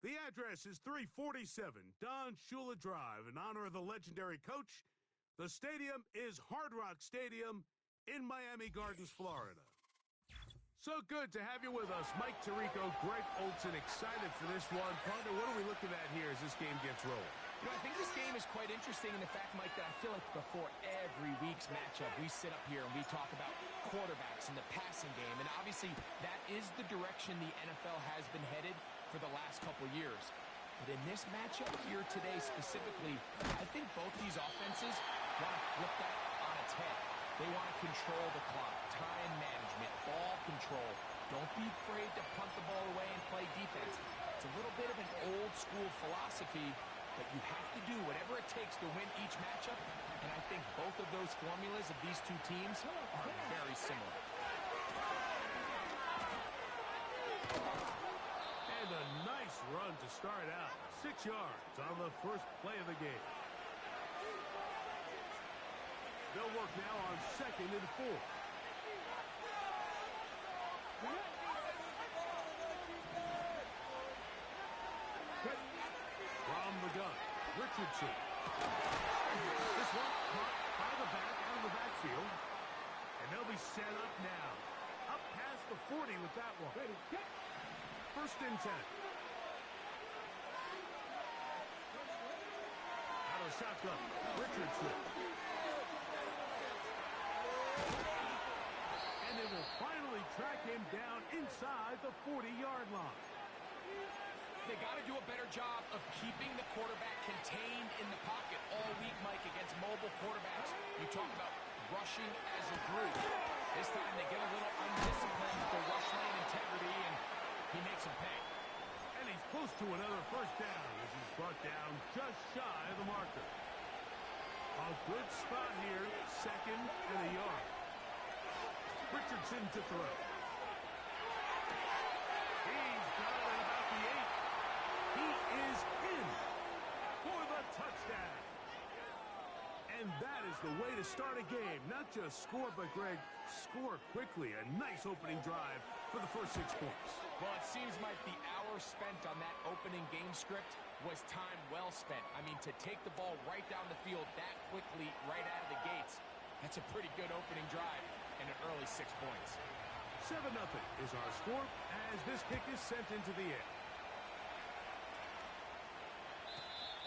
The address is 347 Don Shula Drive. In honor of the legendary coach, the stadium is Hard Rock Stadium in Miami Gardens, Florida. So good to have you with us. Mike Tirico, Greg Olson, excited for this one. Partner, what are we looking at here as this game gets rolling? You know, I think this game is quite interesting in the fact, Mike, that I feel like before every week's matchup, we sit up here and we talk about quarterbacks and the passing game. And obviously, that is the direction the NFL has been headed for the last couple years. But in this matchup here today specifically, I think both these offenses want to flip that on its head. They want to control the clock, time management, ball control. Don't be afraid to punt the ball away and play defense. It's a little bit of an old school philosophy, but you have to do whatever it takes to win each matchup. And I think both of those formulas of these two teams are very similar. And a nice run to start out. 6 yards on the first play of the game. They'll work now on 2nd and 4. From the gun, Richardson. This one caught by the back, out of the backfield. And they'll be set up now. Up past the 40 with that one. 1st and 10. Out of shotgun, Richardson. And they will finally track him down inside the 40-yard line. They got to do a better job of keeping the quarterback contained in the pocket all week, Mike, against mobile quarterbacks. You talk about rushing as a group. This time they get a little undisciplined with the rush lane integrity, and he makes them pay. And he's close to another first down as he's brought down just shy of the marker. A good spot here, 2nd and a yard. Richardson to throw. He's got it at about the 8. He is in for the touchdown. And that is the way to start a game. Not just score, but, Greg, score quickly. A nice opening drive for the first 6 points. Well, it seems like the hour spent on that opening game script was time well spent. I mean, to take the ball right down the field that quickly, right out of the gates, that's a pretty good opening drive and an early 6 points. 7-0 is our score as this kick is sent into the air.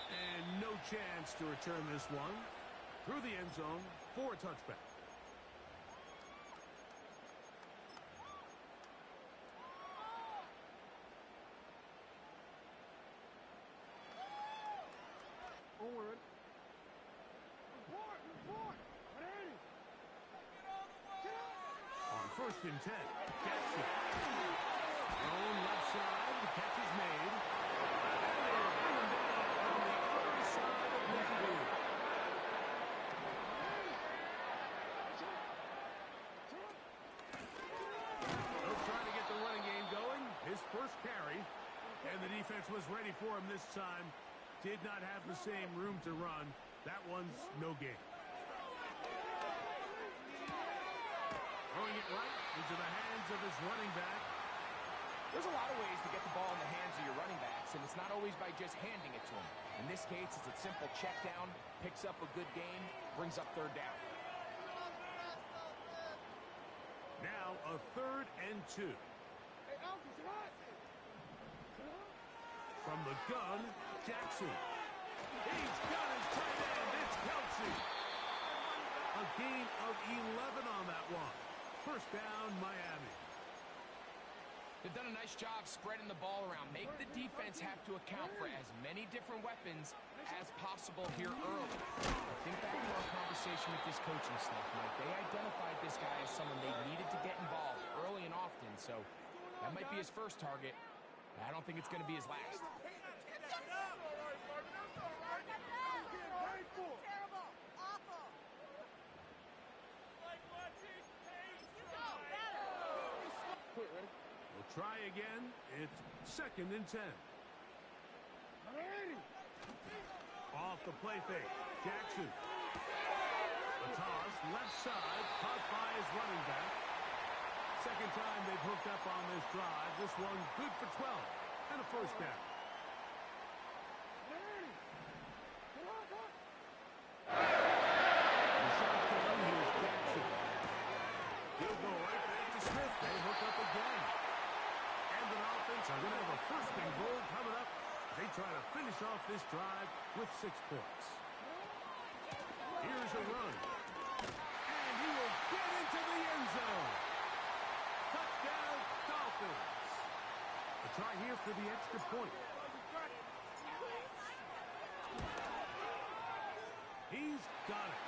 And no chance to return this one through the end zone for a touchback. Forward. Report. On 1st and 10, Jackson. Thrown left side, the catch is made. Bring him down on the other side of midfield. They'll try to get the running game going. His first carry, and the defense was ready for him this time. Did not have the same room to run. That one's no gain. Throwing it right into the hands of his running back. There's a lot of ways to get the ball in the hands of your running backs, and it's not always by just handing it to them. In this case, it's a simple check down, picks up a good gain, brings up 3rd down. Now a 3rd and 2. From the gun, Jackson. He's got his tight end. It's Kelsey. A gain of 11 on that one. 1st down, Miami. They've done a nice job spreading the ball around. Make the defense have to account for as many different weapons as possible here early. I think back to our conversation with this coaching staff, Mike. They identified this guy as someone they needed to get involved early and often, so that might be his first target. I don't think it's going to be his last. Terrible. Awful. We'll try again. It's 2nd and 10. Off the play fake. Jackson. The toss, left side, caught by his running back. Second time they've hooked up on this drive. This one good for 12 and a first down. are going to have a first and goal coming up. They try to finish off this drive with 6 points. Here's a run. And he will get into the end zone. Touchdown, Dolphins. A try here for the extra point. He's got it.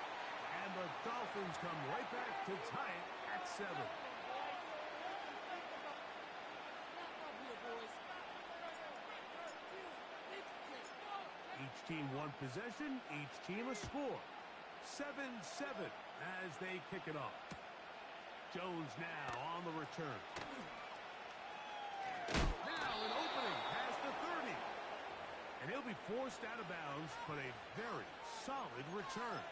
And the Dolphins come right back to tie it at 7. Each team one possession, each team a score. 7-7 as they kick it off. Jones now on the return. Now an opening past the 30. And he'll be forced out of bounds, but a very solid return.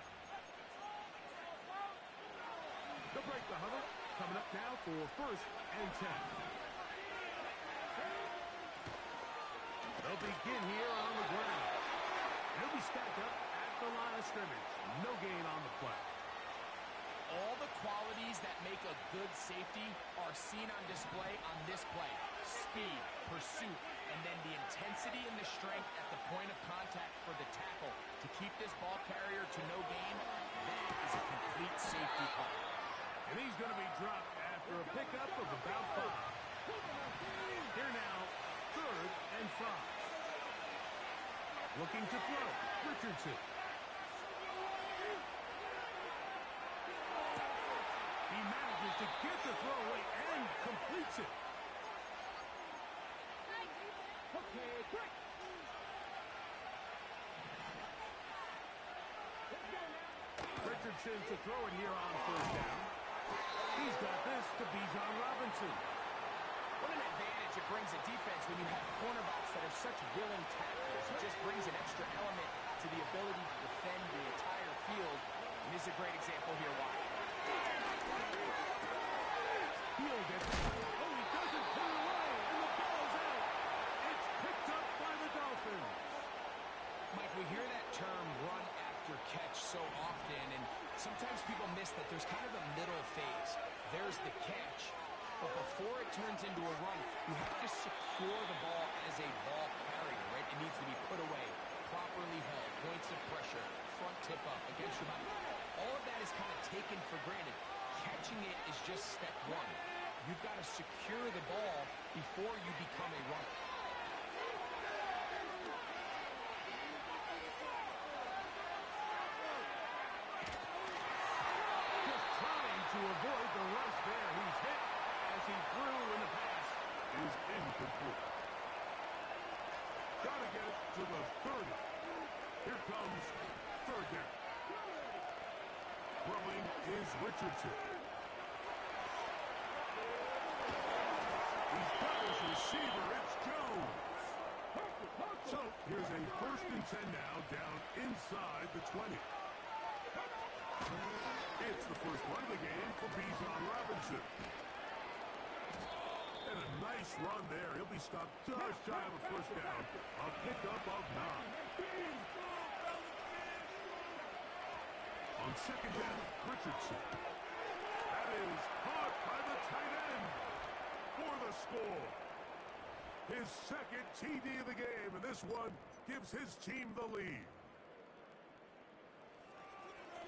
They'll break the huddle. Coming up now for 1st and 10. They'll begin here on the ground. He'll be stacked up at the line of scrimmage. No gain on the play. All the qualities that make a good safety are seen on display on this play. Speed, pursuit, and then the intensity and the strength at the point of contact for the tackle to keep this ball carrier to no gain. That is a complete safety play. And he's going to be dropped after a pickup of about 5. Here now, 3rd and 5. Looking to throw, Richardson. He manages to get the throw away and completes it. Richardson to throw it here on 1st down. He's got this to Bijan Robinson. What an advantage it brings a defense when you have cornerbacks that are such willing tacklers. It just brings an extra element to the ability to defend the entire field. And this is a great example here why. He'll get it. Oh, he doesn't put it away, and the ball's out. It's picked up by the Dolphins. Mike, we hear that term run after catch so often, and sometimes people miss that there's kind of a middle phase. There's the catch, but before it turns into a run, you have to secure the ball as a ball carrier, right? It needs to be put away, properly held, points of pressure, front tip up against your body. All of that is kind of taken for granted. Catching it is just step 1. You've got to secure the ball before you become a runner. Just trying to avoid the rush there. He's hit as he threw in the pass. Is incomplete. Gotta get it to the 30. Here comes 3rd down. Throwing is Richardson. He's got his receiver. It's Jones. So here's a 1st and 10 now, down inside the 20. It's the first run of the game for Bijan Robinson. And a nice run there. He'll be stopped just shy of a 1st down. A pickup of 9. On 2nd down, Richardson. That is caught by the tight end for the score. His 2nd TD of the game, and this one gives his team the lead.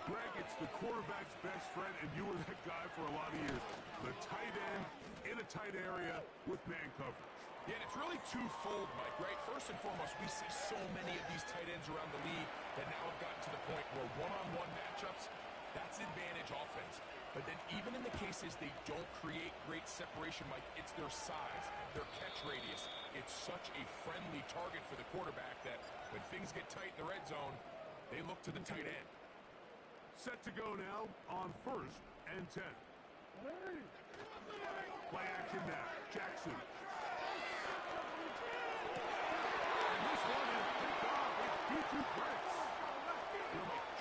Greg, it's the quarterback's best friend, and you were that guy for a lot of years. The tight end in a tight area with man coverage. Yeah, and it's really twofold, Mike, right? First and foremost, we see so many of these tight ends around the league that now have gotten to the point where one-on-one matchups, that's advantage offense. But then even in the cases they don't create great separation, Mike, it's their size, their catch radius. It's such a friendly target for the quarterback that when things get tight in the red zone, they look to the tight end. Set to go now on 1st and 10. Play action now. Jackson. And this one is picked off with future threats.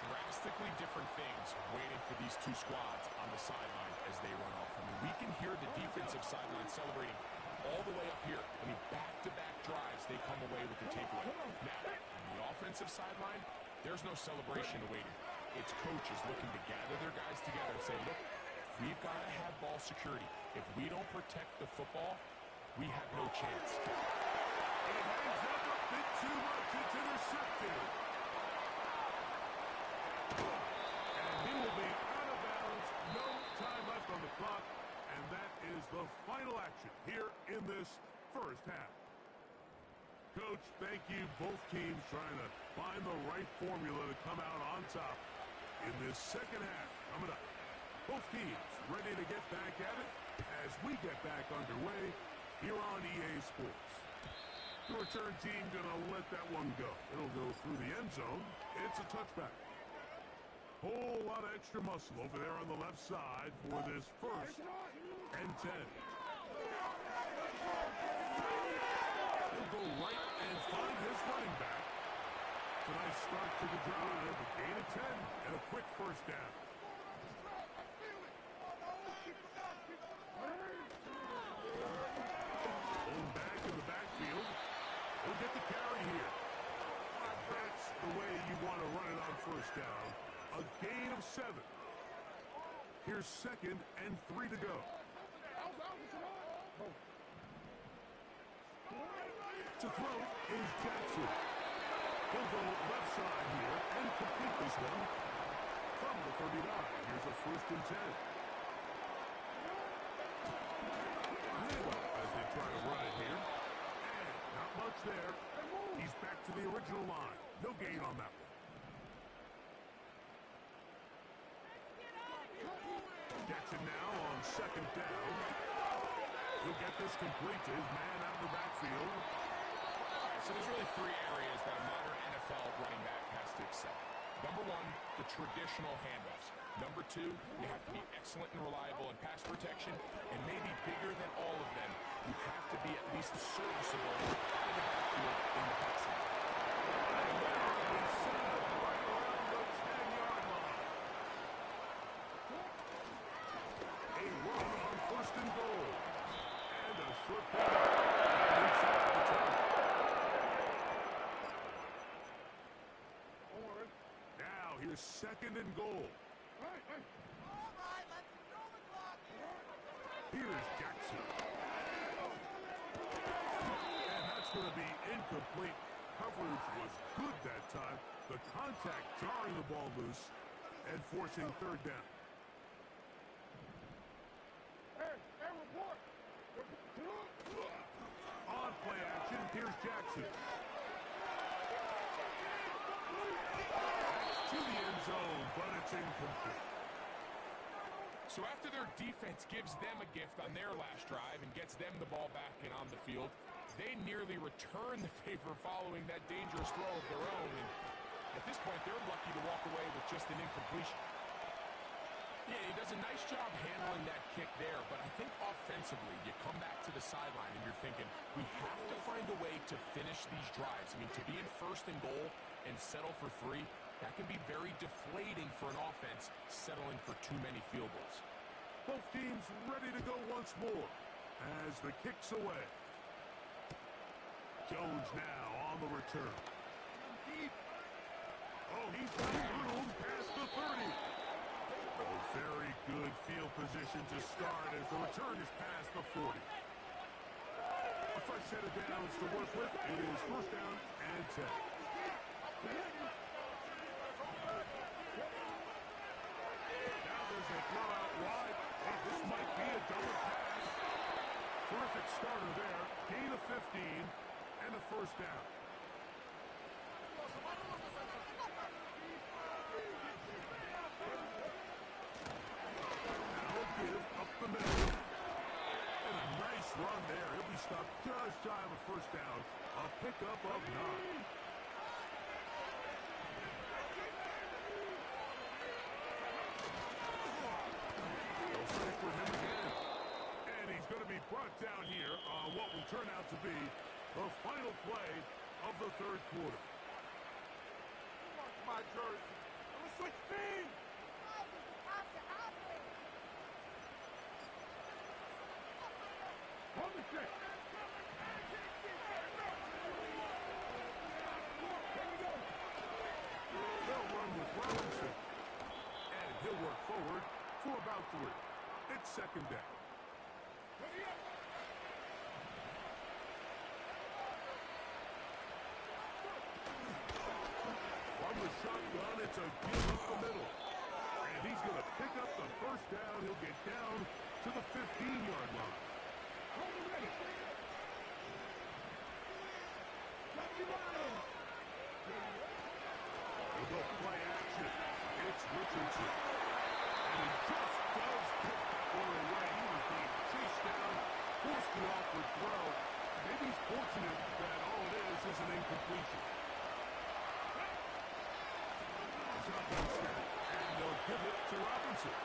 Drastically different things waiting for these two squads on the sideline as they run off. I mean, we can hear the defensive sideline celebrating all the way up here. I mean, back-to-back drives, they come away with the takeaway. Now, on the offensive sideline, there's no celebration awaiting. It's coaches looking to gather their guys together and say, look, we've got to have ball security. If we don't protect the football, we have no chance. It hangs up a bit too much. It's intercepted. And he will be out of bounds. No time left on the clock. And that is the final action here in this first half. Coach, thank you. Both teams trying to find the right formula to come out on top in this second half. Coming up, both teams ready to get back at it as we get back underway here on EA Sports. The return team gonna let that one go. It'll go through the end zone. It's a touchback. Whole lot of extra muscle over there on the left side for this first and 10. He'll go right and find his running back. It's a nice start to the drive. A gain of 10 and a quick first down. Pulled back in the backfield. He'll get the carry here. That's the way you want to run it on first down. A gain of 7. Here's 2nd and 3 to go. To throw is Jackson. He'll go left side here and complete this one from the 39. Here's a 1st and 10. As they try to run it here. And not much there. He's back to the original line. No gain on that one. Jackson now on 2nd down. He'll get this complete to his man out of the backfield. So there's really 3 areas that a modern NFL running back has to excel. Number 1, the traditional handoffs. Number 2, you have to be excellent and reliable in pass protection. And maybe bigger than all of them, you have to be at least serviceable out of the backfield in the passing. A run on 1st and goal. And a short pass inside the 10. Now here's 2nd and goal. All right, let's throw the clock. Here's Jackson. And that's going to be incomplete. Coverage was good that time. The contact jarring the ball loose and forcing 3rd down. On play action, here's Jackson. To the end zone, but it's incomplete. So after their defense gives them a gift on their last drive and gets them the ball back and on the field, they nearly return the favor following that dangerous throw of their own. And at this point, they're lucky to walk away with just an incompletion. Yeah, he does a nice job handling that kick there, but I think offensively, you come back to the sideline and you're thinking, we have to find a way to finish these drives. I mean, to be in 1st and goal and settle for 3, that can be very deflating for an offense settling for too many field goals. Both teams ready to go once more as the kick's away. Jones now on the return. Oh, he's got room past the 30. A very good field position to start as the return is past the 40. A fresh set of downs to work with. It is 1st down and 10. Now there's a throw out wide. Hey, this might be a double pass. Terrific starter there. Gain of 15 and a 1st down. Up the middle. And a nice run there. He'll be stopped just shy of a 1st down. A pickup of 9. They'll say for him again. And he's going to be brought down here on what will turn out to be the final play of the 3rd quarter. Watch my jersey. I'm going to switch teams. They'll run with Robinson. And he'll work forward for about 3. It's 2nd down. It's a give up the middle. And he's going to pick up the first down. He'll get down to the 15-yard line. We'll go play action. It's Richardson. And he just does pick that one away. He was being chased down, forced the awkward throw. Maybe he's fortunate that all it is an incompletion. And they'll give it to Robinson.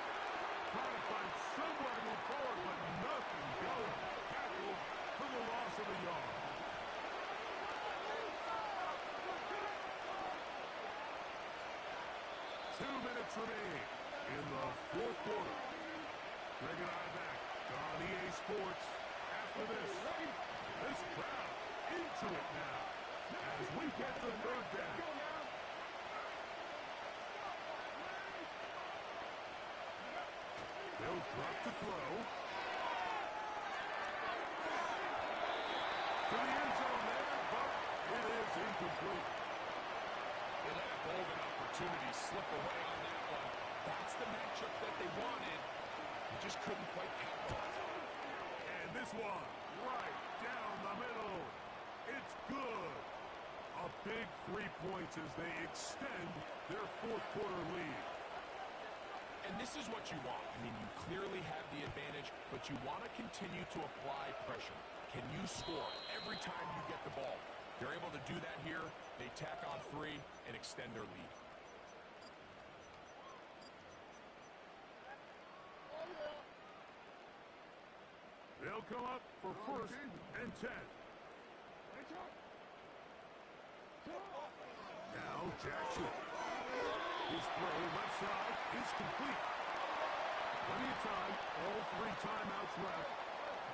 Trying to find somewhere to move forward, but nothing going. Tackled for the loss of a yard. Two minutes remaining in the fourth quarter. Greg and I back on EA Sports. After this crowd into it now as we get the third down. They'll drop to throw. To the end zone there, but it is incomplete. They let a golden opportunity slip away on that one. That's the matchup that they wanted. They just couldn't quite capitalize on it. And this one, right down the middle. It's good. A big 3 points as they extend their fourth quarter lead. And this is what you want. I mean, you clearly have the advantage, but you want to continue to apply pressure. Can you score every time you get the ball? They're able to do that here. They tack on 3 and extend their lead. They'll come up for first and 10. Now Jackson. His throw left side is complete. Plenty of time. All 3 timeouts left.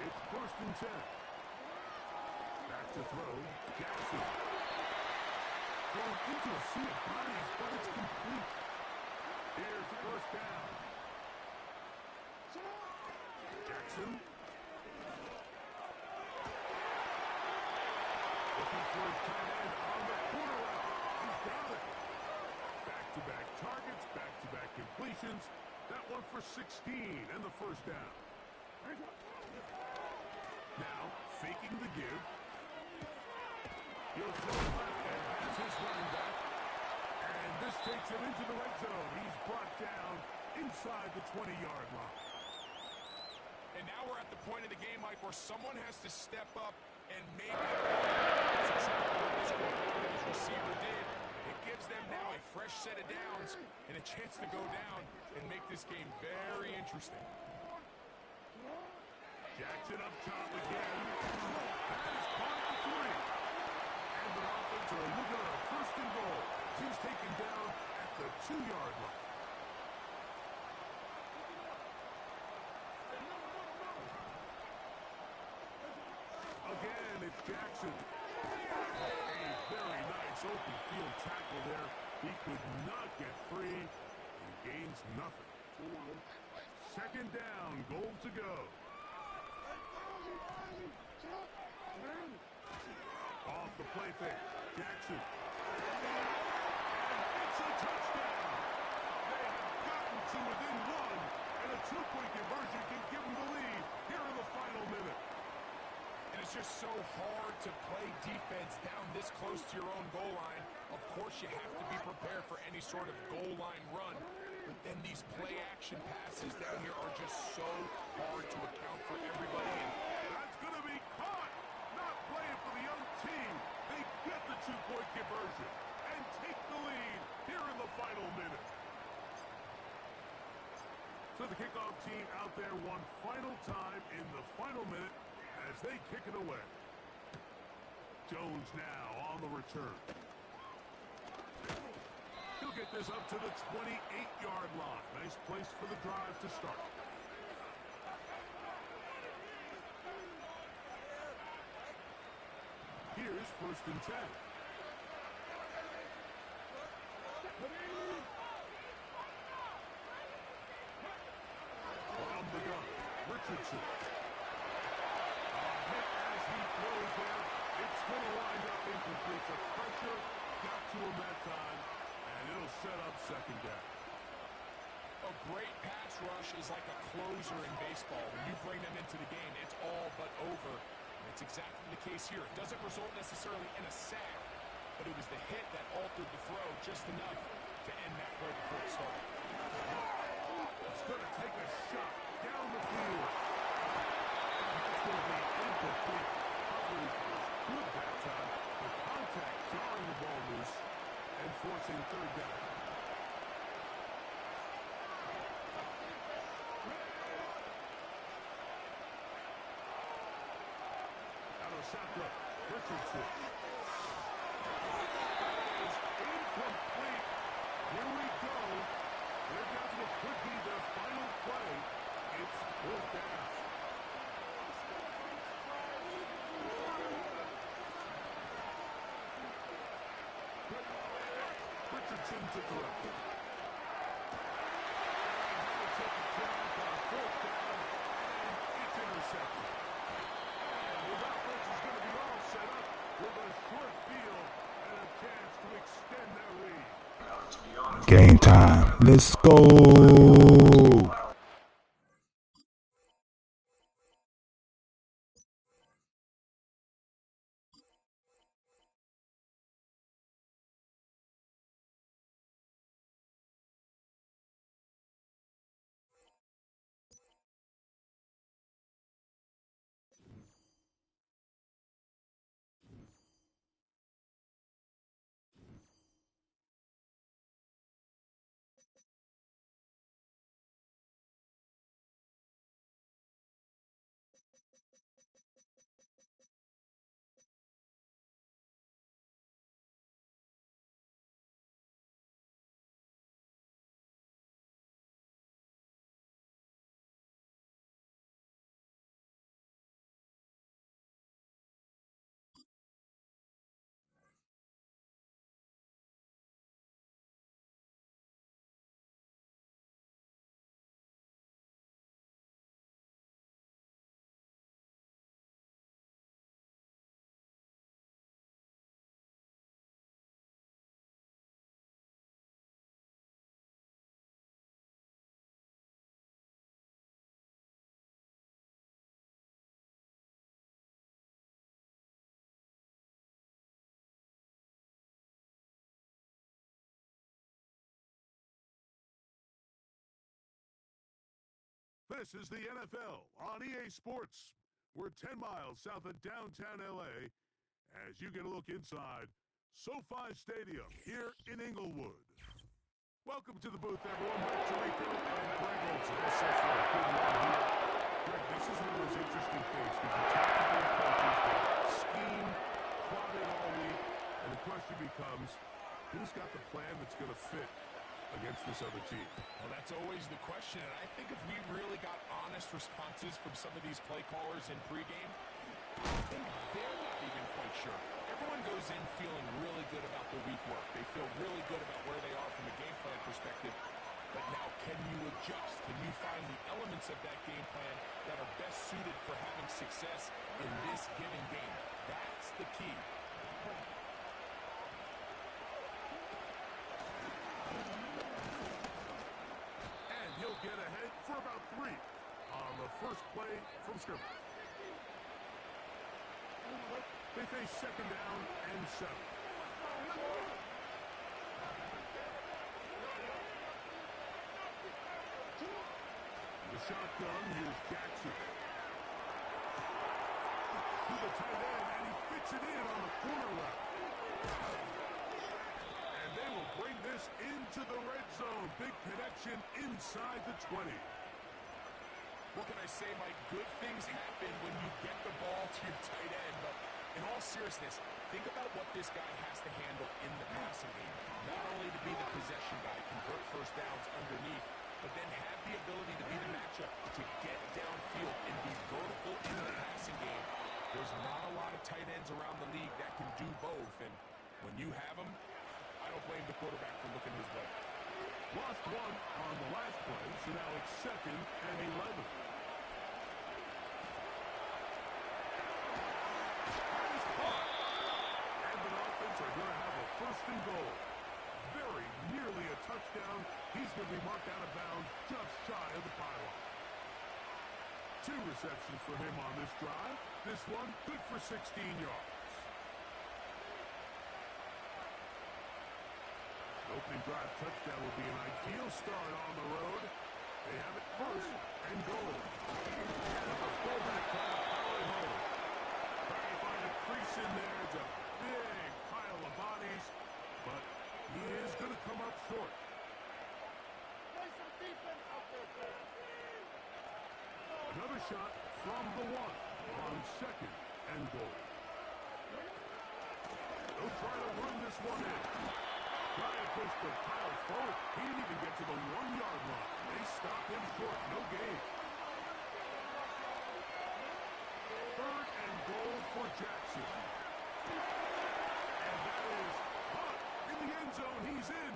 It's first and 10. Back to throw. Jackson. Thrown into a sea of bodies, but it's complete. Here's first down. Jackson. Looking for his tight end on the corner route. He's got it. Back-to-back targets, back-to-back completions. That one for 16 and the first down. Now, faking the give. He'll throw left and has his running back. And this takes him into the red zone. He's brought down inside the 20-yard line. And now we're at the point of the game, Mike, where someone has to step up and make this receiver did. It gives them now a fresh set of downs and a chance to go down and make this game very interesting. Jackson up top again. That is caught for 3. And the offense are looking at a first and goal. He's taken down at the 2-yard line. Again, it's Jackson. A very nice open field tackle there. He could not get free and gains nothing. Second down, goal to go. Off the play fake, Jackson. And it's a touchdown. They have gotten to within 1, and a 2-point conversion can give them the lead here in the final minute. And it's just so hard to play defense down this close to your own goal line. Of course, you have to be prepared for any sort of goal line run. But then these play-action passes down here are just so hard to account for everybody. And that's going to be caught. Not playing for the young team. They get the 2-point conversion and take the lead here in the final minute. So the kickoff team out there one final time in the final minute as they kick it away. Jones now on the return. He'll get this up to the 28-yard line. Nice place for the drive to start. Here's first and 10. From the gun, Richardson. Hit as he throws there. It's going to wind up incomplete. The pressure got to him that time, and it'll set up coach is like a closer in baseball. When you bring them into the game, it's all but over. And it's exactly the case here. It doesn't result necessarily in a sack, but it was the hit that altered the throw just enough to end that play before it started. It's going to take a shot down the field. That's going to be incomplete. Coverage was good that time. The contact jarring the ball loose and forcing third down. Out of shotgun, Richardson. Is incomplete. Here we go. They're down to what could be their final play. It's fourth down. Richardson to throw. He'll take a drop on fourth down, and it's intercepted. And the offense is going to be all set up with a short field and a chance to extend their lead. Game time. Let's go. This is the NFL on EA Sports. We're 10 miles south of downtown LA as you get a look inside SoFi Stadium here in Inglewood. Welcome to the booth, everyone. Mike Tirico and Greg Olson. This is for a good one here. Greg, this is one of those interesting things because the tactical coaches get schemed, plotted all week, and the question becomes, who's got the plan that's going to fit against this other team? Well, that's always the question, and I think if we really got honest responses from some of these play callers in pregame, I think they're not even quite sure. Everyone goes in feeling really good about their week work. They feel really good about where they are from a game plan perspective. But now, can you adjust? Can you find the elements of that game plan that are best suited for having success in this given game? That's the key. He'll get ahead for about 3 on the first play from scrimmage. They face second down and 7. The shotgun, here's Jackson. To the tight end, and he fits it in on the corner route. And they will bring this into the red zone. Big connection inside the 20. What can I say, Mike? Good things happen when you get the ball to your tight end. But in all seriousness, think about what this guy has to handle in the passing game. Not only to be the possession guy, convert first downs underneath, but then have the ability to be the matchup to get downfield and be vertical in the passing game. There's not a lot of tight ends around the league that can do both. And when you have them, I don't blame the quarterback for looking his way. Lost 1 on the last play, so now it's 2nd and 11. And the offense are going to have a 1st and goal. Very nearly a touchdown. touchdown. He's going to be marked out of bounds just shy of the pylon. 2 receptions for him on this drive. This one good for 16 yards. Opening drive touchdown will be an ideal start on the road. They have it first and goal. And the fullback trying to power it home. Trying to find a crease in there. It's a big pile of bodies, but he is going to come up short. Play some defense out there, Another shot from the 1 on second and goal. They'll try to run this one in. Try to push the pile forward. He didn't even get to the 1-yard line. They stop him short. No gain. 3rd and goal for Jackson. And that is caught in the end zone. He's in.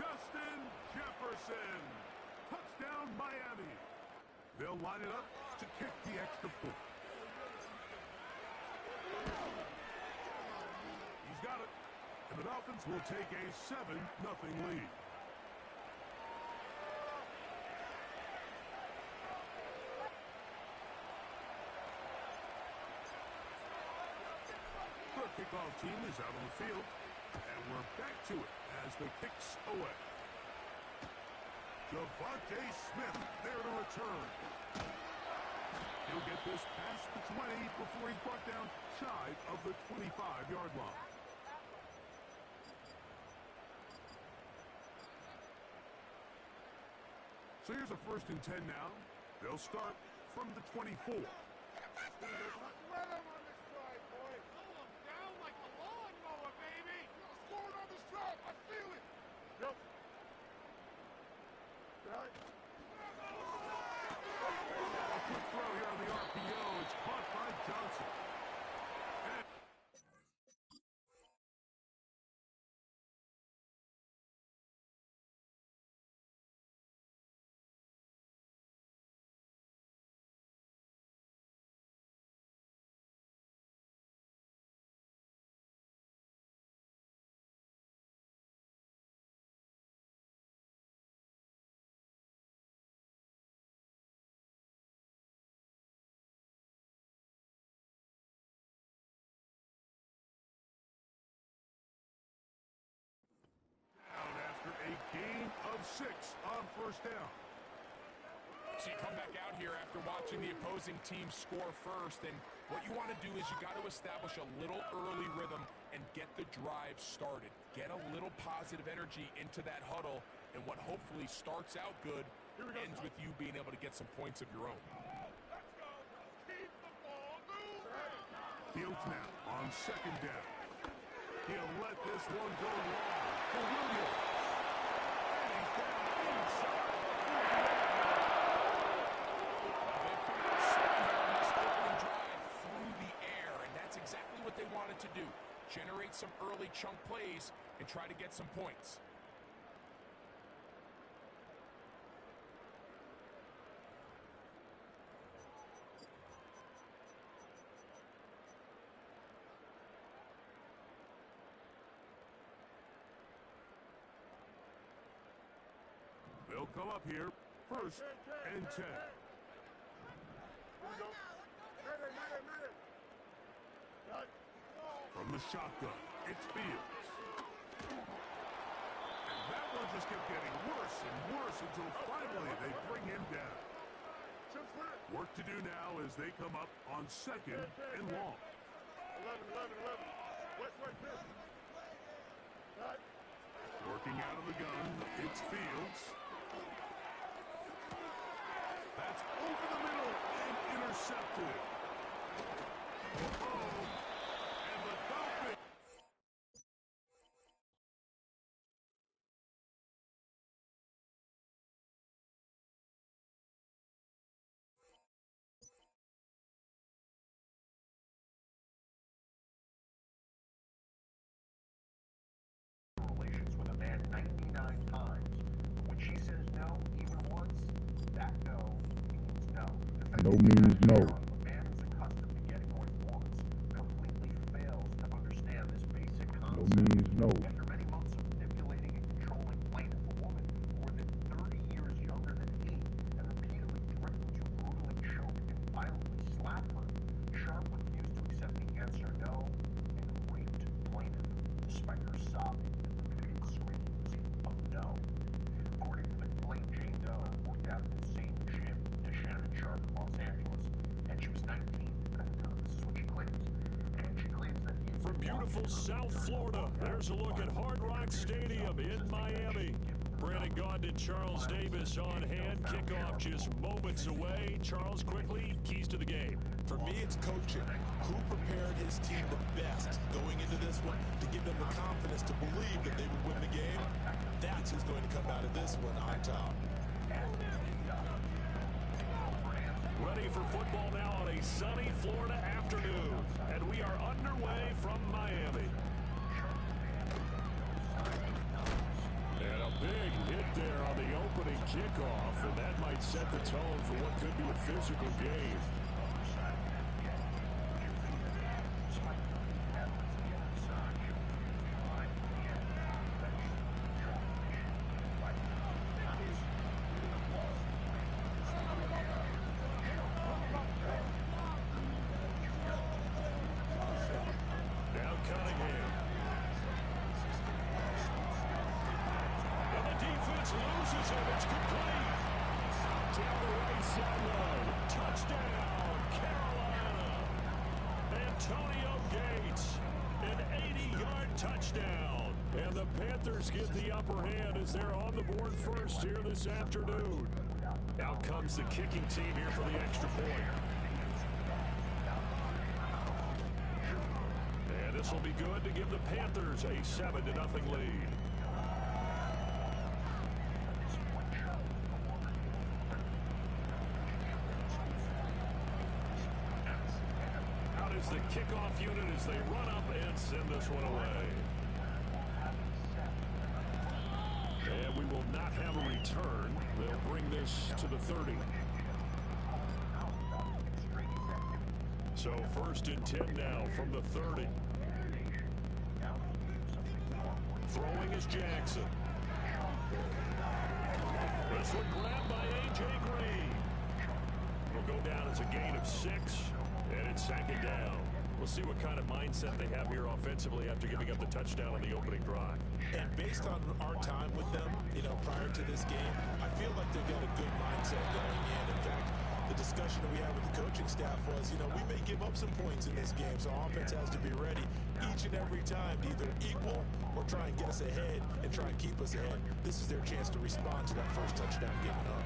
Justin Jefferson. Touchdown, Miami. They'll line it up to kick the extra point. He's got it. And the Dolphins will take a 7-0 lead. The kickoff team is out on the field, and we're back to it as the kick's away. Devontae Smith there to return. He'll get this past the 20 before he's brought down shy of the 25-yard line. So here's a 1st and 10 now. They'll start from the 24. Let him on this drive, boy. Slow him down like a lawnmower, baby. Slow it on this drive. I feel it. Yep. Right. A quick throw here on the RPO. It's caught by Johnson. A gain of 6 on 1st down. So you come back out here after watching the opposing team score first, and what you want to do is you got to establish a little early rhythm and get the drive started. Get a little positive energy into that huddle, and what hopefully starts out good ends with you being able to get some points of your own. Let's go. Keep the ball moving. Fields now on 2nd down. He'll let this one go long for Williams. And he's down inside. They've come out swinging here on this opening drive through the air, and that's exactly what they wanted to do. Generate some early chunk plays and try to get some points. They'll come up here, 1st and 10. Here we go. Minute. Right. From the shotgun, it's Fields. And that one just kept getting worse and worse until finally they bring him down. Work to do now as they come up on 2nd and long. 11. West. Right. Working out of the gun, it's Fields. That's over the middle and intercepted. And the Dolphins. Relations with a man 99 times. When she says no even once, that no means no. No means no. A man who's accustomed to getting what he wants completely fails to understand this basic concept. No means no. After many months of manipulating and controlling plaintiff beautiful South Florida. There's a look at Hard Rock Stadium in Miami. Brandon Gaudin and Charles Davis on hand. Kickoff just moments away. Charles, quickly, keys to the game. For me, it's coaching. Who prepared his team the best going into this one to give them the confidence to believe that they would win the game? That's who's going to come out of this one on top. Ready for football now on a sunny Florida afternoon. And we are underway from Miami. And a big hit there on the opening kickoff, and that might set the tone for what could be a physical game. Get the upper hand as they're on the board first here this afternoon. Out comes the kicking team here for the extra point. And this will be good to give the Panthers a 7-0 lead. Out is the kickoff unit as they run up and send this one away. And we will not have a return. They'll bring this to the 30. So 1st and 10 now from the 30. Throwing is Jackson. This one grabbed by A.J. Green. Will go down as a gain of 6, and it's 2nd down. We'll see what kind of mindset they have here offensively after giving up the touchdown on the opening drive. And based on our time with them, prior to this game, I feel like they've got a good mindset going in. In fact, the discussion that we had with the coaching staff was, we may give up some points in this game, so offense has to be ready each and every time to either equal or try and get us ahead and try and keep us ahead. This is their chance to respond to that first touchdown given up.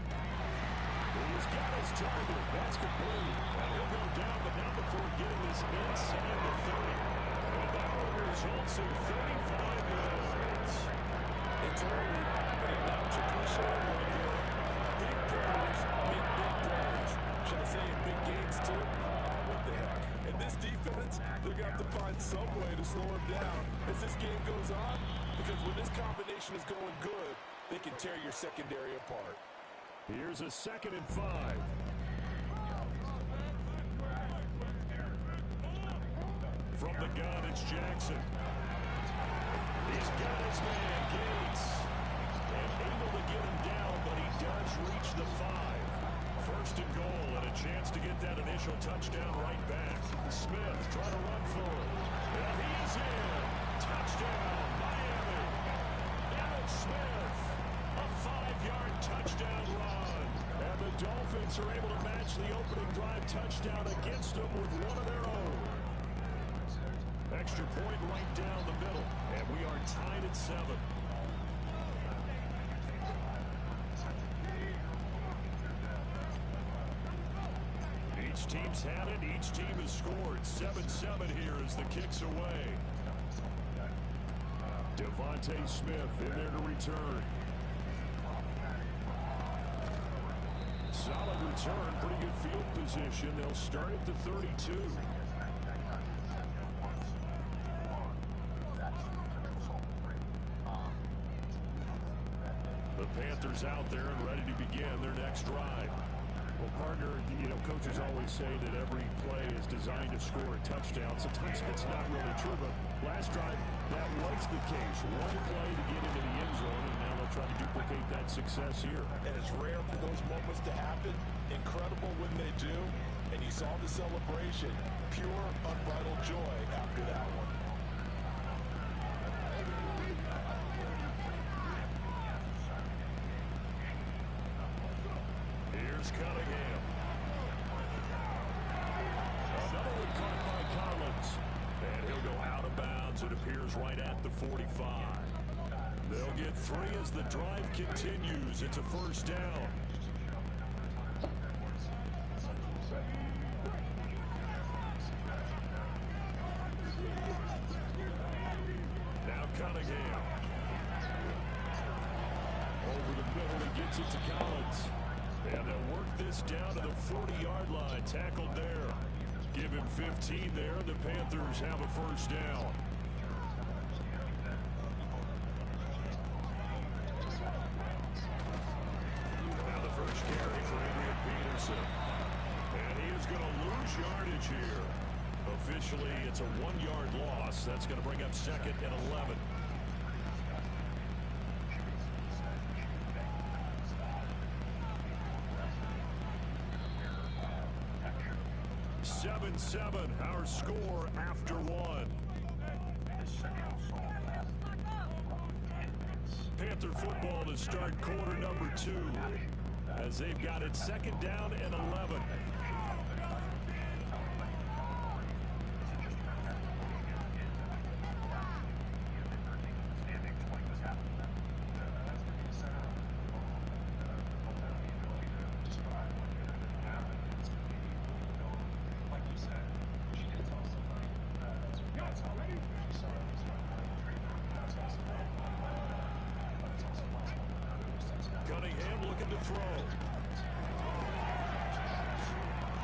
He's got his target. That's complete. And he'll go down, but not before getting this inside the 30. And that one results in 35 yards. It's early, but it allows you to show right here. Big plays make big plays. Should I say in big games too? What the heck? And this defense, they're going to have to find some way to slow him down as this game goes on. Because when this combination is going good, they can tear your secondary apart. Here's a 2nd and 5. From the gun, it's Jackson. He's got his man, Gates. And able to get him down, but he does reach the 5. 1st and goal, and a chance to get that initial touchdown right back. Smith trying to run for it. And he is in. Touchdown, Miami. Emmett Smith. A 5-yard touchdown run. And the Dolphins are able to match the opening drive touchdown against them with one of their own. Extra point right down the middle. And we are tied at 7. Each team's had it. Each team has scored. 7-7 here as the kick's away. Devontae Smith in there to return. Solid return, pretty good field position. They'll start at the 32. The Panthers out there and ready to begin their next drive. Well, partner, coaches always say that every play is designed to score a touchdown. Sometimes that's not really true, but last drive, that was the case. One play to get into the end zone, and now they'll try to duplicate that success here. And it's rare for those moments to happen. Incredible when they do. And you saw the celebration. Pure, unbridled joy after that one. Here's Cunningham. Another one caught by Collins. And he'll go out of bounds. appears right at the 45. They'll get 3 as the drive continues. It's a first down. Now Cunningham. Over the middle, he gets it to Collins. And they'll work this down to the 40-yard line. Tackled there. Give him 15 there. The Panthers have a first down. Now the first carry for Adrian Peterson. And he is going to lose yardage here. Officially, it's a 1-yard loss. That's going to bring up 2nd and 11. 7-7, our score after 1. Panther football to start quarter number 2 as they've got it 2nd down and 11. Cunningham looking to throw.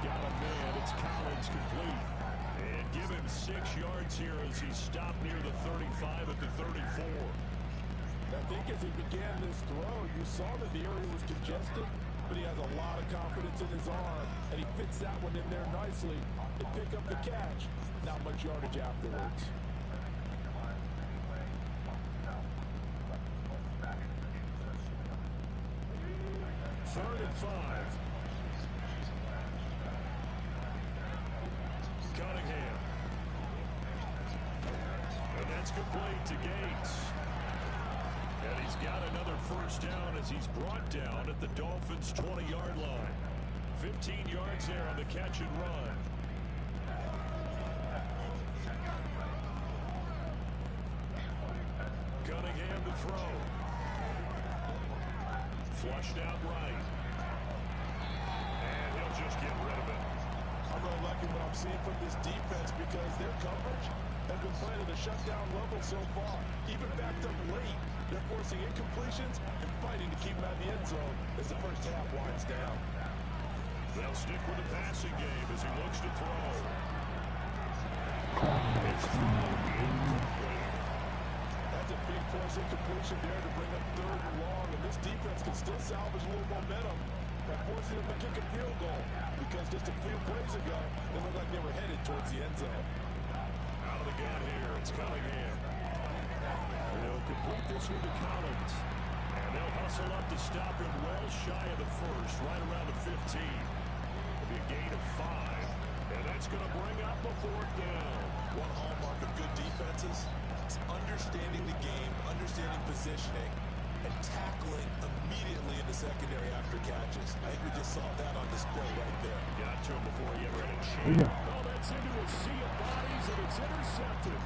Got a man. It's Collins complete. And give him 6 yards here as he stopped near the 35 at the 34. I think as he began this throw, you saw that the area was congested, but he has a lot of confidence in his arm, and he fits that one in there nicely to pick up the catch. Not much yardage afterwards. Third and 5. Cunningham. And that's complete to Gates. And he's got another first down as he's brought down at the Dolphins' 20-yard line. 15 yards there on the catch and run. Cunningham to throw. Flushed out right. And he'll just get rid of it. I'm really liking what I'm seeing from this defense because their coverage has been playing at a shutdown level so far. Even backed up late, they're forcing incompletions and fighting to keep them out of the end zone as the first half winds down. They'll stick with the passing game as he looks to throw. It's thrown incomplete. That's a big force incompletion there to bring up 3rd and long, and this defense can still salvage a little momentum by forcing them to kick a field goal because just a few plays ago, they looked like they were headed towards the end zone. Out of the gun here, it's Cunningham. They'll complete this one to Collins. And they'll hustle up to stop him well shy of the first, right around the 15. It'll be a gain of 5. And that's going to bring up a 4th down. One hallmark of good defenses is understanding the game, understanding positioning, and tackling immediately in the secondary after catches. I think we just saw that on display right there. Got to him before he ever had a chance. Oh, that's into a sea of bodies, and it's intercepted.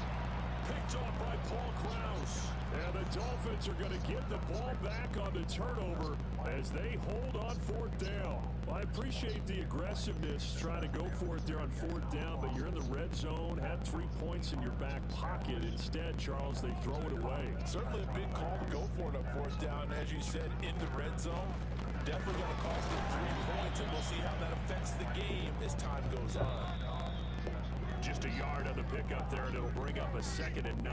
Picked off by Paul Krause. And the Dolphins are going to get the ball back on the turnover as they hold on 4th down. Well, I appreciate the aggressiveness, trying to go for it there on 4th down, but you're in the red zone, had 3 points in your back pocket. Instead, Charles, they throw it away. Certainly a big call to go for it on 4th down. As you said, in the red zone, definitely going to cost them 3 points, and we'll see how that affects the game as time goes on. Just a yard on the pickup there, and it'll bring up a 2nd and 9.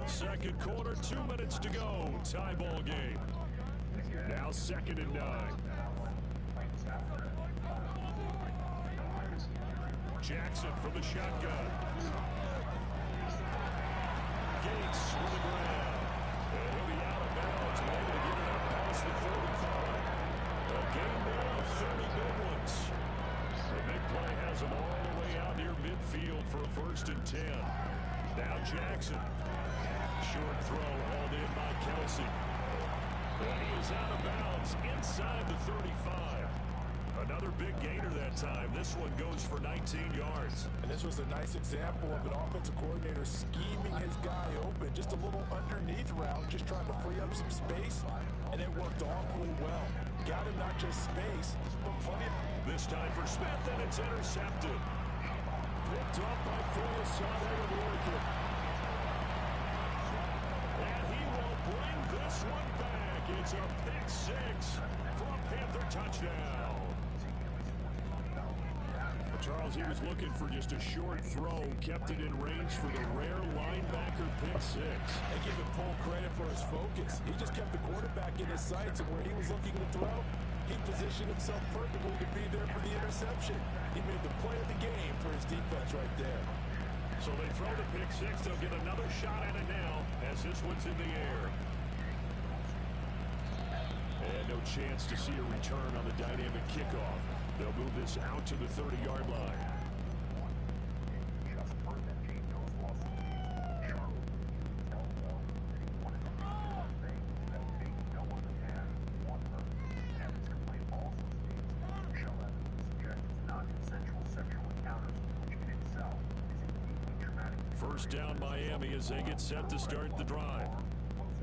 Second quarter, 2 minutes to go. Tie ball game. Now 2nd and 9. Jackson from the shotgun. Gates with the grab. And he'll be out of bounds. Able to get it up past the 45. A game now of 30 big ones. The big play has him all the way out near midfield for a 1st and 10. Now Jackson. Short throw hauled in by Kelsey. And he is out of bounds inside the 35. Another big gainer that time. This one goes for 19 yards. And this was a nice example of an offensive coordinator scheming his guy open. Just a little underneath route, just trying to free up some space, and it worked awfully well. Got him not just space, but plenty of... This time for Smith, and it's intercepted. Picked up by Forsythe of Oregon. And he will bring this one back. It's a pick six for a Panther touchdown. Charles, he was looking for just a short throw, kept it in range for the rare linebacker pick six. And give him full credit for his focus. He just kept the quarterback in his sights, and where he was looking to throw, he positioned himself perfectly to be there for the interception. He made the play of the game for his defense right there. So they throw the pick six. They'll get another shot at it now as this one's in the air. And no chance to see a return on the dynamic kickoff. They'll move this out to the 30-yard line. First down Miami as they get set to start the drive.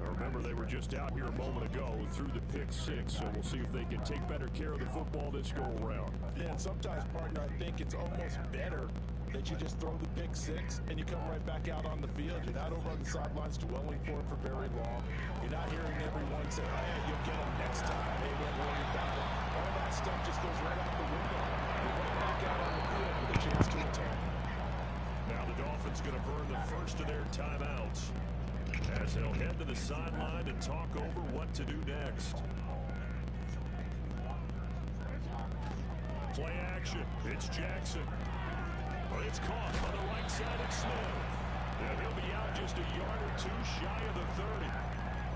Remember, they were just out here a moment ago through the pick six, so we'll see if they can take better care of the football this go-around. Yeah, and sometimes, partner, I think it's almost better that you just throw the pick six and you come right back out on the field. You're not over on the sidelines dwelling for it for very long. You're not hearing everyone say, hey, you'll get them next time. Hey, don't worry about it. All that stuff just goes right out the window. You're right back out on the field with a chance to attack. Now the Dolphins going to burn the first of their timeouts as they'll head to the sideline and talk over what to do next. Play action. It's Jackson. But it's caught on the right side of Smith. And he'll be out just a yard or two shy of the 30.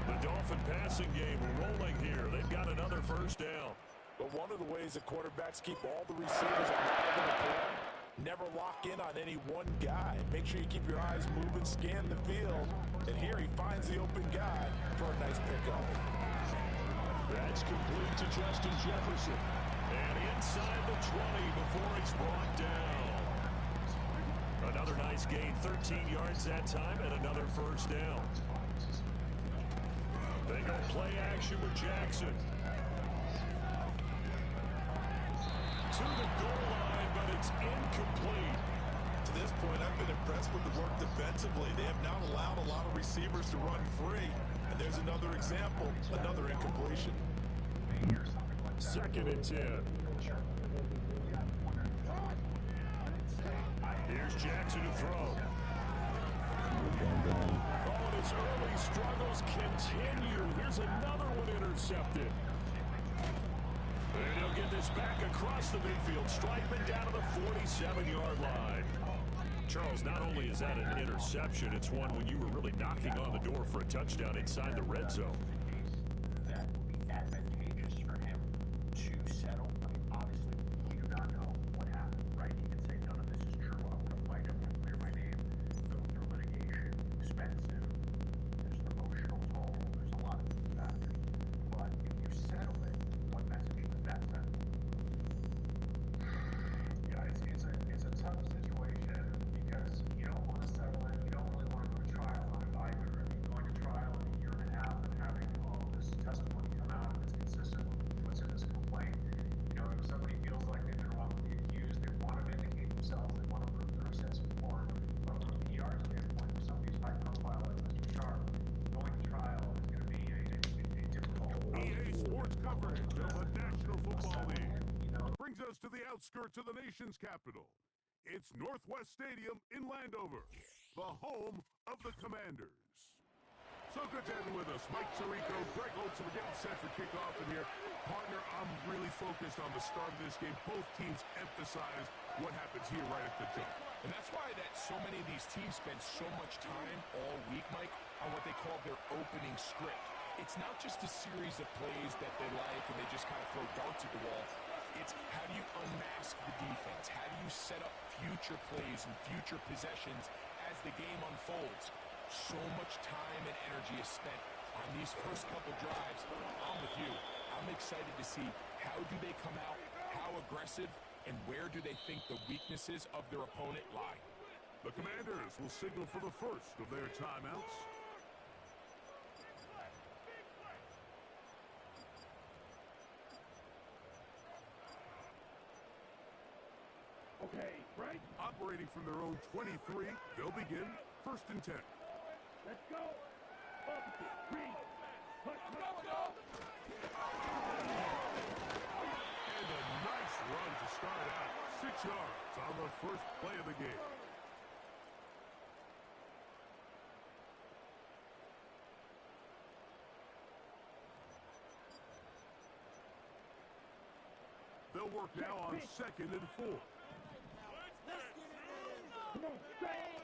The Dolphin passing game rolling here. They've got another first down. But one of the ways that quarterbacks keep all the receivers alive in a play, never lock in on any one guy. Make sure you keep your eyes moving, scan the field. And here he finds the open guy for a nice pickup. That's complete to Justin Jefferson. And inside the 20 before he's brought down. Another nice gain, 13 yards that time, and another first down. They go play action with Jackson. To the goal line, but it's incomplete. To this point, I've been impressed with the work defensively. They have not allowed a lot of receivers to run free. And there's another example, another incompletion. Second and 10. Here's Jackson to throw. Oh, and his early struggles continue. Here's another one intercepted. And he'll get this back across the midfield, striping down to the 47-yard line. Charles, not only is that an interception, it's one when you were really knocking on the door for a touchdown inside the red zone. That would be advantageous for him to settle. I mean, obviously, we do not know what happened, right? He can say none of this is true. I'm going to fight him, clear my name, go through litigation, expensive. There's an emotional toll. There's a lot of factors. But if you settle it, what message does that send? Yeah, it's a tough situation because you don't want to settle it. You don't really want to go to trial on it either. I mean, going to trial in a year and a half and having all of this testimony come out and it's consistent with what's in this complaint. You know, if somebody feels like they've been wrongfully accused, they want to vindicate themselves, they want to prove their innocence before. But from a PR standpoint, for somebody who's high profile like Mr. Sharp, going to trial is going to be a difficult. EA Sports coverage of the National Football League brings us to the outskirts of the nation's capital. It's Northwest Stadium in Landover, the home of the Commanders. So good to have you with us. Mike Tirico, Greg Holtz, we're getting set for kickoff in here. Partner, I'm really focused on the start of this game. Both teams emphasize what happens here right at the jump. And that's why that so many of these teams spend so much time all week, Mike, on what they call their opening script. It's not just a series of plays that they like and they just kind of throw darts at the wall. It's how do you unmask the defense? How do you set up future plays and future possessions as the game unfolds? So much time and energy is spent on these first couple drives. I'm with you. I'm excited to see how do they come out, how aggressive, and where do they think the weaknesses of their opponent lie? The Commanders will signal for the first of their timeouts. Okay, right? Operating from their own 23, they'll begin 1st and 10. Let's go. Opposite. Green. Let's go. And a nice run to start out. 6 yards on the first play of the game. They'll work now on 2nd and 4. Come on, straight.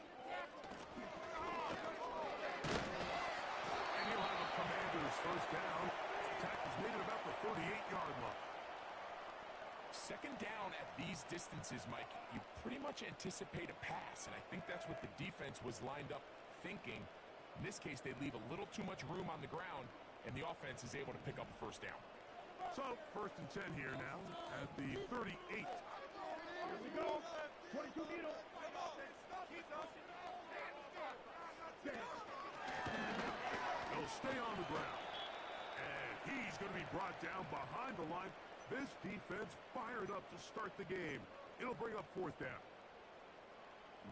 And he'll have a Commanders first down. Tackle's made at about the 38-yard line. 2nd down at these distances, Mike, you pretty much anticipate a pass, and I think that's what the defense was lined up thinking. In this case, they leave a little too much room on the ground, and the offense is able to pick up a first down. So, 1st and 10 here now at the 38. Here we go. 22 needle. They'll stay on the ground. And he's going to be brought down behind the line. This defense fired up to start the game. It'll bring up 4th down.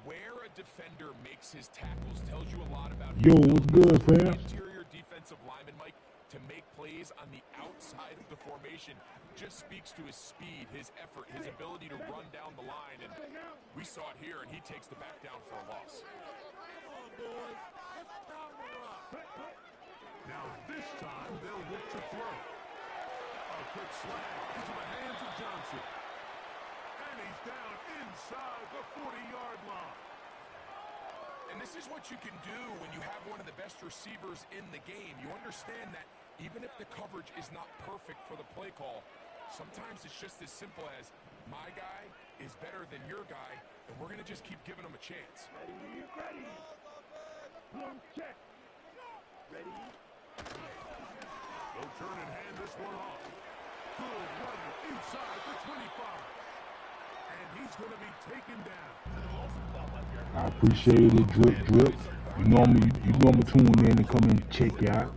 Where a defender makes his tackles tells you a lot about Yo, what's good, fam? Interior defensive lineman, Mike, to make plays on the outside of the formation just speaks to his speed, his effort, his ability to run down the line. And we saw it here, and he takes the back down for a loss. Now this time they'll look to throw. A quick slant into the hands of Johnson. And he's down inside the 40-yard line. And this is what you can do when you have one of the best receivers in the game. You understand that even if the coverage is not perfect for the play call, sometimes it's just as simple as my guy is better than your guy, and we're going to just keep giving him a chance. Ready. Blow check. Ready. They'll turn and hand this one off. Good run inside the 25. And he's going to be taken down. I appreciate it, drip. You know I'm tune in and come and check out.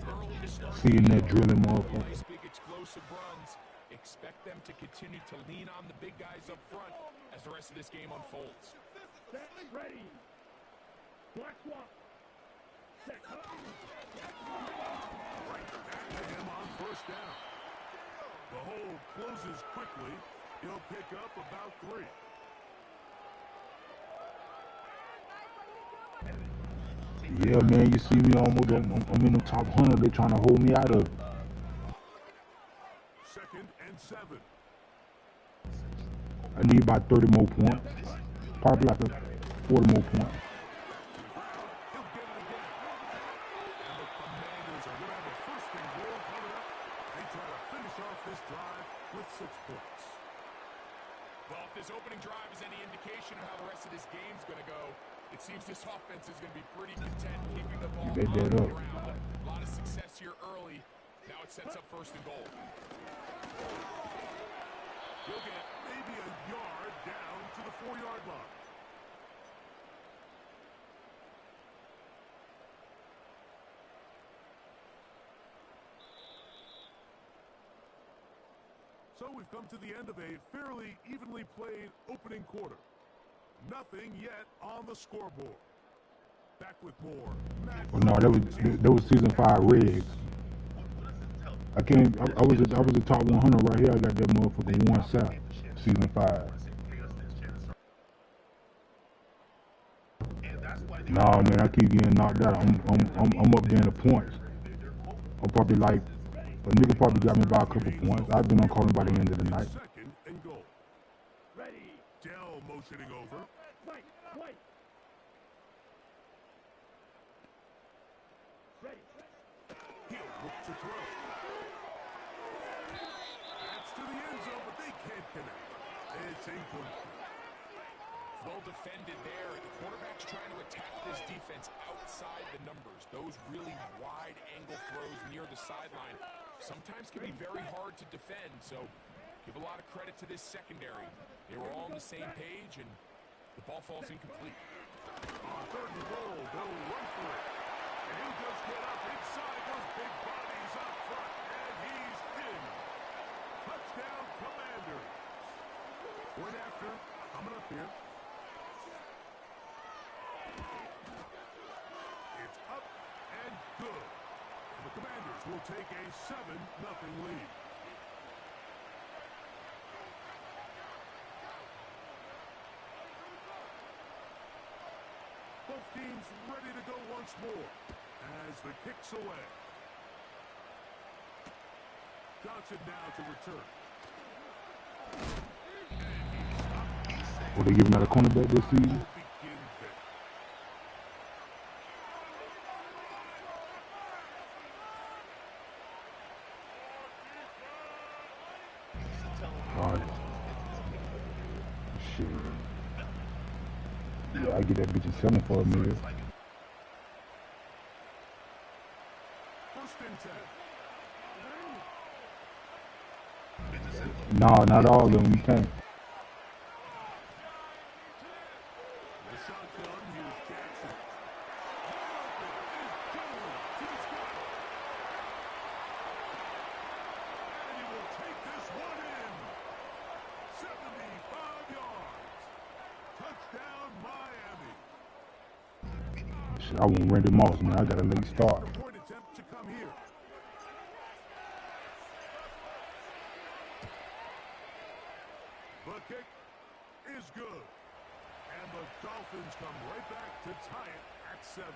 Seeing that drilling motherfucker. Nice big explosive runs. Expect them to continue to lean on the big guys up front as the rest of this game unfolds. Set. Ready. Black swap. Set. Right back to him on 1st down. The hole closes quickly. He'll pick up about 3. Yeah, man, you see me almost, I'm in the top 100. They're trying to hold me out of it. 2nd and 7. I need about 30 more points. Probably like 40 more points. He'll get it again. And the Commanders are going to have a 1st and goal coming up. They try to finish off this drive with 6 points. Well, if this opening drive is any indication of how the rest of this game's going to go, it seems this offense is going to be pretty content keeping the ball on the ground. A lot of success here early. Now it sets up 1st and goal. He'll get maybe a yard down to the 4-yard line. So we've come to the end of a fairly evenly played opening quarter. Nothing yet on the scoreboard. Back with more. Well, no, that was season 5 Reds. I was the top 100 right here. I got that motherfucker 1 South, season 5. Nah, man, I keep getting knocked out. I'm up there in the points. I'm probably like, a nigga probably got me by a couple points. I've been on calling by the end of the night. 2nd and goal. Ready. Dell motioning over. Right. Ready. He'll look to throw. That's to the end zone, but they can't connect. It's incomplete. Well defended there. The quarterback's trying to attack this defense outside the numbers. Those really wide angle throws near the sideline sometimes can be very hard to defend. So Give a lot of credit to this secondary. They were all on the same page, and the ball falls incomplete. On third and goal, they'll run for it. And he'll just get up inside those big bodies up front, and he's in. Touchdown, Commanders. Point after, coming up here. It's up and good. And the Commanders will take a 7-0 lead. Both teams ready to go once more as the kick's away. Johnson now to return. Will they give him that a cornerback this season? Shit. Yeah, I get that bitch a 7 for a meal. First and 10. No, not all of them. You can't. The shotgun, here's Jackson. And he will take this one in. 75 yards. Touchdown, Miami. Shit, I want Randy Moss, man. I got a late start. Point attempt to come here. The kick is good. And the Dolphins come right back to tie it at 7.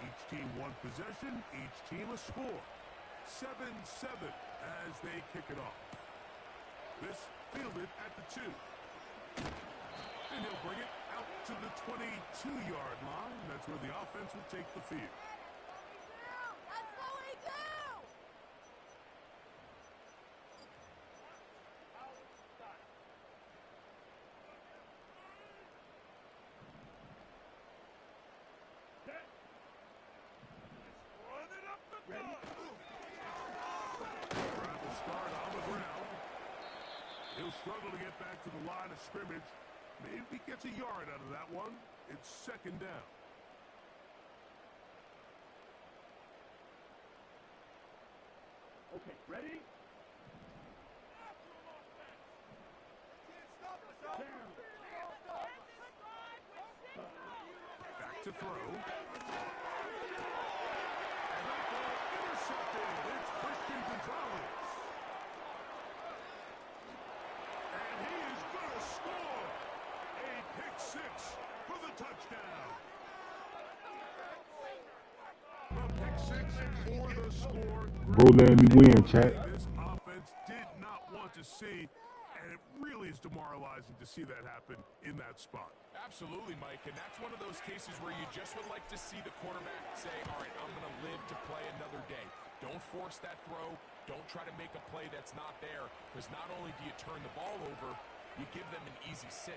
Each team one possession, each team a score. 7-7 as they kick it off. This fielded at the 2. And he'll bring it out to the 22-yard line. That's where the offense will take the field. That's what we do! Travel start on the ground. He'll struggle to get back to the line of scrimmage. Maybe he gets a yard out of that one. It's second down. Okay, ready? Back to throw. And that ball intercepted. It's Christian Gonzalez. And he is going to score. A pick 6 for the touchdown. The pick 6 for the score. Bro, let me win, chat. This offense did not want to see, and it really is demoralizing to see that happen in that spot. Absolutely, Mike, and that's one of those cases where you just would like to see the quarterback say, all right, I'm going to live to play another day. Don't force that throw. Don't try to make a play that's not there, because not only do you turn the ball over, you give them an easy 6.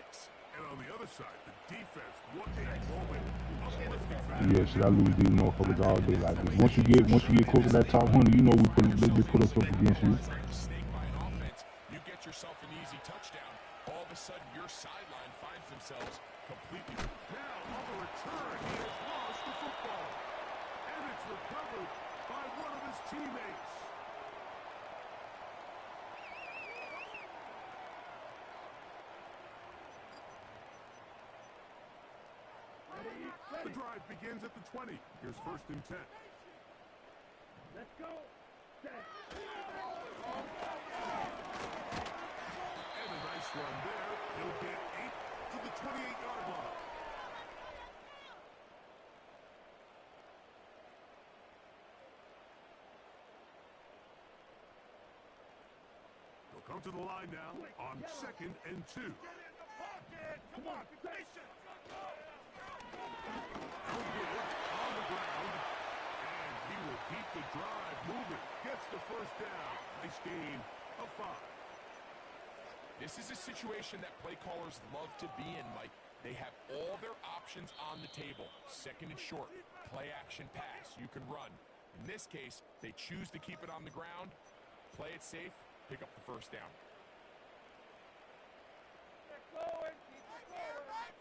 And on the other side, the defense, what a moment. Yeah, should I lose these motherfuckers all day like this? Once you get close to that top 100, you know they put us up against you. Snake by an offense, you get yourself an easy touchdown. All of a sudden, your sideline finds themselves completely. Now, on the return, he has lost the football. And it's recovered by one of his teammates. The drive begins at the 20. Here's first and 10. Let's go. And a nice run there. He'll get 8 to the 28-yard line. He'll come to the line now on 2nd and 2. Come on, be patient. On the ground, and he will keep the drive moving. Gets the first down. Nice gain of 5. This is a situation that play callers love to be in, Mike. They have all their options on the table. 2nd and short. play action pass. You can run. In this case, they choose to keep it on the ground, play it safe, pick up the first down. Keep going, keep it going.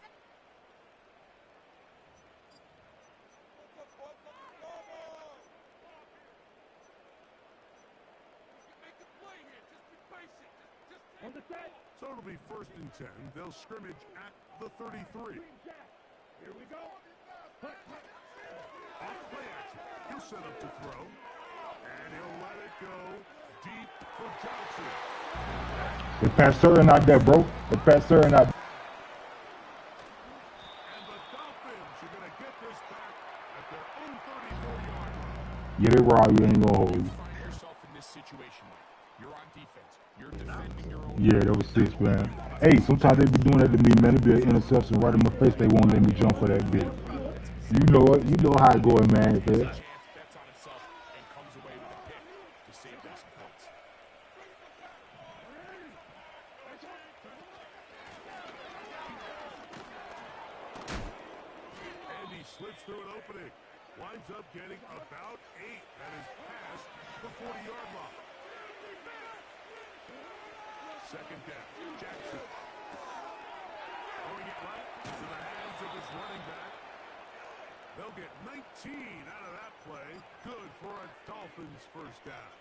Make a play here, just be basic. Just On the set. So it'll be 1st and 10. They'll scrimmage at the 33. Here we go. Off play action. He'll set up to throw. And he'll let it go deep for Johnson. The passer and not that, bro. The passer and not. And the Dolphins are going to get this back at their own 34-yard line. Yeah, they raw. You ain't gonna hold you. Find yourself in this situation, Mike. You're on defense. You're defending your own. Yeah, that was 6, man. Hey, sometimes they be doing that to me, man. It be an interception right in my face. They won't let me jump for that bit. You know it. You know how it going, man. Chance bets on himself and comes away with a pick to save them some points. And he slips through an opening. Winds up getting about 8. That is past the 40-yard line. 2nd down. Jackson. Throwing it right into the hands of his running back. They'll get 19 out of that play. Good for a Dolphins first down.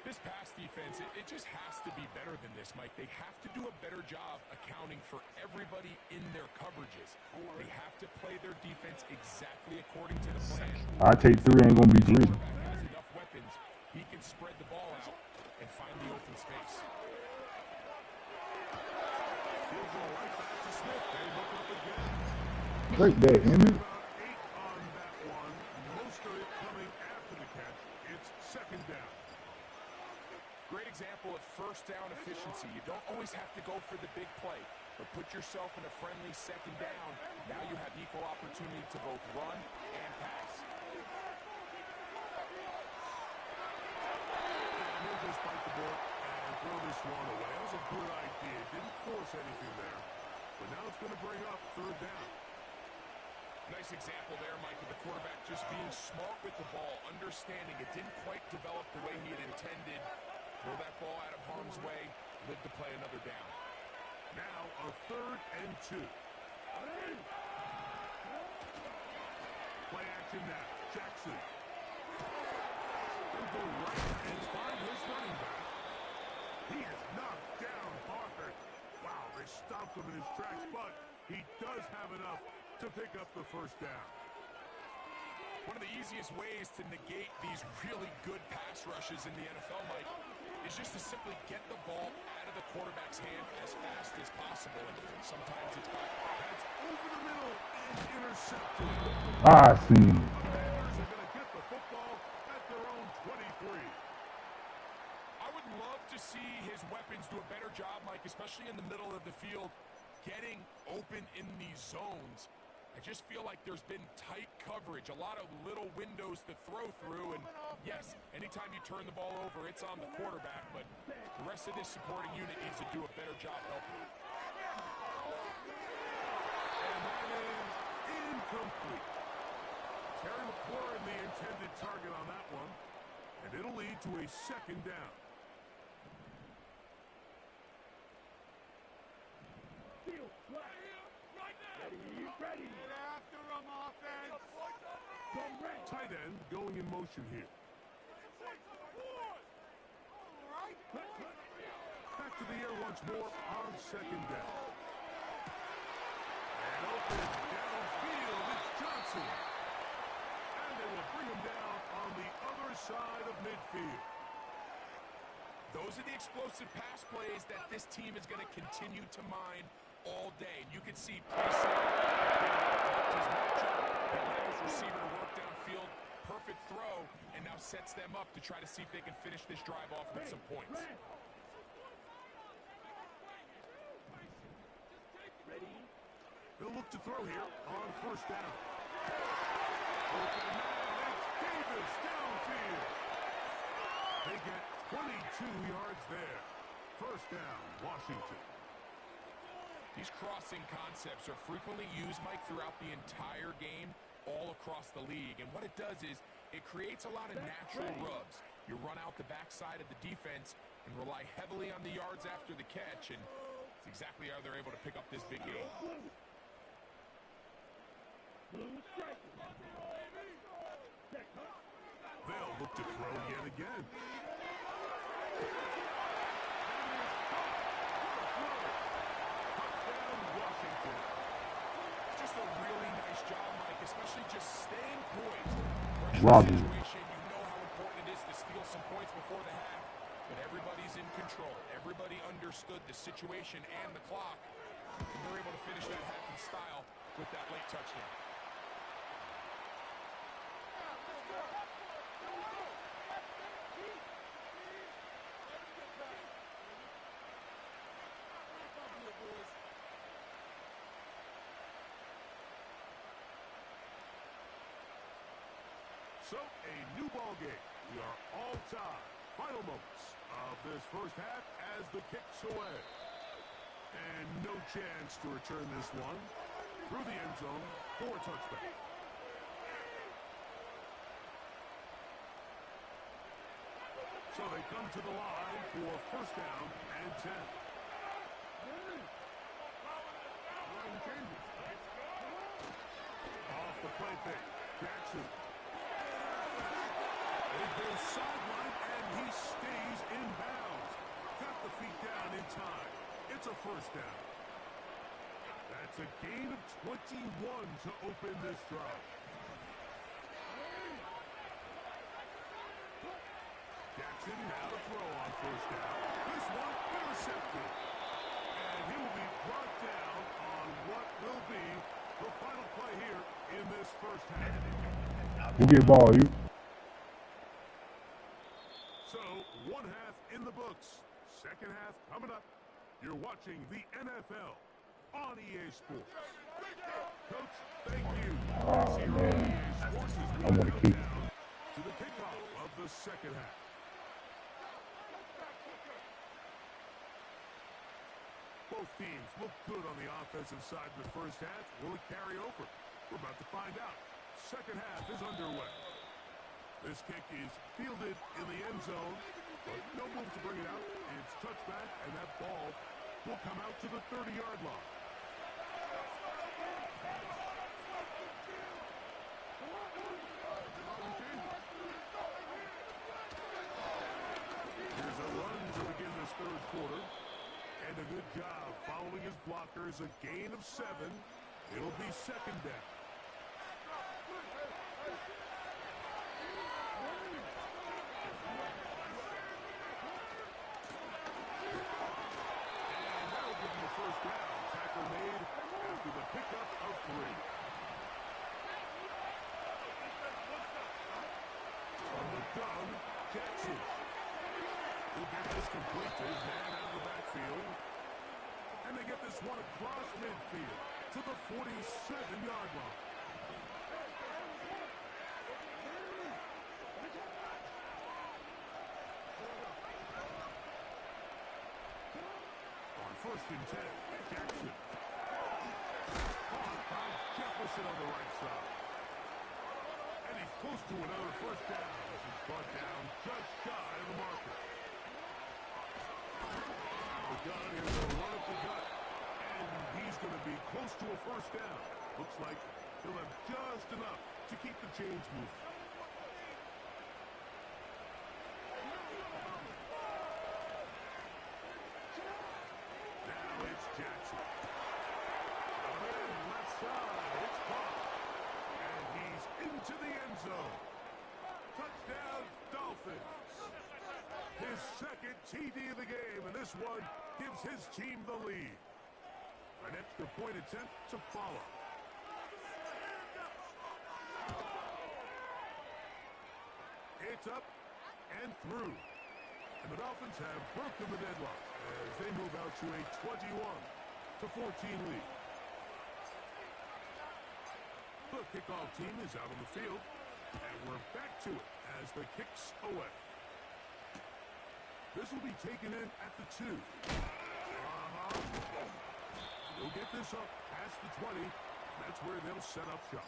This pass defense, it just has to be better than this, Mike. They have to do a better job accounting for everybody in their coverages. They have to play their defense exactly according to the plan. I take 3. Ain't gonna be 3. Quarterback has enough weapons. He can spread the ball out and find the open space. Field goal right back to Smith. They look up again. Great day, isn't it? About 8 on that one. Most of it coming after the catch. It's 2nd down. Great example of first down efficiency. You don't always have to go for the big play, but put yourself in a friendly 2nd down. Now you have equal opportunity to both run and pass. He'll just bite the bullet and throw this one away. That was a good idea. Didn't force anything there. But now it's going to bring up 3rd down. Nice example there, Mike, of the quarterback just being smart with the ball, understanding it didn't quite develop the way he had intended. Throw that ball out of harm's way, live to play another down. Now a 3rd and 2. Play action now. Jackson. He'll go right and find his running back. He is knocked down hard. Wow, they stopped him in his tracks, but he does have enough to pick up the first down. One of the easiest ways to negate these really good pass rushes in the NFL, Mike, is just to simply get the ball out of the quarterback's hand as fast as possible. And sometimes it's by That's over the middle and intercepted. I see. Commanders are going to get the football at their own 23. I would love to see his weapons do a better job, Mike, especially in the middle of the field, getting open in these zones. I just feel like there's been tight coverage, a lot of little windows to throw through, and yes, anytime you turn the ball over, it's on the quarterback, but the rest of this supporting unit needs to do a better job helping. And that is incomplete. Terry McLaurin, the intended target on that one, and it'll lead to a 2nd down. Ready. Get after him, offense. Tight end going in motion here. Back to the air once more on 2nd down. And open downfield, it's Johnson. And they will bring him down on the other side of midfield. Those are the explosive pass plays that this team is going to continue to mine all day. And you can see pretty soon his matchup, he allows receiver to work downfield, perfect throw, and now sets them up to try to see if they can finish this drive off with some points. They'll look to throw here on 1st down. Open man, it's Davis downfield. They get 22 yards there. 1st down, Washington. These crossing concepts are frequently used, Mike, throughout the entire game. all across the league. And what it does is it creates a lot of natural rubs. You run out the backside of the defense and rely heavily on the yards after the catch, and it's exactly how they're able to pick up this big game. They'll look to throw yet again. Touchdown, Washington. Just a really nice job, Mike, especially just staying poised. Robbie. Situation, you know how important it is to steal some points before the half, but everybody's in control. Everybody understood the situation and the clock, and they're able to finish that half in style with that late touchdown. So, a new ball game. We are all tied. Final moments of this first half as the kick's away. And no chance to return this one through the end zone for a touchback. So they come to the line for first down and 10. Off the play fake, Jackson. It goes sideline, and he stays in bounds. Got the feet down in time. It's a first down. That's a gain of 21 to open this drive. Jackson now to throw on first down. This one intercepted. And he will be brought down on what will be the final play here in this first half. Who get ball, you? So, one half in the books. Second half coming up. You're watching the NFL on EA Sports. Coach, thank you. Oh, man. EA Sports is I want to keep. down to the kickoff of the second half. Both teams look good on the offensive side in the first half. Will it carry over? We're about to find out. Second half is underway. This kick is fielded in the end zone, but no move to bring it out. It's touchback, and that ball will come out to the 30-yard line. Here's a run to begin this third quarter. And a good job following his blockers. A gain of 7. It'll be second down. And that'll give him the first down. Tackle made after the pickup of 3. From the gun, Jackson. He'll get this complete to his man out of the backfield. And they get this one across midfield to the 47-yard line. On first and 10, Jackson. Caught by Jefferson on the right side. And he's close to another first down as he's brought down just shy of the marker. The gun is a run up the gut, and he's going to be close to a first down. Looks like he'll have just enough to keep the chains moving. Now it's Jackson. And left side, it's caught. And he's into the end zone. Touchdown, Dolphins. His second TD of the game, and this one gives his team the lead. An extra point attempt to follow. It's up and through. And the Dolphins have broken the deadlock as they move out to a 21-14 lead. The kickoff team is out on the field, and we're back to it as the kick's away. This will be taken in at the 2. They'll get this up past the 20. That's where they'll set up shop.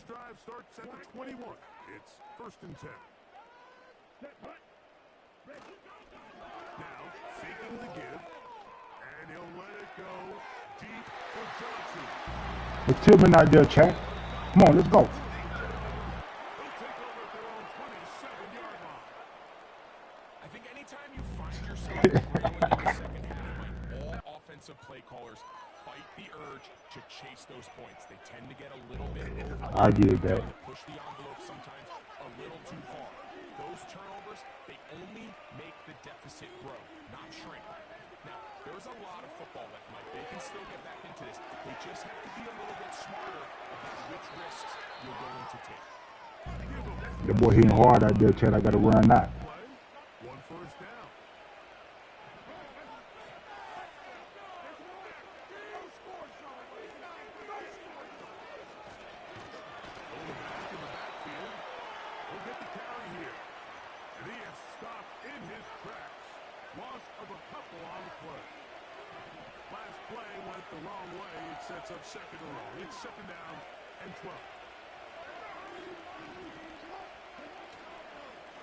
drive starts at the 21. It's 1st and 10. Now, faking the give, and he'll let it go deep for Johnson. It's Tillman out there, chat. Come on, let's go. They'll take over at their own 27-yard line. I think anytime you find yourself in the second half, all offensive play callers fight the urge to chase those points. They tend to get a little bit over. I get that. Push the envelope sometimes a little too far. Those turnovers, they only make the deficit grow, not shrink. Now, there's a lot of football left, Mike. They can still get back into this. They just have to be a little bit smarter about which risks you're willing to take. The boy hitting hard out there, Chad. I got to run that. One first down. Back in the backfield. He'll get the carry here. And he is stopped in his tracks. Loss of a couple on the play. Last play went the wrong way. It sets up 2nd and long. It's 2nd down and 12.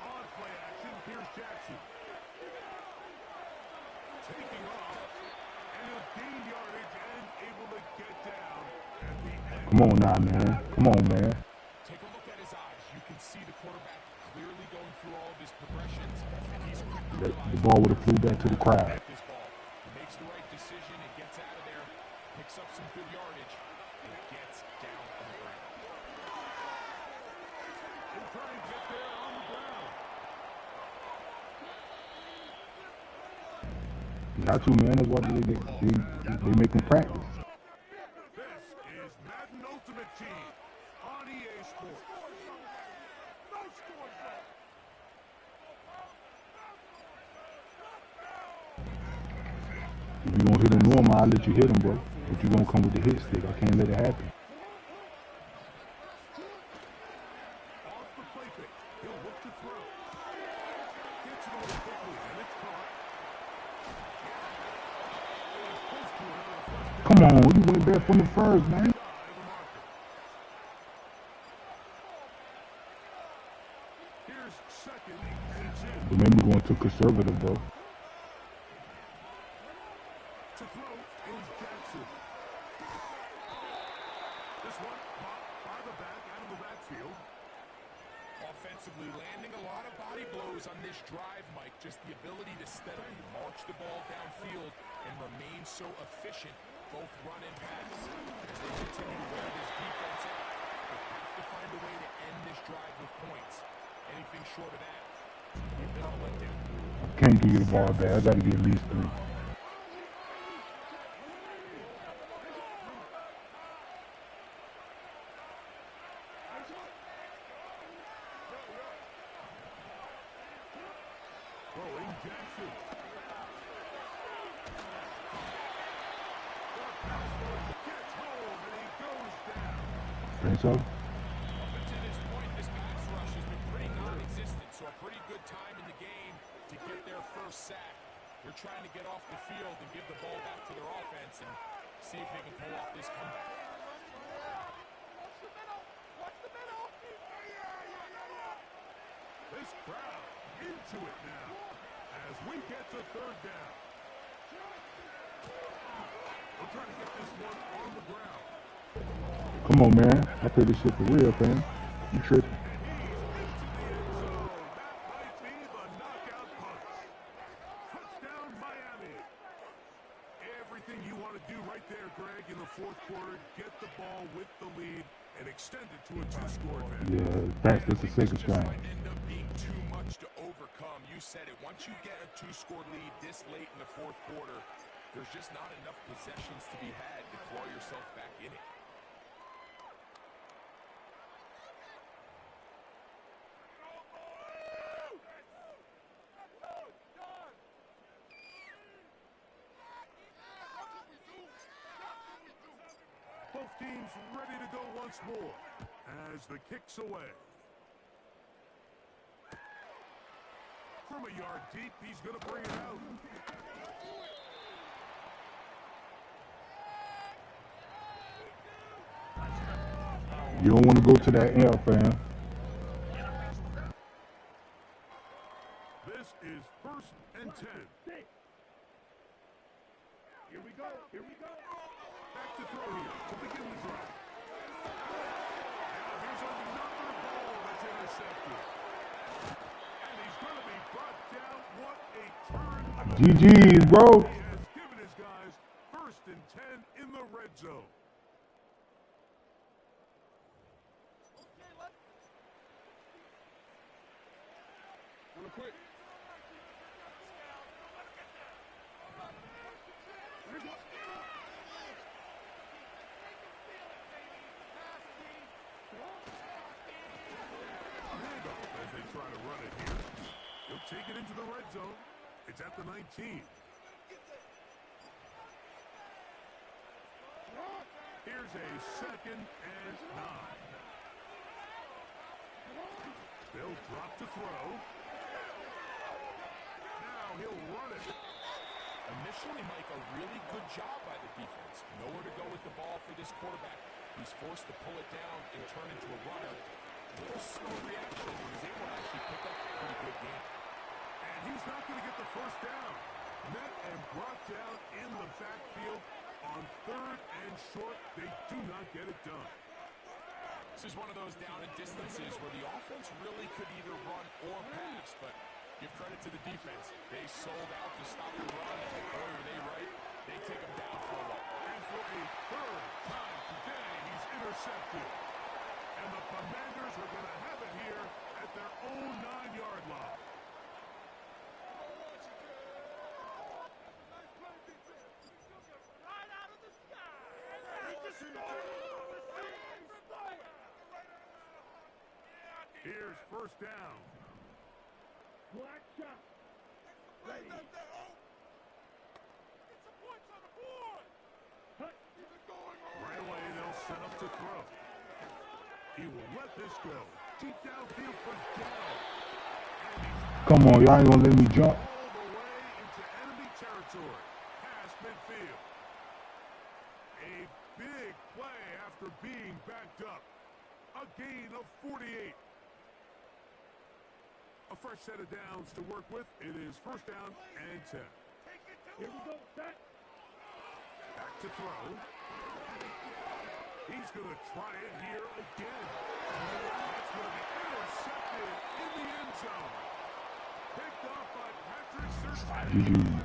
On play action, here's Jackson. Taking off, and he'll gain yardage and able to get down at the end. Come on now, man. Come on, man. Take a look at his eyes. You can see the quarterback clearly going through all of his progressions, and he's The ball would have flew back to the crowd. this ball. He makes the right decision and gets out of there, picks up some good yardage, and gets down on the ground. He'll try and get there on the ground. Got to, man. That's what they make them practice. This is Madden Ultimate Team on EA Sports. No score zone. If you gonna hit them normal, I'll let you hit them, bro. But you gonna come with the hit stick. I can't let it happen. Off the play fake. He'll look to throw. Gets it away quickly, and it's caught. Close to another first down. Come on, you went back from the first, man. By the marker. Here's 2nd and 2. Remember going to conservative, bro. To throw is Jackson. This one caught by the back out of the backfield. Offensively, landing a lot of body blows on this drive, Mike. Just the ability to steadily march the ball downfield and remain so efficient, both run and pass. As they continue to wear this defense out, they have to find a way to end this drive with points. Anything short of that, a bit of a letdown. Can't give you the ball back. I got to get at least 3. Throwing Jackson. Gets home and he goes down. Think so? Up to this point, this pass rush has been pretty non-existent, so a pretty good time in the game to get their first sack. They're trying to get off the field and give the ball back to their offense and see if they can pull off this comeback. Watch the middle. Watch the middle. This crowd into it now as we get to 3rd down. We're trying to get this one on the ground. Come on, man. I play this shit for real, fam. You tripping. That might be the knockout punch. Touchdown, Miami. Everything you want to do right there, Greg, in the 4th quarter. Get the ball with the lead and extend it to a 2-score advantage. Yeah, that's the 2nd Just string. might end up being too much to overcome. You said it. Once you get a 2-score lead this late in the 4th quarter, there's just not enough possessions to be had to claw yourself back in it. Both teams ready to go once more as the kick's away. From a yard deep, he's going to bring it out. You don't want to go to that air, fam. This is 1st and 10. Here we go. Back to throw here to begin the drive. Now here's another ball that's intercepted. And he's going to be brought down. What a turn. GG's, bro. He has given his guys 1st and 10 in the red zone. Quick. As they try to run it here. He'll take it into the red zone. It's at the 19. Here's a 2nd and 9. They'll drop to throw. Now he'll run it. Initially, Mike, a really good job by the defense. Nowhere to go with the ball for this quarterback. He's forced to pull it down and turn into a runner. Little slow reaction. He was able to actually pick up a pretty good game. And he's not going to get the 1st down. Met and brought down in the backfield on 3rd and short. They do not get it done. This is one of those down and distances where the offense really could either run or pass, but give credit to the defense. They sold out to stop the run, and boy, were they right. They take him down for a while. And for a 3rd time today, he's intercepted. And the Commanders are going to have it here at their own 9-yard line. Right out of the sky. Here's 1st down. Black shot. Ready. Get some points on the board. Right away, they'll set up to throw. He will let this go. Deep downfield for down. Come on, y'all ain't gonna let me jump. All the way into enemy territory. Past midfield. A big play after being backed up. A gain of 48. A fresh set of downs to work with. It is 1st down and 10. Here we go. Set. Back to throw. He's going to try it here again. That's going to be intercepted in the end zone. Picked off by Patrick Surtain.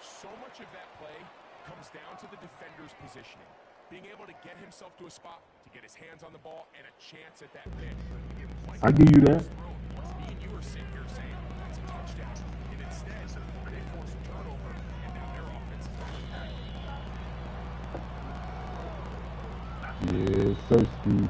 So much of that play comes down to the defender's positioning. Being able to get himself to a spot, to get his hands on the ball, and a chance at that pick. I give you that. Me and you are sitting here saying, that's a touchdown. And instead, they force a turnover, and now their offense is on attack. Yeah, thirsty.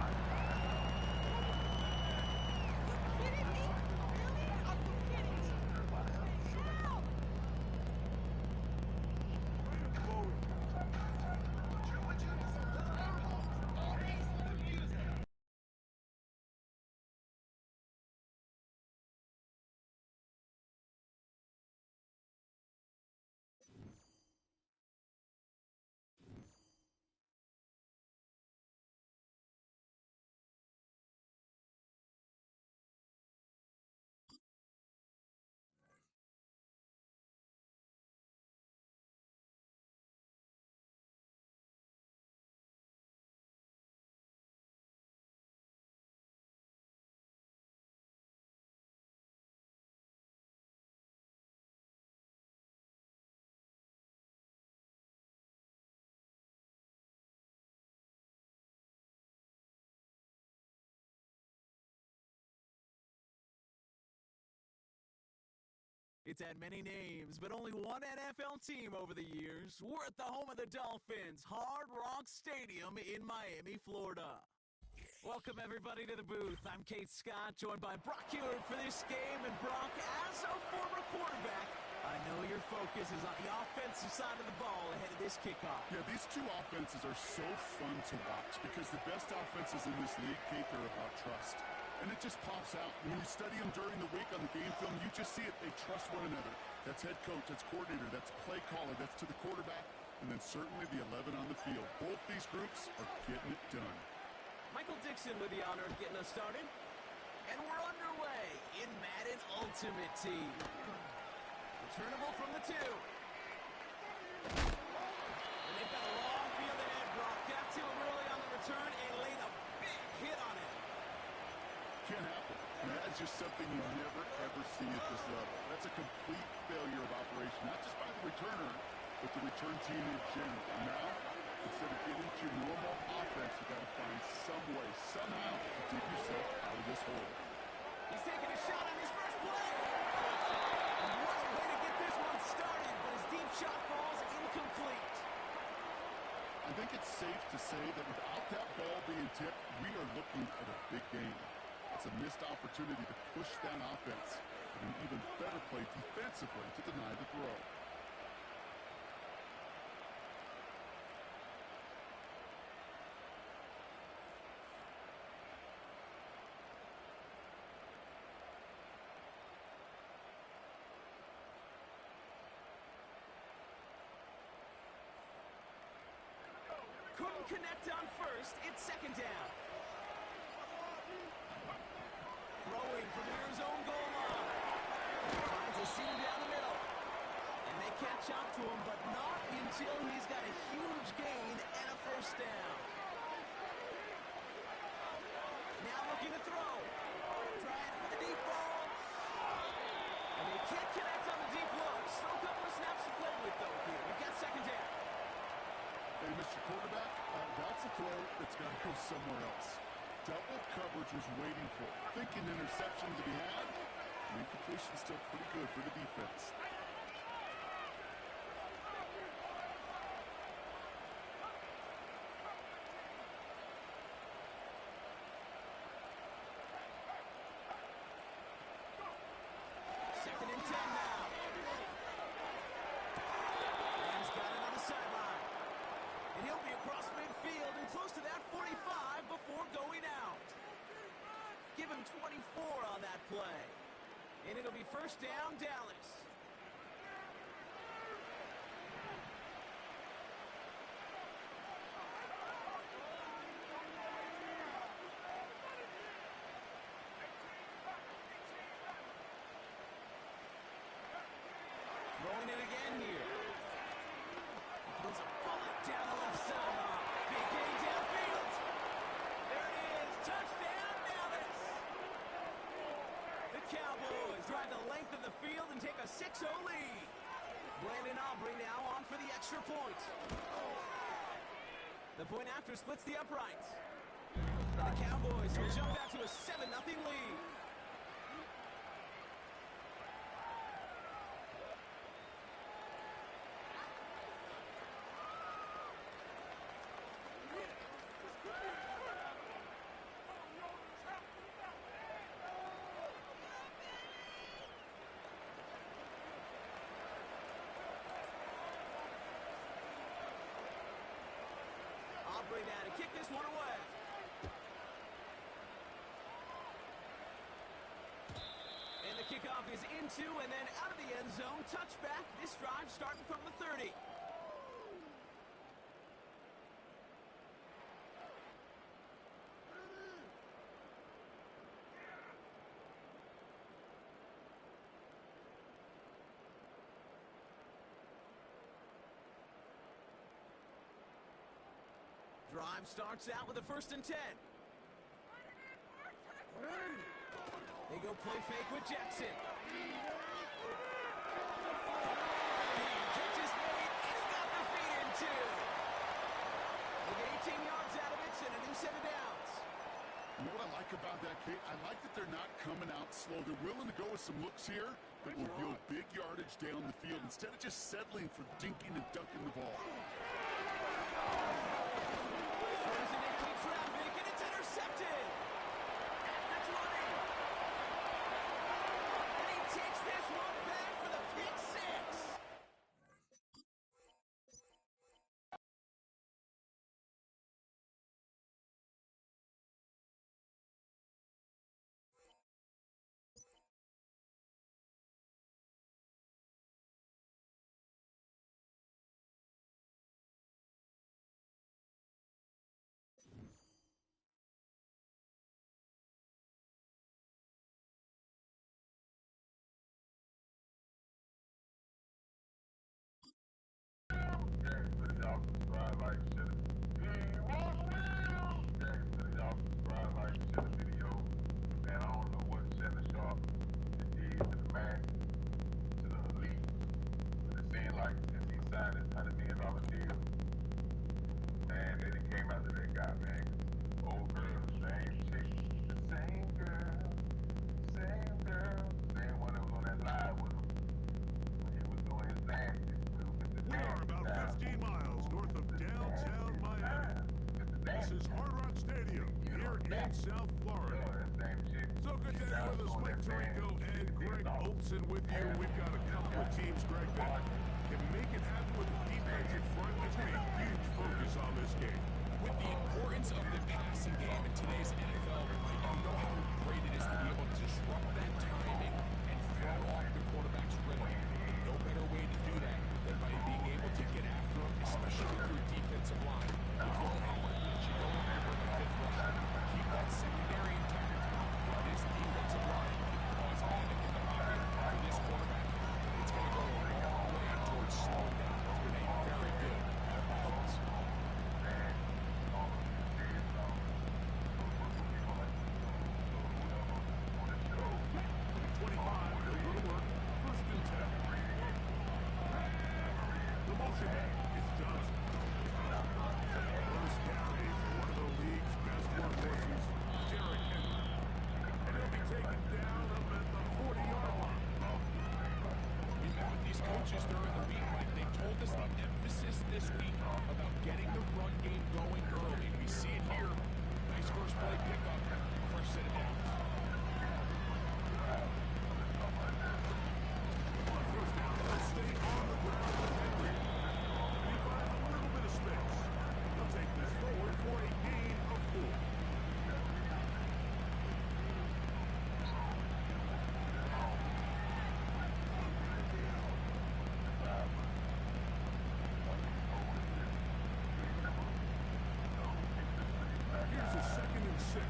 It's had many names, but only one NFL team over the years. We're at the home of the Dolphins, Hard Rock Stadium in Miami, Florida. Welcome, everybody, to the booth. I'm Kate Scott, joined by Brock Hewitt for this game. And Brock, as a former quarterback, I know your focus is on the offensive side of the ball ahead of this kickoff. Yeah, these two offenses are so fun to watch because the best offenses in this league, Kate, are about trust. And it just pops out. When you study them during the week on the game film, you just see it. They trust one another. That's head coach, that's coordinator, that's play caller, that's to the quarterback, and then certainly the 11 on the field. Both these groups are getting it done. Michael Dixon with the honor of getting us started. And we're underway in Madden Ultimate Team. Returnable from the 2. And they've got a long field ahead. Brock got to him early on the return and laid a big hit on it. Can't happen. And that's just something you never, ever see at this level. That's a complete failure of operation, not just by the returner, but the return team in general. And now, instead of getting to your normal offense, you got to find some way, somehow, to dig yourself out of this hole. He's taking a shot on his first play. And what a way to get this one started, but his deep shot falls incomplete. I think it's safe to say that without that ball being tipped, we are looking at a big game. It's a missed opportunity to push that offense, and an even better play defensively to deny the throw. Couldn't connect on first. It's second down. Throwing from near his own goal line. Finds a seam down the middle. And they catch up to him, but not until he's got a huge gain and a first down. Now looking to throw. Trying for the deep ball. And they can't connect on the deep look. Still a couple of snaps to play with, though, here. We've got second down. Hey, Mr. Quarterback, that's a throw that's got to go somewhere else. Double coverage was waiting for it. Thinking interception to be had. The incompletion's still pretty good for the defense. Second and 10 now. Rams got it on the sideline. And he'll be across midfield and close to that 45 before going out. Give him 24 on that play. And it'll be first down, Dallas. Throwing it again here. Throws a bullet down the left sideline. Big gain downfield. There it is. Touchdown, Dallas. The Cowboys drive the length of the field and take a 6-0 lead. Brandon Aubrey now on for the extra point. The point after splits the uprights. And the Cowboys will jump back to a 7-0 lead. Aubrey now to kick this one away. And the kickoff is into and then out of the end zone. Touchback. This drive starting from the 30. Drive starts out with a 1st and 10. They go play fake with Jackson. Catch is made, and he got the feet in too. They get 18 yards out of it and a new set of downs. You know what I like about that, Kate? I like that they're not coming out slow. They're willing to go with some looks here that will yield big yardage down the field instead of just settling for dinking and dunking the ball. watching the video, man, I don't know what Shannon Sharp did to the man, to the elite. But it seemed like since he signed this $100 million deal, man, they done came after that guy, man. Old girl, same chick, the same girl, same one that was on that live with him when he was doing his nasty. We are about 15 miles north of downtown Miami. This is Hard Rock Stadium here in South Florida. So good to have with us, Mike Tirico and Greg Olson with you. We've got a couple of teams, Greg, that can make it happen with the defensive front. It's going to be a huge focus on this game. With the importance of the passing game in today's NFL, you know how great it is to be able to disrupt that timing and throw off the quarterback's rhythm. No better way to do that than by being able to get after him, especially with your defensive line. If you don't have one, you don't have a fifth rusher. Keep that secondary intact. But this defensive line can cause panic in the pocket for this quarterback. It's going to go a long way towards slowing down what's been a very good offense. 25, they'll go to work. First and 10. The motion is Johnson. First carry for one of the league's best workhorses, Derrick Henry. And he'll be taken down up at the 40-yard line. We met with these coaches during the week, Mike. They told us the emphasis this week about getting the run game going early. We see it here. Nice first play pickup, first set of downs. First down, they'll stay on the ground with Henry. And he finds a little bit of space. He'll take this forward for a gain of 4. Here's a 2nd and 6.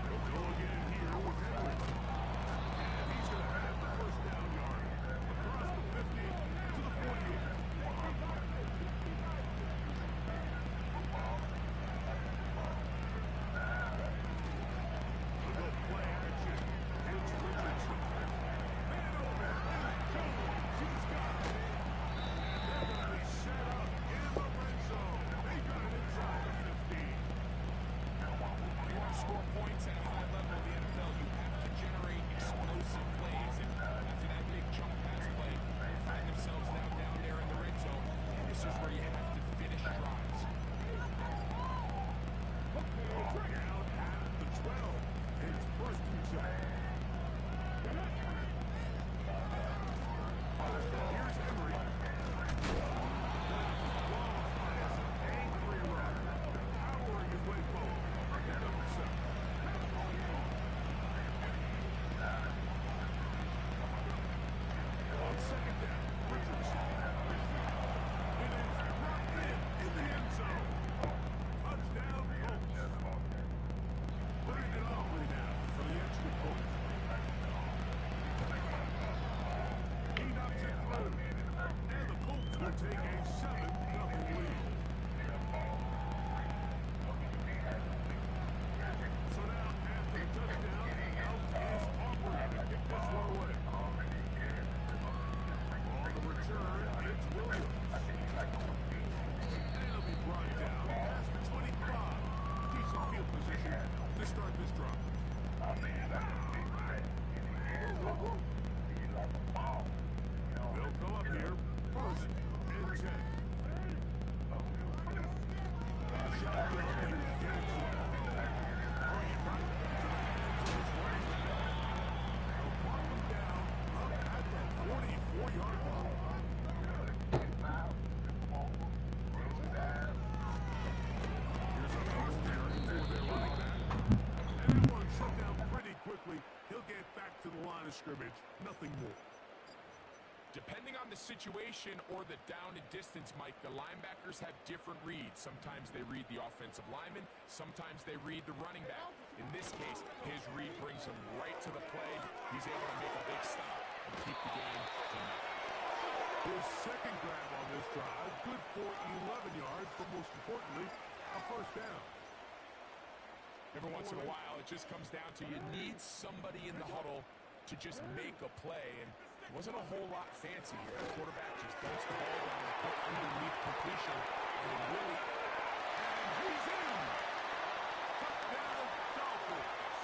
They'll go again here with Henry. And he's going to have the first down yard across the 50 to the 48. They'll go play action. It's Richardson. Man over. Jones. He's got it. And they're going to be set up in the red zone. They got it inside the 15. You want to score points at a high level in the NFL, you have to generate explosive plays. And after that big jump pass play, they find themselves now down there in the red zone. And this is where you have to finish drives. Down at the 12. It's first and 10. Here's Henry. Angry run. Powering his way forward. Get up to 7. On second down, Richardson. It is brought in the end zone. Touchdown, Colts. Putting it all way down for the extra point. He knocks it through. And the Colts will take a 7-0 lead. So now, after the touchdown, out is Auburn to kick this one away. On the return, it's Williams. And he'll be brought down past the 25. Decent field position to start this drive. They'll go up here, first and 10. Shotgun lead, Jackson. They'll mark him down up at the 44-yard line. Here's a first down for their running back. Everyone shut down pretty quickly. He'll get back to the line of scrimmage. Nothing more. Depending on the situation or the down and distance, Mike, the linebackers have different reads. Sometimes they read the offensive lineman. Sometimes they read the running back. In this case, his read brings him right to the play. He's able to make a big stop and keep the game in. His second grab on this drive, good for 11 yards, but most importantly, a first down. Every once in a while, it just comes down to you need somebody in the huddle to just make a play, and it wasn't a whole lot fancy here. The quarterback just dumps the ball down and put underneath completion, and it really... And he's in! Touchdown, Dolphins!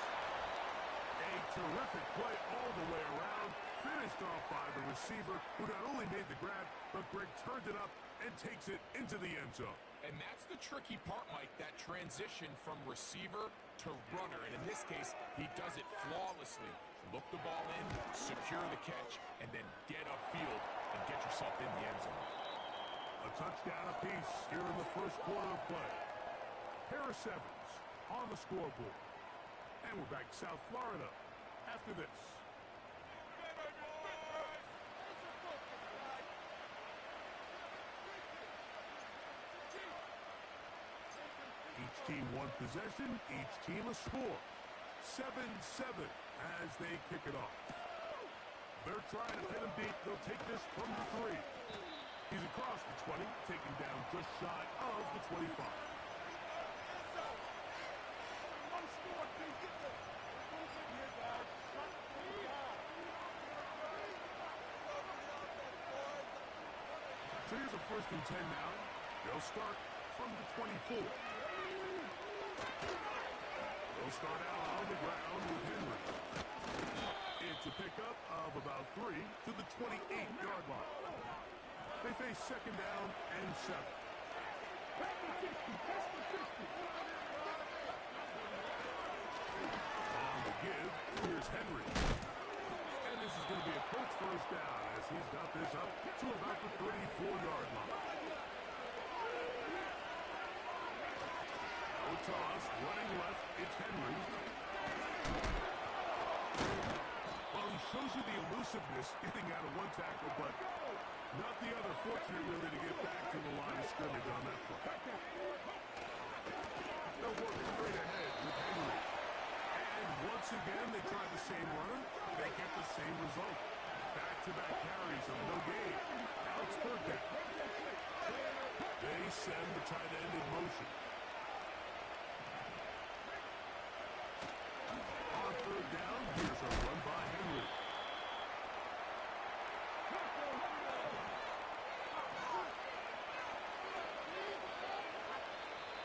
A terrific play all the way around, finished off by the receiver, who not only made the grab, but Greg turned it up and takes it into the end zone. And that's the tricky part, Mike, that transition from receiver to runner. And in this case, he does it flawlessly. Look the ball in, secure the catch, and then get upfield and get yourself in the end zone. A touchdown apiece here in the first quarter of play. Harris Evans on the scoreboard. And we're back to South Florida after this. Each team one possession, each team a score. 7-7 as they kick it off. They're trying to pin him deep. They'll take this from the 3. He's across the 20, taken down just shy of the 25. So here's a 1st and 10 now. They'll start from the 24. They'll start out on the ground with Henry. It's a pickup of about 3 to the 28-yard line. They face 2nd down and 7. On the give, here's Henry. And this is going to be a Colts first down as he's got this up to about the 34-yard line. No toss, running left, it's Henry. Well, he shows you the elusiveness getting out of one tackle, but not the other. Fortunate really to get back to the line of scrimmage on that play. They'll work straight ahead with Henry. And once again, they try the same runner. They get the same result. Back-to-back carries on no gain. Now it's 3rd down. They send the tight end in motion. On 3rd down, here's a run by Henry.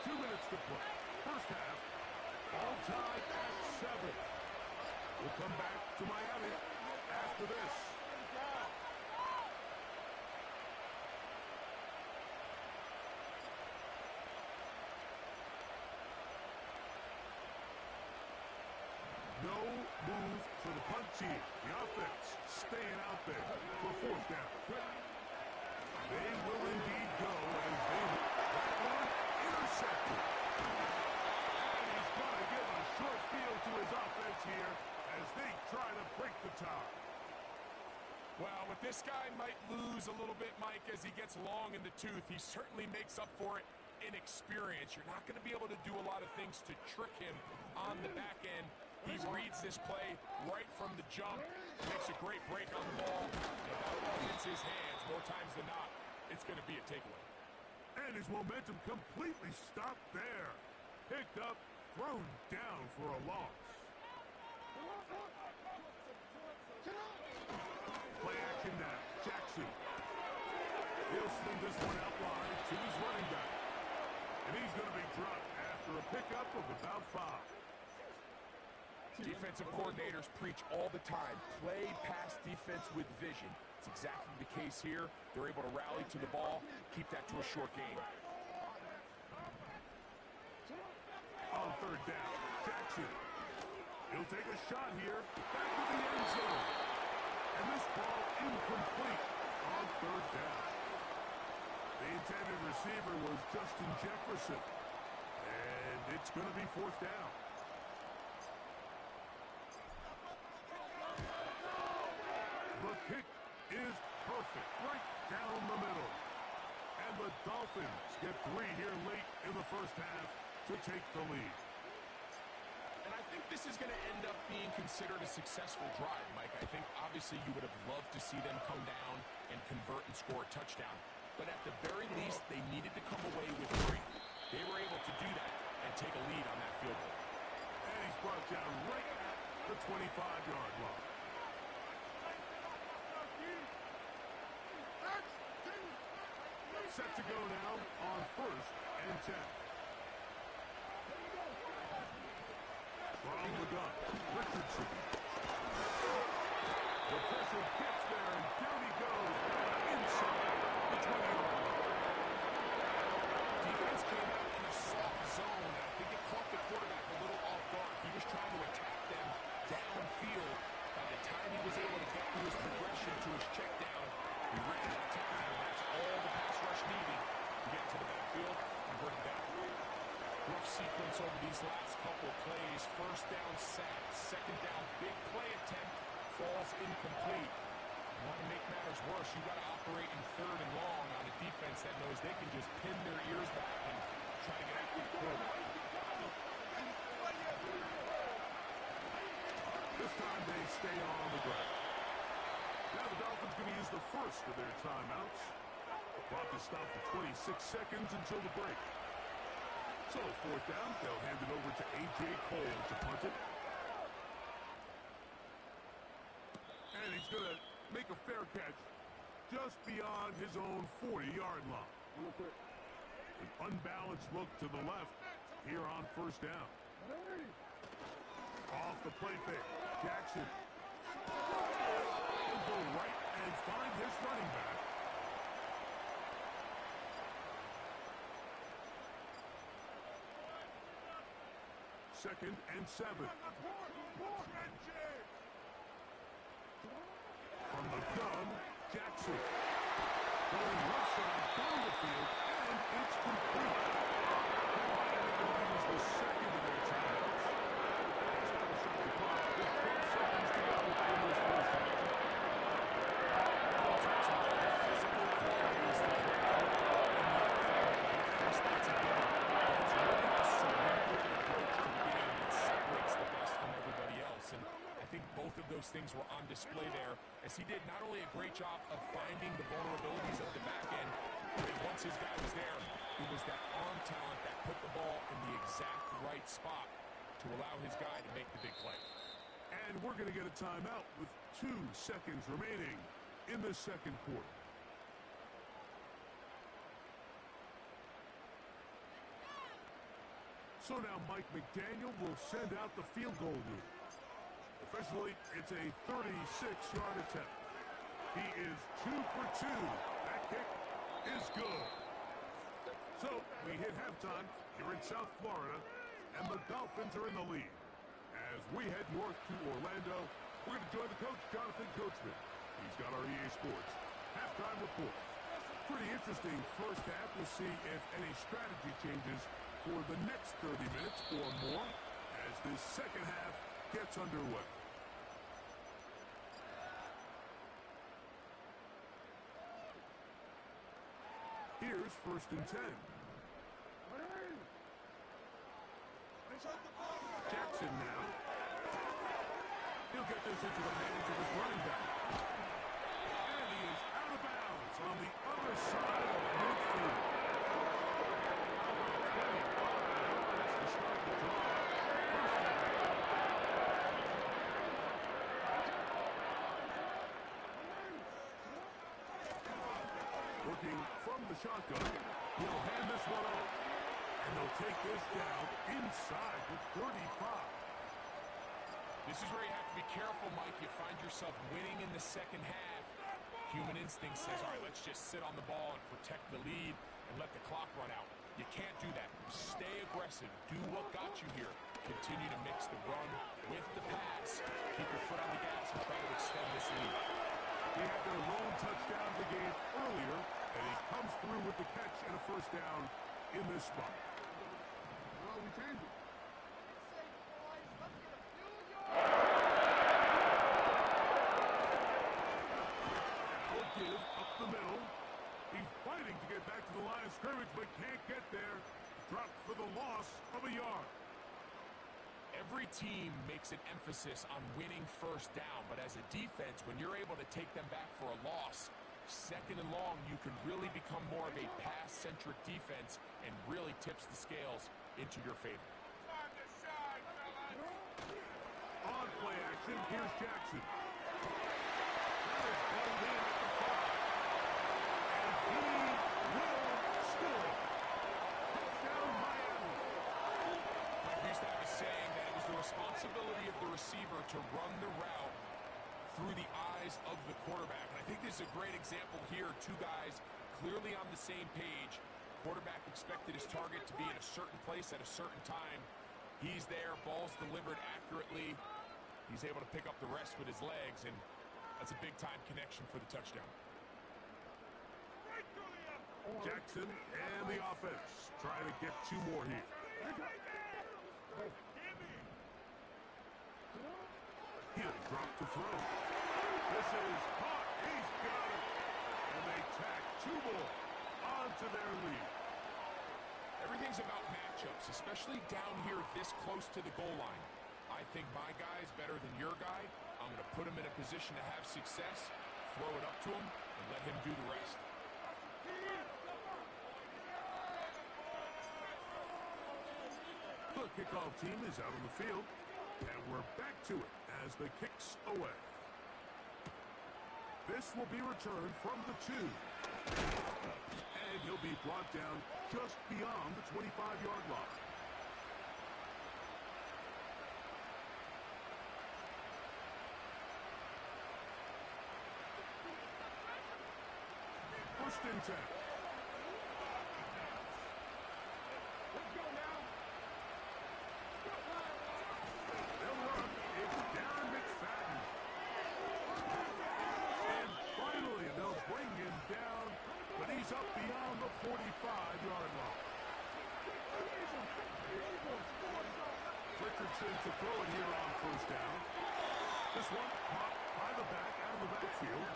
Two minutes to play. First half, all tied at 7. We'll come back to Miami after this. No move for the punt team. The offense staying out there for 4th down. They will indeed go as they that one intercepted. And he's going to give a short field to his offense here as they try to break the tie. Well, what this guy might lose a little bit, Mike, as he gets long in the tooth, he certainly makes up for it in experience. You're not going to be able to do a lot of things to trick him on the back end. He reads this play right from the jump, makes a great break on the ball. If that ball hits his hands more times than not, it's going to be a takeaway. And his momentum completely stopped there. Picked up, thrown down for a loss. Play action now. Jackson. He'll sling this one out wide to his running back. And he's going to be dropped after a pickup of about 5. Defensive coordinators preach all the time, play pass defense with vision. It's exactly the case here. They're able to rally to the ball, keep that to a short game. On 3rd down, Jackson. He'll take a shot here, back to the end zone. And this ball incomplete on 3rd down. The intended receiver was Justin Jefferson. And it's going to be 4th down. The kick is perfect, right down the middle. And the Dolphins get 3 here late in the first half to take the lead. And I think this is going to end up being considered a successful drive, Mike. I think obviously you would have loved to see them come down and convert and score a touchdown. But at the very least, they needed to come away with 3. They were able to do that and take a lead on that field goal. And he's brought down right at the 25-yard line. Set to go now on 1st and 10. From the gun, Richardson. The pressure gets there, and down he goes inside the 20-yard line. Defense came out in a soft zone, and I think it caught the quarterback a little off guard. He was trying to attack them downfield. By the time he was able to get through his progression to his check down, he ran out of time, and that's all the pass rush needed to get to the backfield and bring it down. Rough sequence over these last couple plays. First down sack, second down big play attempt, falls incomplete. You want to make matters worse, you got to operate in 3rd and long on a defense that knows they can just pin their ears back and try to get after the quarterback. This time they stay on the ground. Now the Dolphins going to use the first of their timeouts. The clock is stopped at 26 seconds until the break. So 4th down, they'll hand it over to A.J. Cole to punt it. And he's going to make a fair catch just beyond his own 40-yard line. An unbalanced look to the left here on 1st down. Off the play fake, Jackson. He'll go right and find his running back. Second and 7. From the gun, Jackson. Going left side down the field, and it's complete. Miami use the second of their timeouts. That's how to stop the clock with 12 seconds to go in this first half. Physical qualities to play out in the offense. That's a good one. It's really a cerebral approach to the game that separates the best from everybody else. And I think both of those things were on display there, as he did not only a great job of finding the vulnerabilities of the back end, but once his guy was there, it was that arm talent that put the ball in the exact right spot to allow his guy to make the big play. And we're going to get a timeout with 2 seconds remaining in the second quarter. So now Mike McDaniel will send out the field goal rule. Officially, it's a 36-yard attempt. He is 2 for 2. That kick is good. So we hit halftime here in South Florida, and the Dolphins are in the lead. As we head north to Orlando, we're going to join the coach, Jonathan Coachman. He's got our EA Sports halftime report. Pretty interesting first half. We'll see if any strategy changes for the next 30 minutes or more as this second half gets underway. Here's 1st and 10. Jackson now. He'll get this into the hands of his running back. And he is out of bounds on the other side of midfield. That's to start the drive. Working from the shotgun, he'll hand this one off. And they'll take this down inside the 35. This is where you have to be careful, Mike. You find yourself winning in the second half. Human instinct says, all right, let's just sit on the ball and protect the lead and let the clock run out. You can't do that. Stay aggressive. Do what got you here. Continue to mix the run with the pass. Keep your foot on the gas and try to extend this lead. He had their lone touchdown of the game earlier, and he comes through with the catch and a first down in this spot. Well, we changed it. Now give but can't get there. Dropped for the loss of a yard. Every team makes an emphasis on winning first down, but as a defense, when you're able to take them back for a loss, second and long, you can really become more of a pass-centric defense and really tips the scales into your favor. On play action, here's Jackson. That is pulled in at the 5. And he will score. Touchdown, Miami. Mike Bustad is saying that it was the responsibility of the receiver to run the route through the eyes of the quarterback. And I think this is a great example here. Two guys clearly on the same page. Quarterback expected his target to be in a certain place at a certain time. He's there, ball's delivered accurately. He's able to pick up the rest with his legs, and that's a big-time connection for the touchdown. Jackson and the offense trying to get 2 more here. He'll drop to throw. This is caught. He's got it. And they tack 2 more onto their lead. Everything's about matchups, especially down here this close to the goal line. I think my guy is better than your guy. I'm going to put him in a position to have success, throw it up to him, and let him do the rest. The kickoff team is out on the field, and we're back to it as the kick's away. This will be returned from the 2. And he'll be brought down just beyond the 25-yard line. First and 10. Let's go now. They'll run. It's Darren McFadden. And finally, they'll bring him down, but he's up beyond the 45-yard line. Richardson to throw it here on first down. This one caught by the back out of the backfield.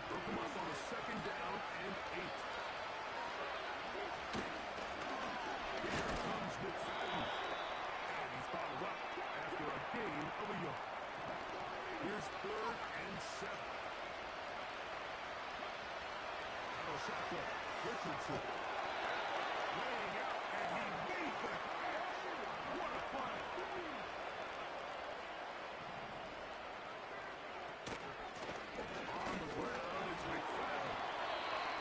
Broke him up on a second down and 8. Here comes McFadden. And he's bottled up after a gain of a yard. Here's 3rd and 7. Out of shotgun. Richardson. Laying out, and he made the catch. What a play. On the ground, it's McFadden.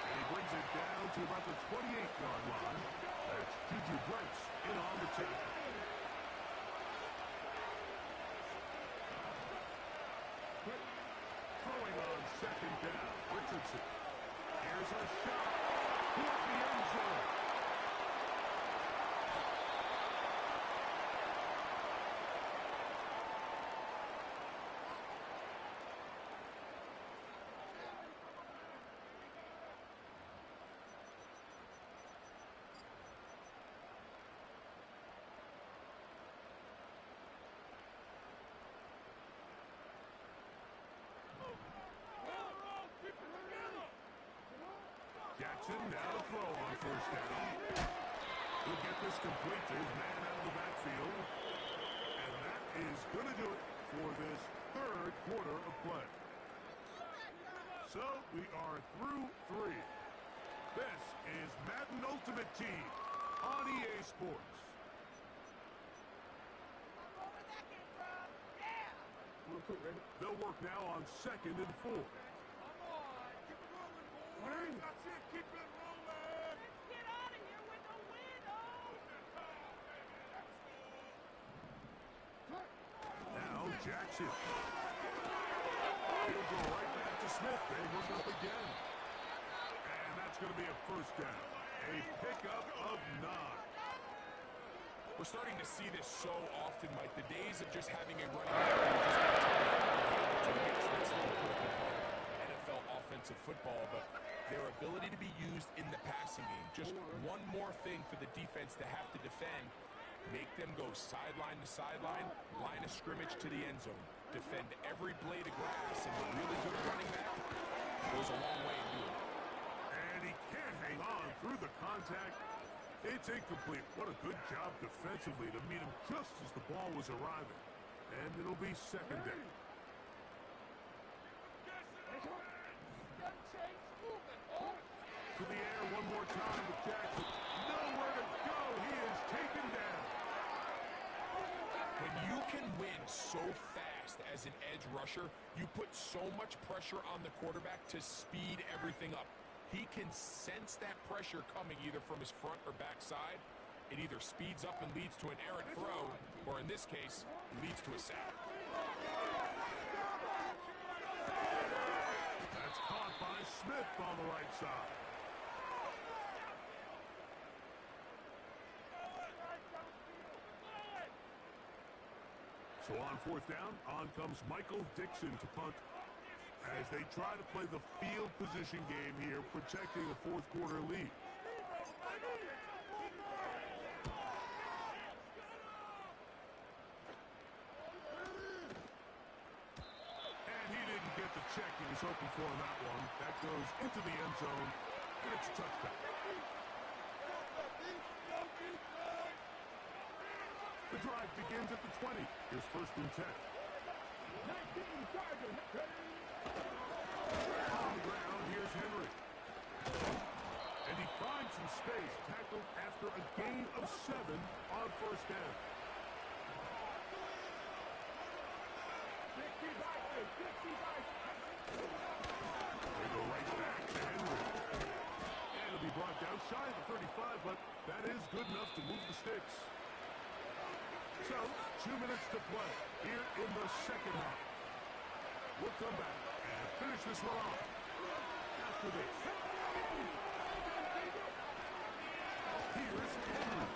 And he brings it down to about the 28-yard line. That's Juju Brents in on the tackle. Throwing on second down, Richardson. Here's a shot. Toward the end zone. Jackson now to throw on first down. He'll get this complete to his man out of the backfield. And that is going to do it for this 3rd quarter of play. So we are through 3. This is Madden Ultimate Team on EA Sports. They'll work now on 2nd and 4. That's it. Keep it rolling. Let's get out of here with the win, Now Jackson. He'll go right back to Smith. They hook up again. And that's going to be a first down. A pickup of 9. We're starting to see this so often, Mike. The days of just having a running back that's an important part of NFL offensive football, but their ability to be used in the passing game. Just one more thing for the defense to have to defend. Make them go sideline to sideline, line of scrimmage to the end zone. Defend every blade of grass, and a really good running back goes a long way in doing it. And he can't hang on through the contact. It's incomplete. What a good job defensively to meet him just as the ball was arriving. And it'll be second down. To the air one more time with Jackson. Nowhere to go. He is taken down. When you can win so fast as an edge rusher, you put so much pressure on the quarterback to speed everything up. He can sense that pressure coming either from his front or back side. It either speeds up and leads to an errant throw, or in this case, leads to a sack. That's caught by Smith on the right side. So on fourth down, on comes Michael Dixon to punt. As they try to play the field position game here, protecting a fourth quarter lead. And he didn't get the check he was hoping for on that one. That goes into the end zone, and it's a touchdown. The drive begins at the 20. Here's first and 10. On the ground, here's Henry. And he finds some space, tackled after a gain of 7 on first down. They go right back to Henry. And it'll be brought down shy of the 35, but that is good enough to move the sticks. So, 2 minutes to play here in the second half. We'll come back and finish this one off after this. Here's Henry.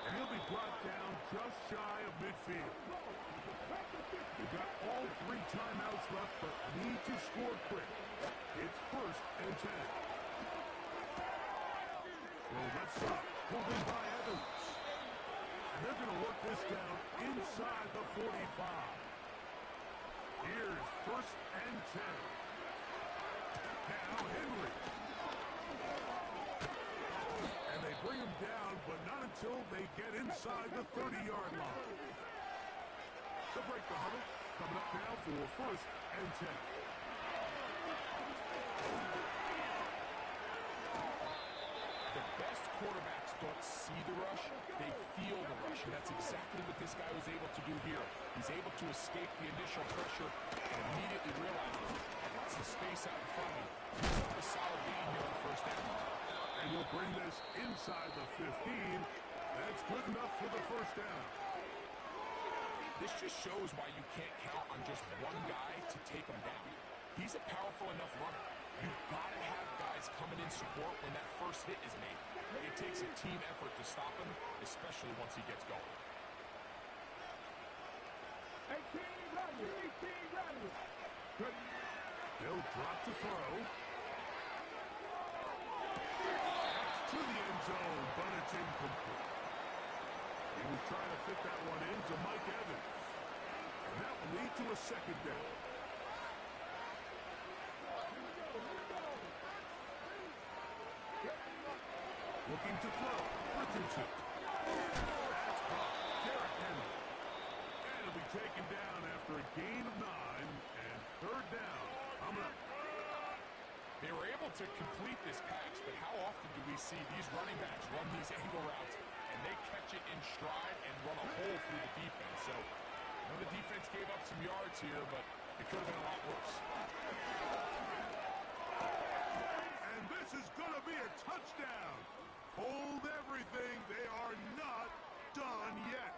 And he'll be brought down just shy of midfield. We've got all 3 timeouts left, but need to score quick. It's first and 10. Well, that's pulled in by Evans. And they're going to work this down inside the 45. Here's first and 10. Now Henry. And they bring him down, but not until they get inside the 30-yard line. They'll break the huddle. Coming up now for first and 10. The best quarterbacks don't see the rush, they feel the rush, and that's exactly what this guy was able to do here. He's able to escape the initial pressure and immediately realizes I got some space out in front of me. He's up a solid gain here on first down. And we'll bring this inside the 15. That's good enough for the first down. This just shows why you can't count on just one guy to take him down. He's a powerful enough runner. You've got to have guys coming in support when that first hit is made. It takes a team effort to stop him, especially once he gets going. They'll drop to throw. To the end zone, but it's incomplete. He was trying to fit that one in to Mike Evans. And that will lead to a second down. Looking to throw. Richardson. That's caught. Derrick Henry. And it'll be taken down after a gain of 9. And third down. Coming up. They were able to complete this pass, but how often do we see these running backs run these angle routes and they catch it in stride and run a hole through the defense? So, the defense gave up some yards here, but it could have been a lot worse. And this is going to be a touchdown. Hold everything. They are not done yet.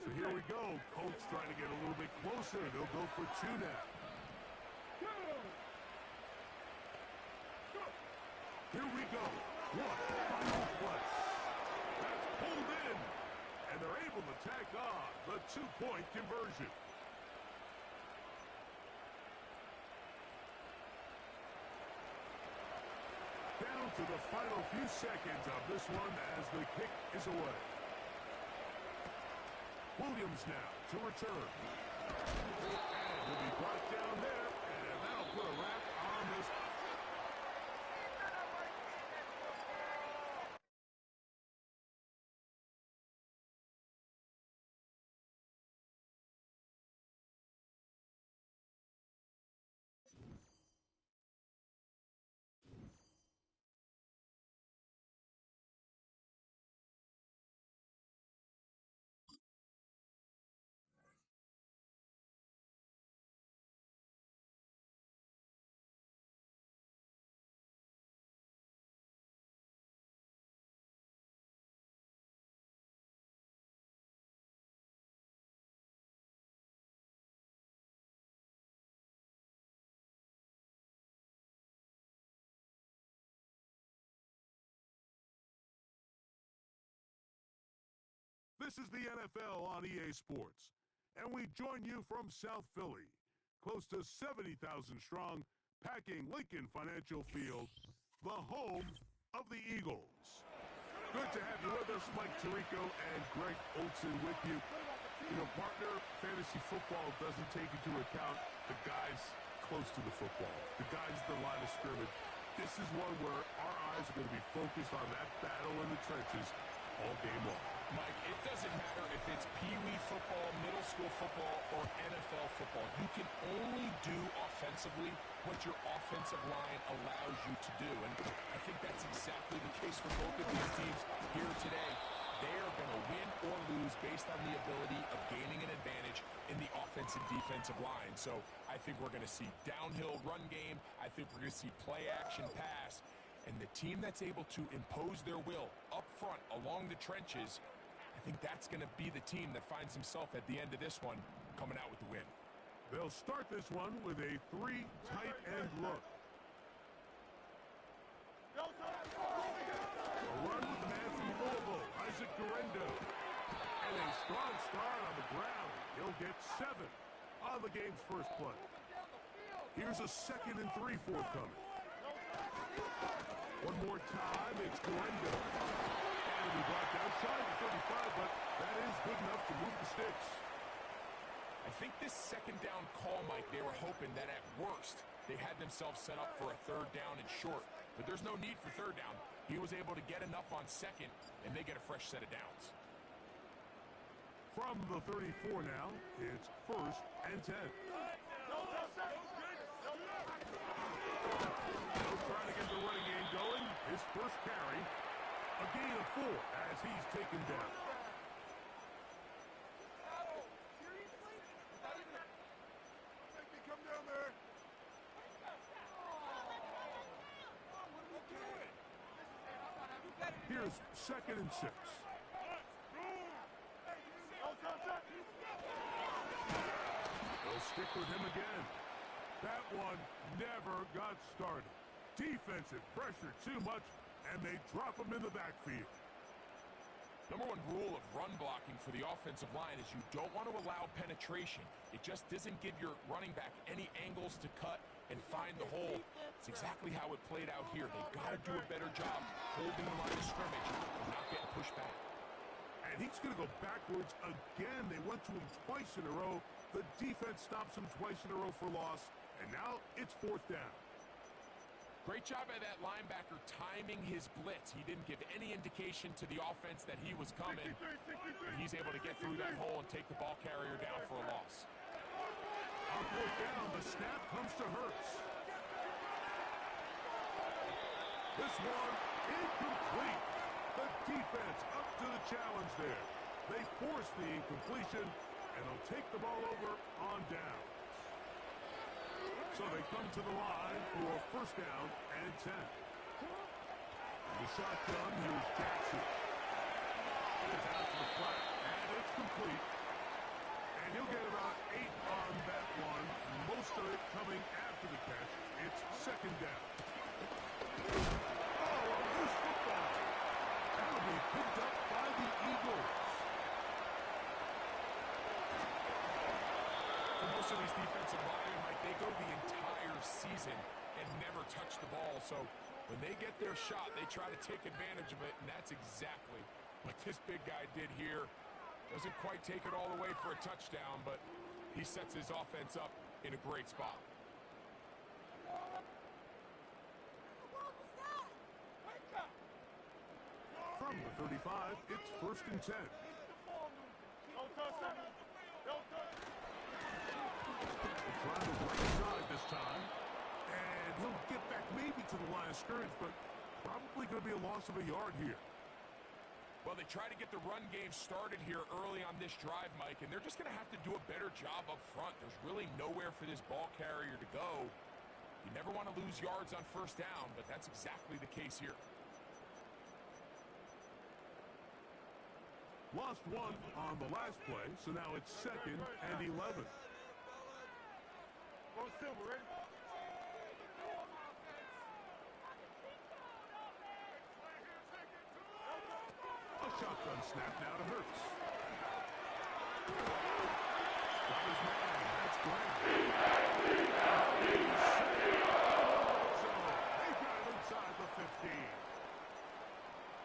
So here we go. Colts trying to get a little bit closer. They'll go for 2 now. Here we go. One final play. That's pulled in. And they're able to tack on the 2-point conversion. Down down to the final few seconds of this one as the kick is away. Williams now to return. And will be brought down there, and that'll put a wrap on this. This is the NFL on EA Sports, and we join you from South Philly, close to 70,000 strong, packing Lincoln Financial Field, the home of the Eagles. Good to have you with us, Mike Tirico and Greg Olson with you. You know, partner, fantasy football doesn't take into account the guys close to the football, the guys at the line of scrimmage. This is one where our eyes are going to be focused on that battle in the trenches all game long. Mike, it doesn't matter if it's Pee-wee football, middle school football, or NFL football. You can only do offensively what your offensive line allows you to do. And I think that's exactly the case for both of these teams here today. They are going to win or lose based on the ability of gaining an advantage in the offensive defensive line. So I think we're going to see downhill run game. I think we're going to see play action pass. And the team that's able to impose their will up front along the trenches, I think that's going to be the team that finds himself at the end of this one coming out with the win. They'll start this one with a 3 tight end look. A run with the man from Louisville, Isaac Guerendo. And a strong start on the ground. He'll get 7 on the game's first play. Here's a 2nd and 3 forthcoming. One more time, it's Guerendo. And he brought down shy of 35, but that is good enough to move the sticks. I think this 2nd down call, Mike, they were hoping that at worst they had themselves set up for a 3rd down and short. But there's no need for 3rd down. He was able to get enough on 2nd, and they get a fresh set of downs. From the 34 now, it's 1st and 10. Trying to get the running game going. His first carry, a gain of 4 as he's taken down. Come down there. Here's 2nd and 6. They'll stick with him again. That one never got started. Defensive pressure too much, and they drop him in the backfield. Number 1 rule of run blocking for the offensive line is you don't want to allow penetration. It just doesn't give your running back any angles to cut and find the hole. It's exactly how it played out here. They've got to do a better job holding the line of scrimmage and not getting pushed back. And he's going to go backwards again. They went to him twice in a row. The defense stops him twice in a row for loss. And now it's 4th down. Great job by that linebacker timing his blitz. He didn't give any indication to the offense that he was coming. And he's able to get through that hole and take the ball carrier down for a loss. On 4th down, the snap comes to Hurts. This one incomplete. The defense up to the challenge there. They force the incompletion, and they'll take the ball over on down. So they come to the line for 1st down and 10. The shotgun, here's Jackson. It's out to the flat, and it's complete. And he'll get about 8 on that one. Most of it coming after the catch. It's 2nd down. Oh, a loose football. That'll be picked up by the Eagles. For most of these defensive linemen, Mike, they go the entire season and never touch the ball. So When they get their shot, they try to take advantage of it, and that's exactly what this big guy did here. Doesn't quite take it all the way for a touchdown, but he sets his offense up in a great spot. From the 35, it's 1st and 10. Trying to break inside this time. And he'll get back maybe to the line of scrimmage, but probably going to be a loss of a yard here. Well, they try to get the run game started here early on this drive, Mike, and they're just going to have to do a better job up front. There's really nowhere for this ball carrier to go. You never want to lose yards on 1st down, but that's exactly the case here. Lost 1 on the last play, so now it's 2nd and 11. A shotgun snap now to Hurts. Got his man. That's great. So they got it inside the 15.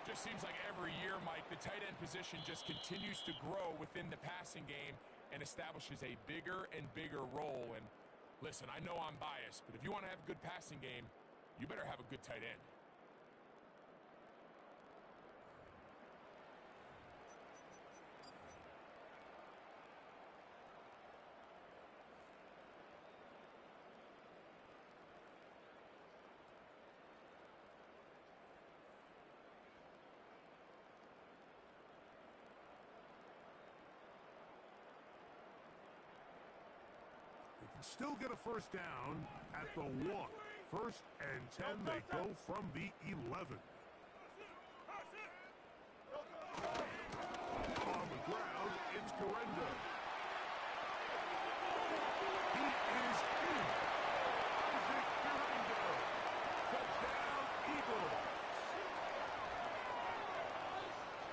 Just seems like every year, Mike, the tight end position just continues to grow within the passing game and establishes a bigger and bigger role. And listen, I know I'm biased, but if you want to have a good passing game, you better have a good tight end. Still get a 1st down at the 1. 1st and 10, they go from the 11. On the ground, it's Correndo. He is in. Isaac Correndo. Touchdown, Eagles.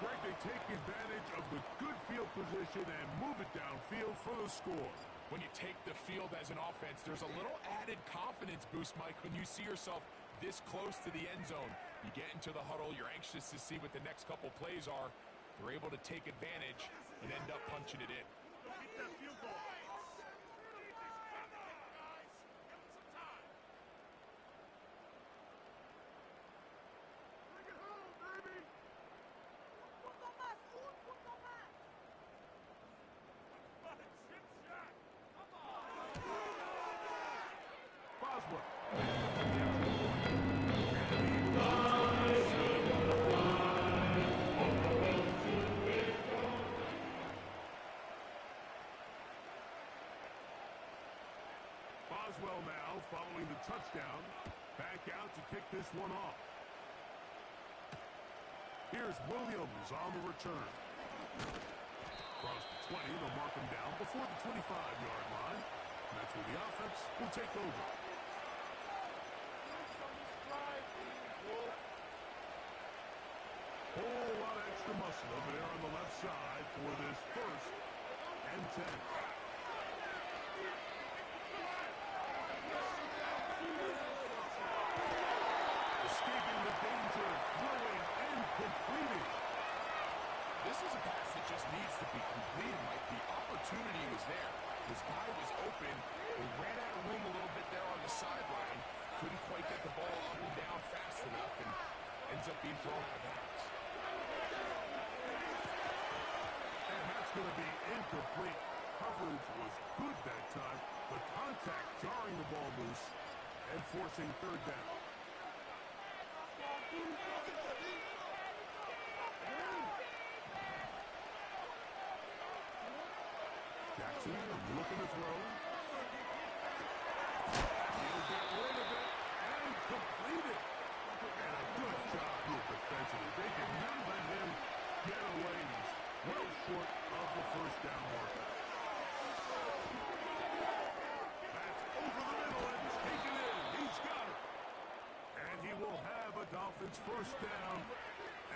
Greg, they take advantage of the good field position and move it downfield for the score. When you take the field as an offense, there's a little added confidence boost, Mike, when you see yourself this close to the end zone. You get into the huddle, you're anxious to see what the next couple plays are. They're able to take advantage and end up punching it in. Boswell now following the touchdown. Back out to kick this one off. Here's Williams on the return. Across the 20, they'll mark him down before the 25-yard line. And that's where the offense will take over. Whole lot of extra muscle over there on the left side for this 1st and 10. Escaping the danger, throwing and completing. This is a pass that just needs to be completed, Mike. The opportunity was there. This guy was open. He ran out of room a little bit there on the sideline. Couldn't quite get the ball up and down fast enough and ends up being thrown out of bounds. And that's going to be incomplete. Coverage was good that time. The contact jarring the ball loose and forcing 3rd down. Jackson looking to throw. He'll get rid of it and complete it. And a good job here defensively. They did not let him get away. He's well short of the 1st down marker. That's over the middle and taken in. He's got it. And he will have a Dolphins 1st down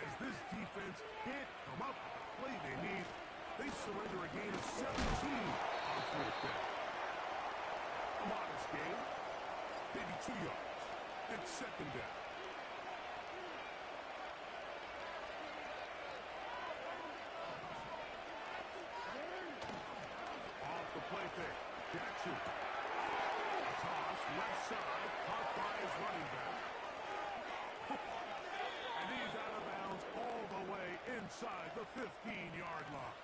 as this defense can't come up with the play they need. They surrender a gain of 17 on 4th down. A modest gain, maybe 2 yards. It's 2nd down. play fake. Jackson. A toss, left side, caught by his running back. And he's out of bounds all the way inside the 15-yard line.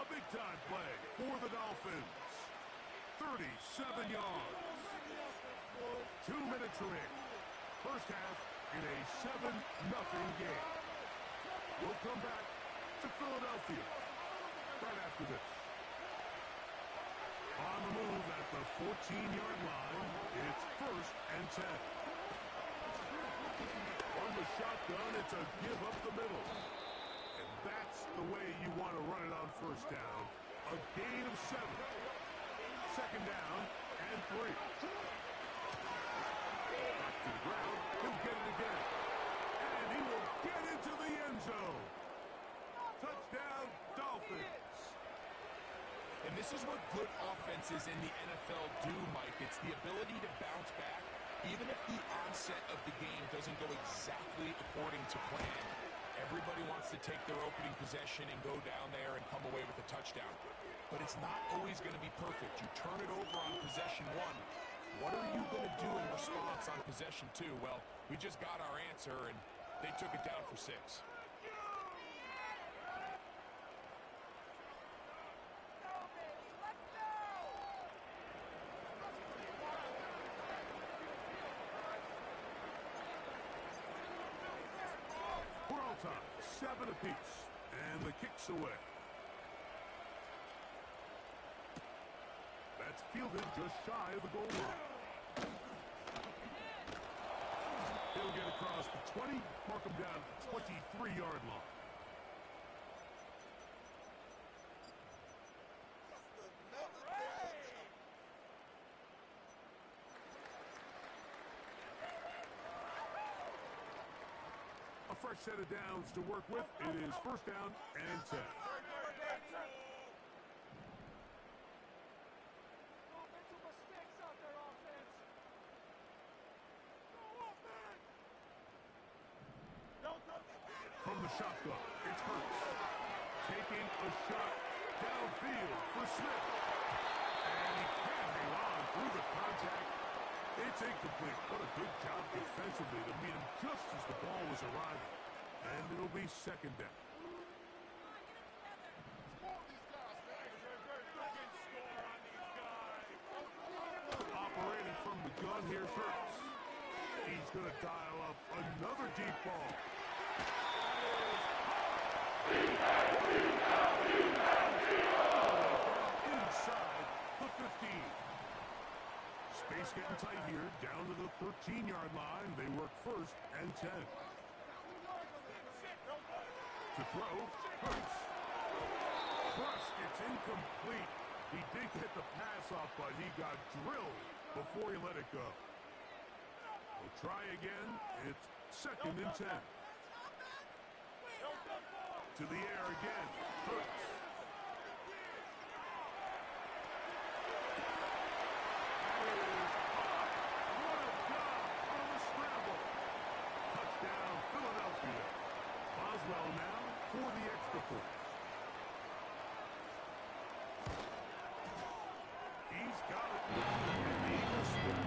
A big-time play for the Dolphins. 37 yards. 2 minutes remaining. First half in a 7-0 game. We'll come back to Philadelphia right after this. On the move at the 14-yard line, it's 1st and 10. From the shotgun, it's a give up the middle. And that's the way you want to run it on first down. A gain of 7. Second down and 3. Back to the ground. He'll get it again. And he will get into the end zone. Touchdown, Dolphins. And this is what good offenses in the NFL do, Mike. It's the ability to bounce back, even if the onset of the game doesn't go exactly according to plan. Everybody wants to take their opening possession and go down there and come away with a touchdown. But it's not always going to be perfect. You turn it over on possession 1. What are you going to do in response on possession 2? Well, we just got our answer, and they took it down for 6. We're all time, 7 apiece, and the kick's away. That's fielded just shy of the goal line. He'll get across the 20, mark him down at the 23-yard line. A fresh set of downs to work with. It is 1st down and 10. From the shotgun, it's Hurts. Taking a shot downfield for Smith. And he can't hang on through the contact. It's incomplete. What a good job defensively to meet him just as the ball was arriving. And it'll be 2nd down. Operating from the gun, here's Hurts. He's going to dial up another deep ball. Inside the 15. Space getting tight here, down to the 13-yard line. They work 1st and 10. To throw, Hurts. Crushed, it's incomplete. He did get the pass off, but he got drilled before he let it go. We'll try again. It's 2nd and 10. To the air again. Hurts. What a job on the scramble. Touchdown, Philadelphia. Boswell now for the extra point. He's got it. And the Eagles score.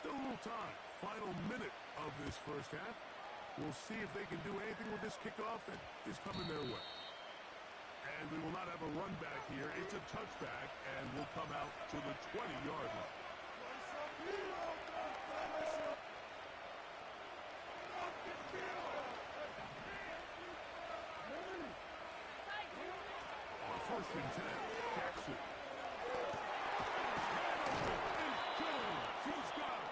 Still a little time. Final minute of this first half. We'll see if they can do anything with this kickoff that is coming their way. And we will not have a run back here. It's a touchback, and we'll come out to the 20-yard line. On 1st and 10, Jackson. He's got it.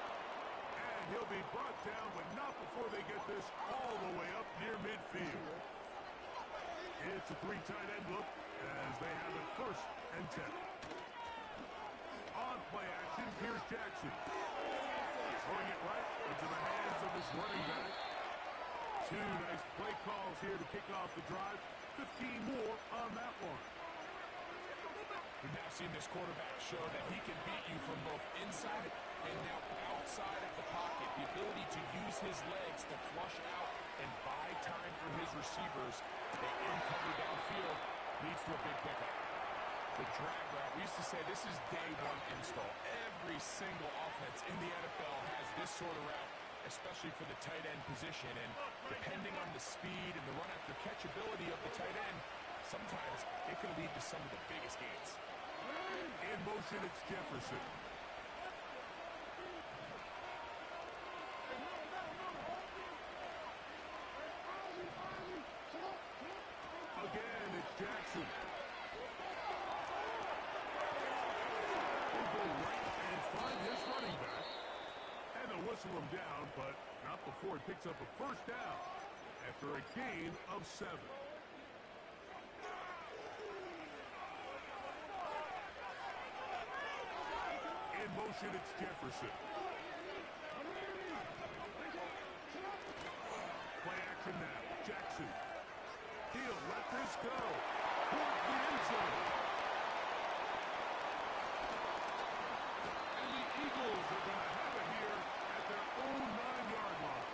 And he'll be brought down, but not before they get this all the way up near midfield. It's a 3 tight end look as they have it 1st and 10. On play action, here's Jackson. Throwing it right into the hands of his running back. 2 nice play calls here to kick off the drive. 15 more on that one. We've now seen this quarterback show that he can beat you from both inside and now outside of the use his legs to flush out and buy time for his receivers. They uncover downfield, leads to a big pickup. The drag route, we used to say this is day one install. Every single offense in the NFL has this sort of route, especially for the tight end position. And depending on the speed and the run after catch ability of the tight end, sometimes it can lead to some of the biggest gains. In motion, it's Jefferson. Again, it's Jackson. He'll go right and find his running back. And they'll whistle him down, but not before he picks up a first down after a gain of 7. In motion, it's Jefferson. Play action now. Jackson. He'll let this go. Towards the end zone. And the Eagles are going to have it here at their own 9-yard line.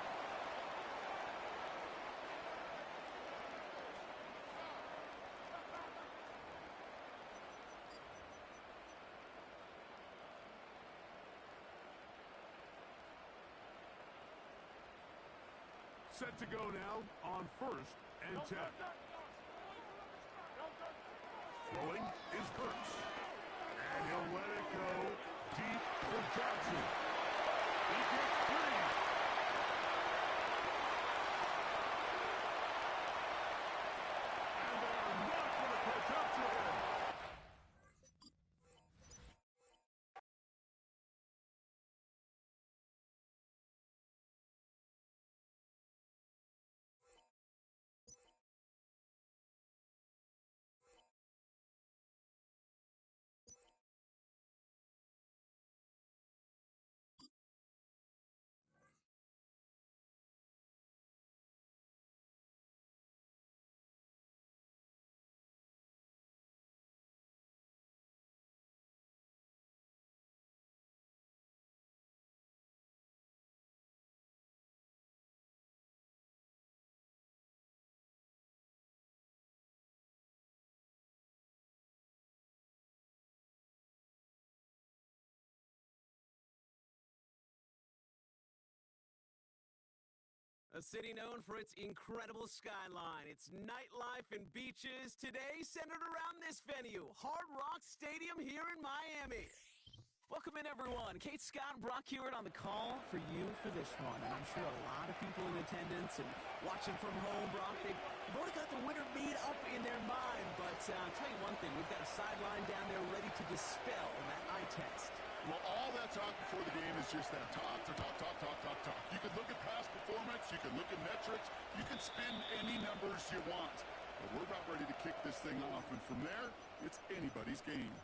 Set to go now on 1st and 10. Throwing is Kurtz. And he'll let it go deep for Johnson. He gets 3. And they're not going to catch up to him. A city known for its incredible skyline, its nightlife and beaches, today centered around this venue, Hard Rock Stadium here in Miami. Welcome in, everyone. Kate, Scott, Brock Hewitt on the call for you for this one. And I'm sure a lot of people in attendance and watching from home, Brock, they've already got the winter beat up in their mind. But I'll tell you one thing, we've got a sideline down there ready to dispel that eye test. Well, all that talk before the game is just that talk. You can look at past performance, you can look at metrics, you can spin any numbers you want. But we're about ready to kick this thing off, and from there, it's anybody's game.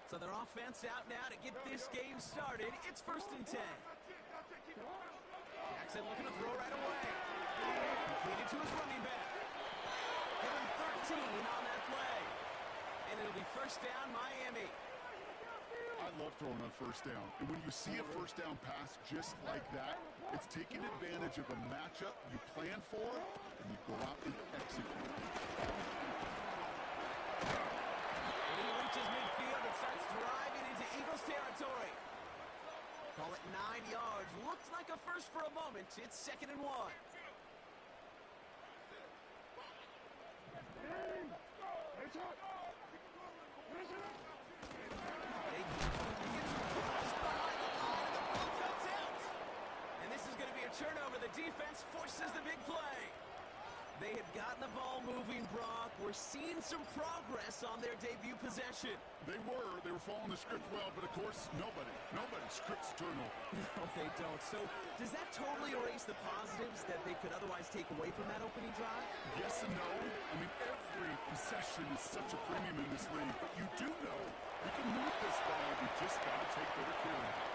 So their offense out now to get this game started. It's 1st and 10. Jackson looking to throw right away. Completed to his running back. Give him 13 on that play. And it'll be 1st down, Miami. I love throwing on 1st down. And when you see a 1st down pass just like that, it's taking advantage of a matchup you plan for, and you go out and execute. He reaches midfield and starts driving into Eagles territory. Call it 9 yards. Looks like a first for a moment. It's 2nd and 1. And this is going to be a turnover. The defense forces the big play. They had gotten the ball moving, Brock. We're seeing some progress on their debut possession. They were following the script well, but of course, nobody scripts turnover. No, they don't. So, does that totally erase the positives that they could otherwise take away from that opening drive? Yes and no. I mean, every possession is such a premium in this league, but you do know you can move this ball. You just got to take better care of it.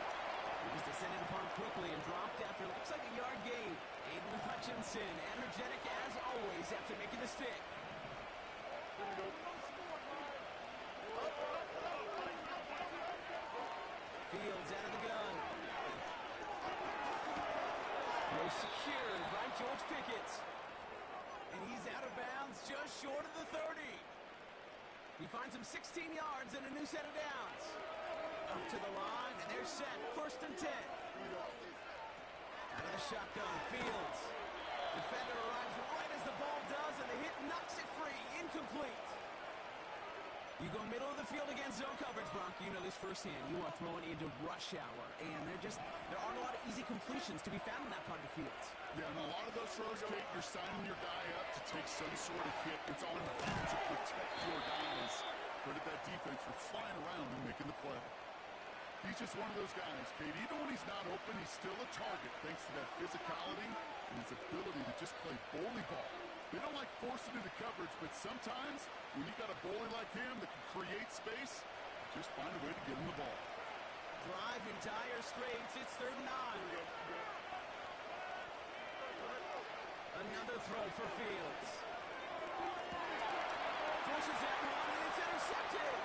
He was descended upon quickly and dropped after looks like a yard gain. Aiden Hutchinson, energetic as always after making the stick. secured by George Pickett. And he's out of bounds just short of the 30. He finds him 16 yards and a new set of downs. Up to the line, and they're set. 1st and 10. Out of the shotgun, Fields. Defender arrives right as the ball does, and the hit knocks it free. Incomplete. You go middle of the field against zone coverage, Bronk. You know this firsthand. You are throwing into rush hour, and there aren't a lot of easy completions to be found in that part of the field. Yeah, and a lot of those throws, Kate, you're signing your guy up to take some sort of hit. It's on you to protect your guys. Credit that defense for flying around and making the play. He's just one of those guys, Kate. Even when he's not open, he's still a target thanks to that physicality and his ability to just play bully ball. They don't like forcing into coverage, but sometimes when you got a bully like him that can create space, just find a way to get him the ball. Drive in dire straits. It's 3rd and 9. Another throw for Fields. Forces that one, and it's intercepted.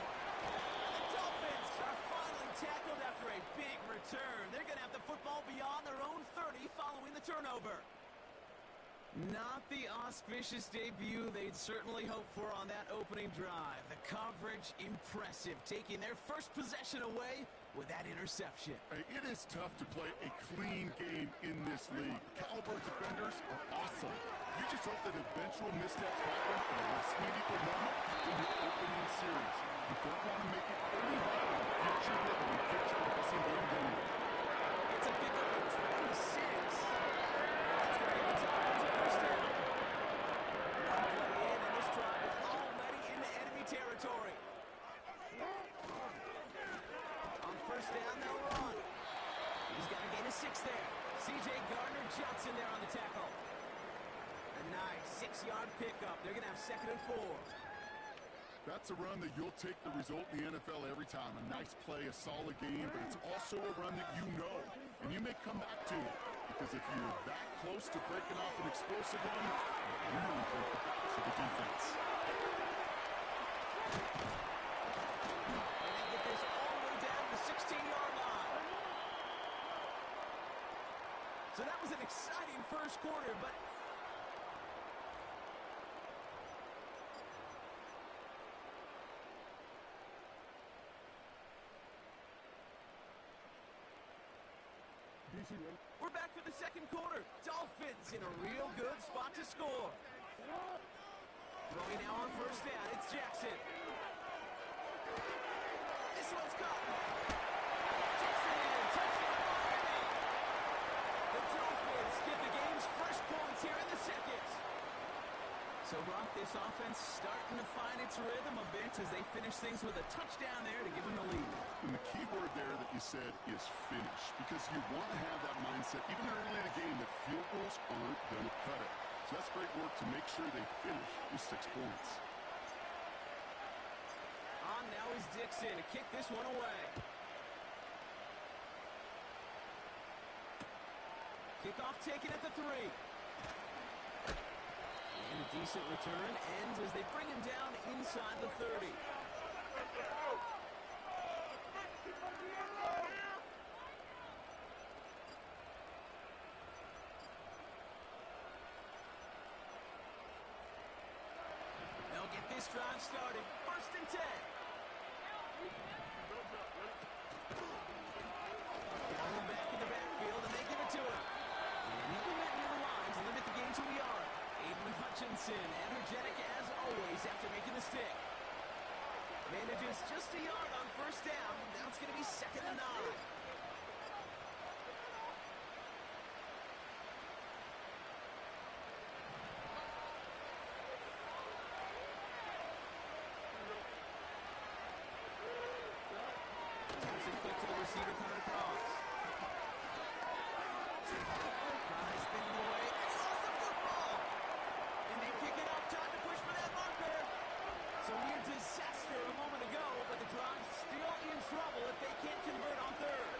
The Dolphins are finally tackled after a big return. They're going to have the football beyond their own 30 following the turnover. Not the auspicious debut they'd certainly hoped for on that opening drive. The coverage impressive, taking their first possession away with that interception. It is tough to play a clean game in this league. Caliber defenders are awesome. You just hope that eventual missteps happen in a less meaningful moment in your opening series. You don't want to make it early on. Get your rhythm and get your passing game going. It's a pickup of 26. That's going to give the Dolphins a first down. One play in, and this drive is already into enemy territory. On 1st down, they'll run. He's got to gain a 6 there. C.J. Gardner-Johnson there on the tackle. A nice 6-yard pickup. They're going to have 2nd and 4. That's a run that you'll take the result in the NFL every time. A nice play, a solid game, but it's also a run that you know, and you may come back to it. Because if you're that close to breaking off an explosive run, you really break the backs of the defense. And they get this all the way down to the 16-yard line. So that was an exciting first quarter, but we're back for the 2nd quarter. Dolphins in a real good spot to score. Throwing now on 1st down. It's Jackson. This one's caught. Jackson, touchdown Miami. The Dolphins get the game's first points here in the 2nd. So, Brock, this offense starting to find its rhythm a bit as they finish things with a touchdown there to give them the lead. And the key word there that you said is finish, because you want to have that mindset, even early in the game, that field goals aren't going to cut it. So that's great work to make sure they finish with 6 points. On now is Dixon to kick this one away. Kickoff taken at the 3. And a decent return ends as they bring him down inside the 30. They'll get this drive started. 1st and 10. Got him back in the backfield, and they give it to him. And he will net near the lines and limit the game to a yard. Aiden Hutchinson, energetic as always after making the stick. Manages just a yard on 1st down. Now it's going to be 2nd and 9. Thompson quick to the receiver coming across. Tries spinning away. And he lost the football. And they pick it up. Time to push for that marker. So near disaster a moment ago, but the drive's still in trouble if they can't convert on 3rd.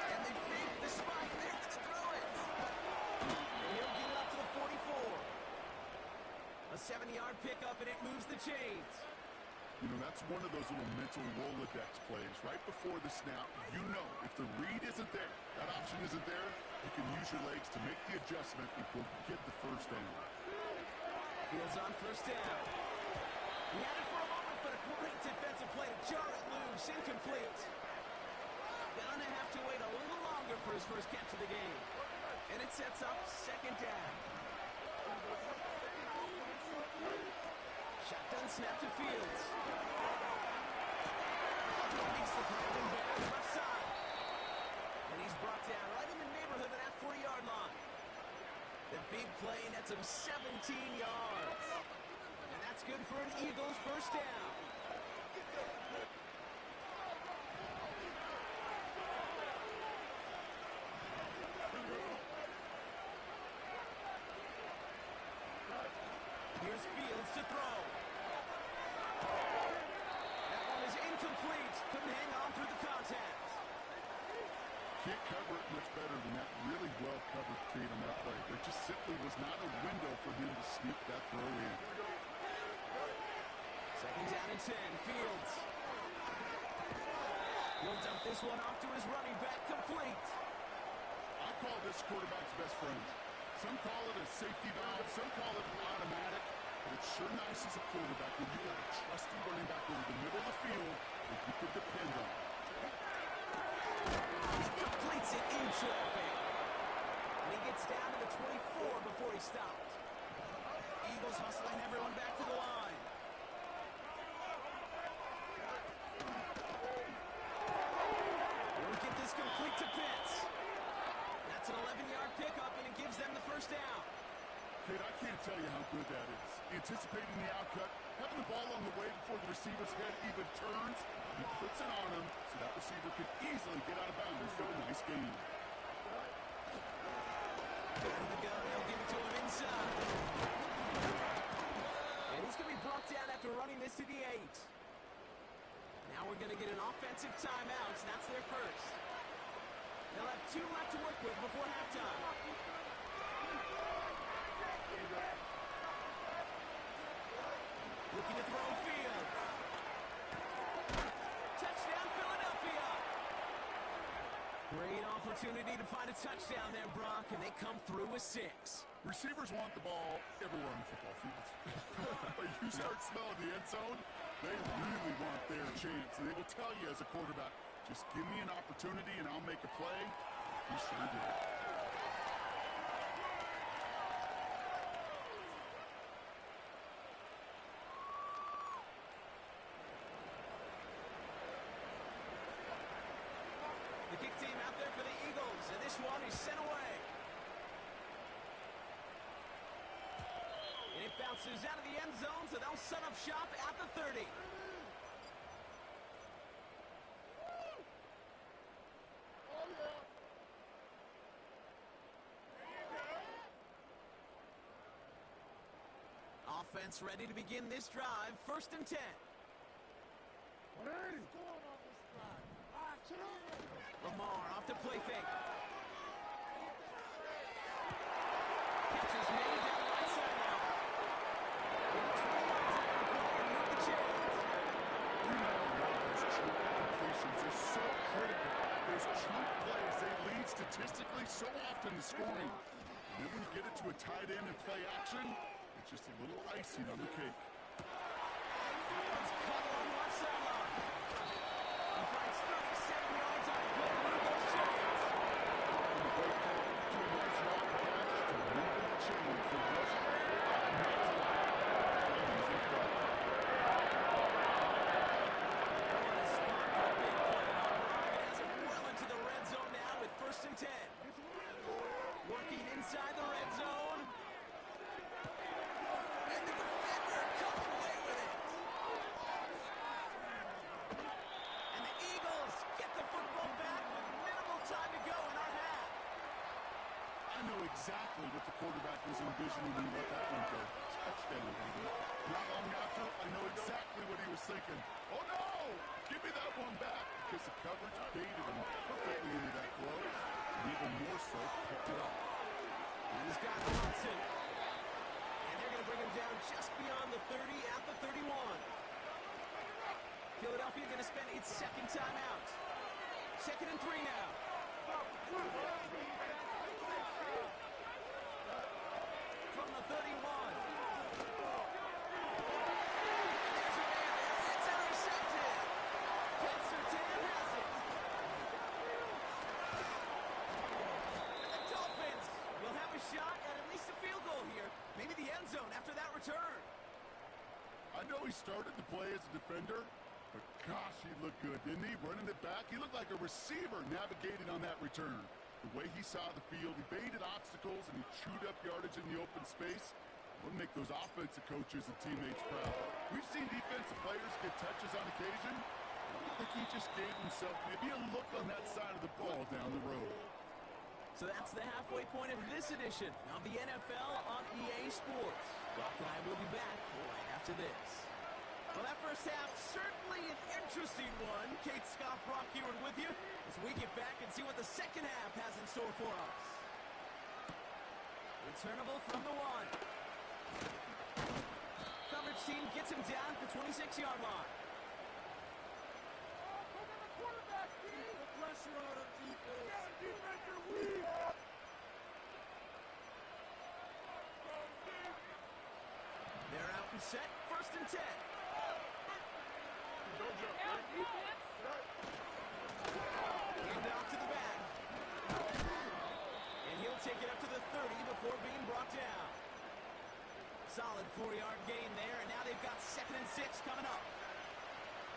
And they fake the spike. They're going to throw it. And he'll get it up to the 44. pickup, and it moves the chains. You know, that's one of those little mental Rolodex plays. Right before the snap, you know if the read isn't there, that option isn't there, you can use your legs to make the adjustment and go get the first down. Fields on first down. He had it for a moment, but a great defensive play to jar it loose. Incomplete. Gonna have to wait a little longer for his first catch of the game. And it sets up second down. Shotgun snap to Fields. Makes the grabbing back left side. And he's brought down right in the neighborhood of that 40-yard line. The big play nets him 17 yards. And that's good for an Eagles first down. Here's Fields to throw. That one is incomplete. Couldn't hang on through the contact. Can't cover it much better than that really well-covered feed on that play. There just simply was not a window for him to sneak that throw in. Second down and 10. Fields. He'll dump this one off to his running back. Complete. I call this quarterback's best friend. Some call it a safety valve, some call it an automatic, but it's sure nice as a quarterback when you got a trusty running back over the middle of the field that you can depend on. He completes it in traffic. And he gets down to the 24 before he stopped. Eagles hustling everyone back to the line. We'll get this complete to Pitts. That's an 11-yard pickup, and it gives them the first down. Kate, I can't tell you how good that is. Anticipating the outcut, having the ball on the way before the receiver's head even turns, he puts it on him so that receiver can easily get out of bounds for a nice gain. Down the gun, they'll give it to him inside. And he's going to be brought down after running this to the 8. Now we're going to get an offensive timeout, so that's their first. They'll have 2 left to work with before halftime. Looking to throw Fields. Touchdown, Philadelphia. Great opportunity to find a touchdown there, Brock, and they come through with 6. Receivers want the ball everywhere on the football field. But you start smelling the end zone, they really want their chance. And they will tell you as a quarterback, just give me an opportunity and I'll make a play. He sure did. The kick team out there for the Eagles, and this one is sent away. And it bounces out of the end zone, so they'll set up shop at the 30. Offense ready to begin this drive. First and 10. Lamar off to play fake. Catches made down the right side now. With a 20-yard tackle play and move the chains. You know those chunk completions are so critical. Those chunk plays, they lead statistically so often to scoring. And then when you get it to a tight end and play action, it's just a little icing on the cake. Fields cut along left sideline. He finds 37 yards on a play to move those chains. And the great call to a nice long pass to move the chain from Russell. First and 10. Working inside the red zone. And the defender comes away with it. And the Eagles get the football back with minimal time to go in our half. I know exactly what the quarterback was envisioning when he let that one go. Touchdown, baby. Not long after, I know exactly what he was thinking. Oh no! Give me that one back! Because the coverage baited him perfectly into that throw. And even more so, picked it off. And he's got Johnson. And they're going to bring him down just beyond the 30. 2nd and 3 now. From the 31. There's a man there. It's intercepted. Ken Surtain has it. And the Dolphins will have a shot at least a field goal here. Maybe the end zone after that return. I know he started to play as a defender, but gosh, he looked good, didn't he? Running it back, he looked like a receiver navigating on that return. The way he saw the field, he baited obstacles, and he chewed up yardage in the open space. Would make those offensive coaches and teammates proud. We've seen defensive players get touches on occasion. I think he just gave himself maybe a look on that side of the ball down the road. So that's the halfway point of this edition of the NFL on EA Sports. Brock and I will be back right after this. Well, that first half, certainly an interesting one. Kate, Scott, Brock here with you as we get back and see what the second half has in store for us. Returnable from the 1. Coverage team gets him down at the 26-yard line. Pressure on him, defense. Yeah, defense, you're weak. They're out and set. 1st and 10. Hand off to the back. And he'll take it up to the 30 before being brought down. Solid 4-yard gain there, and now they've got 2nd and 6 coming up.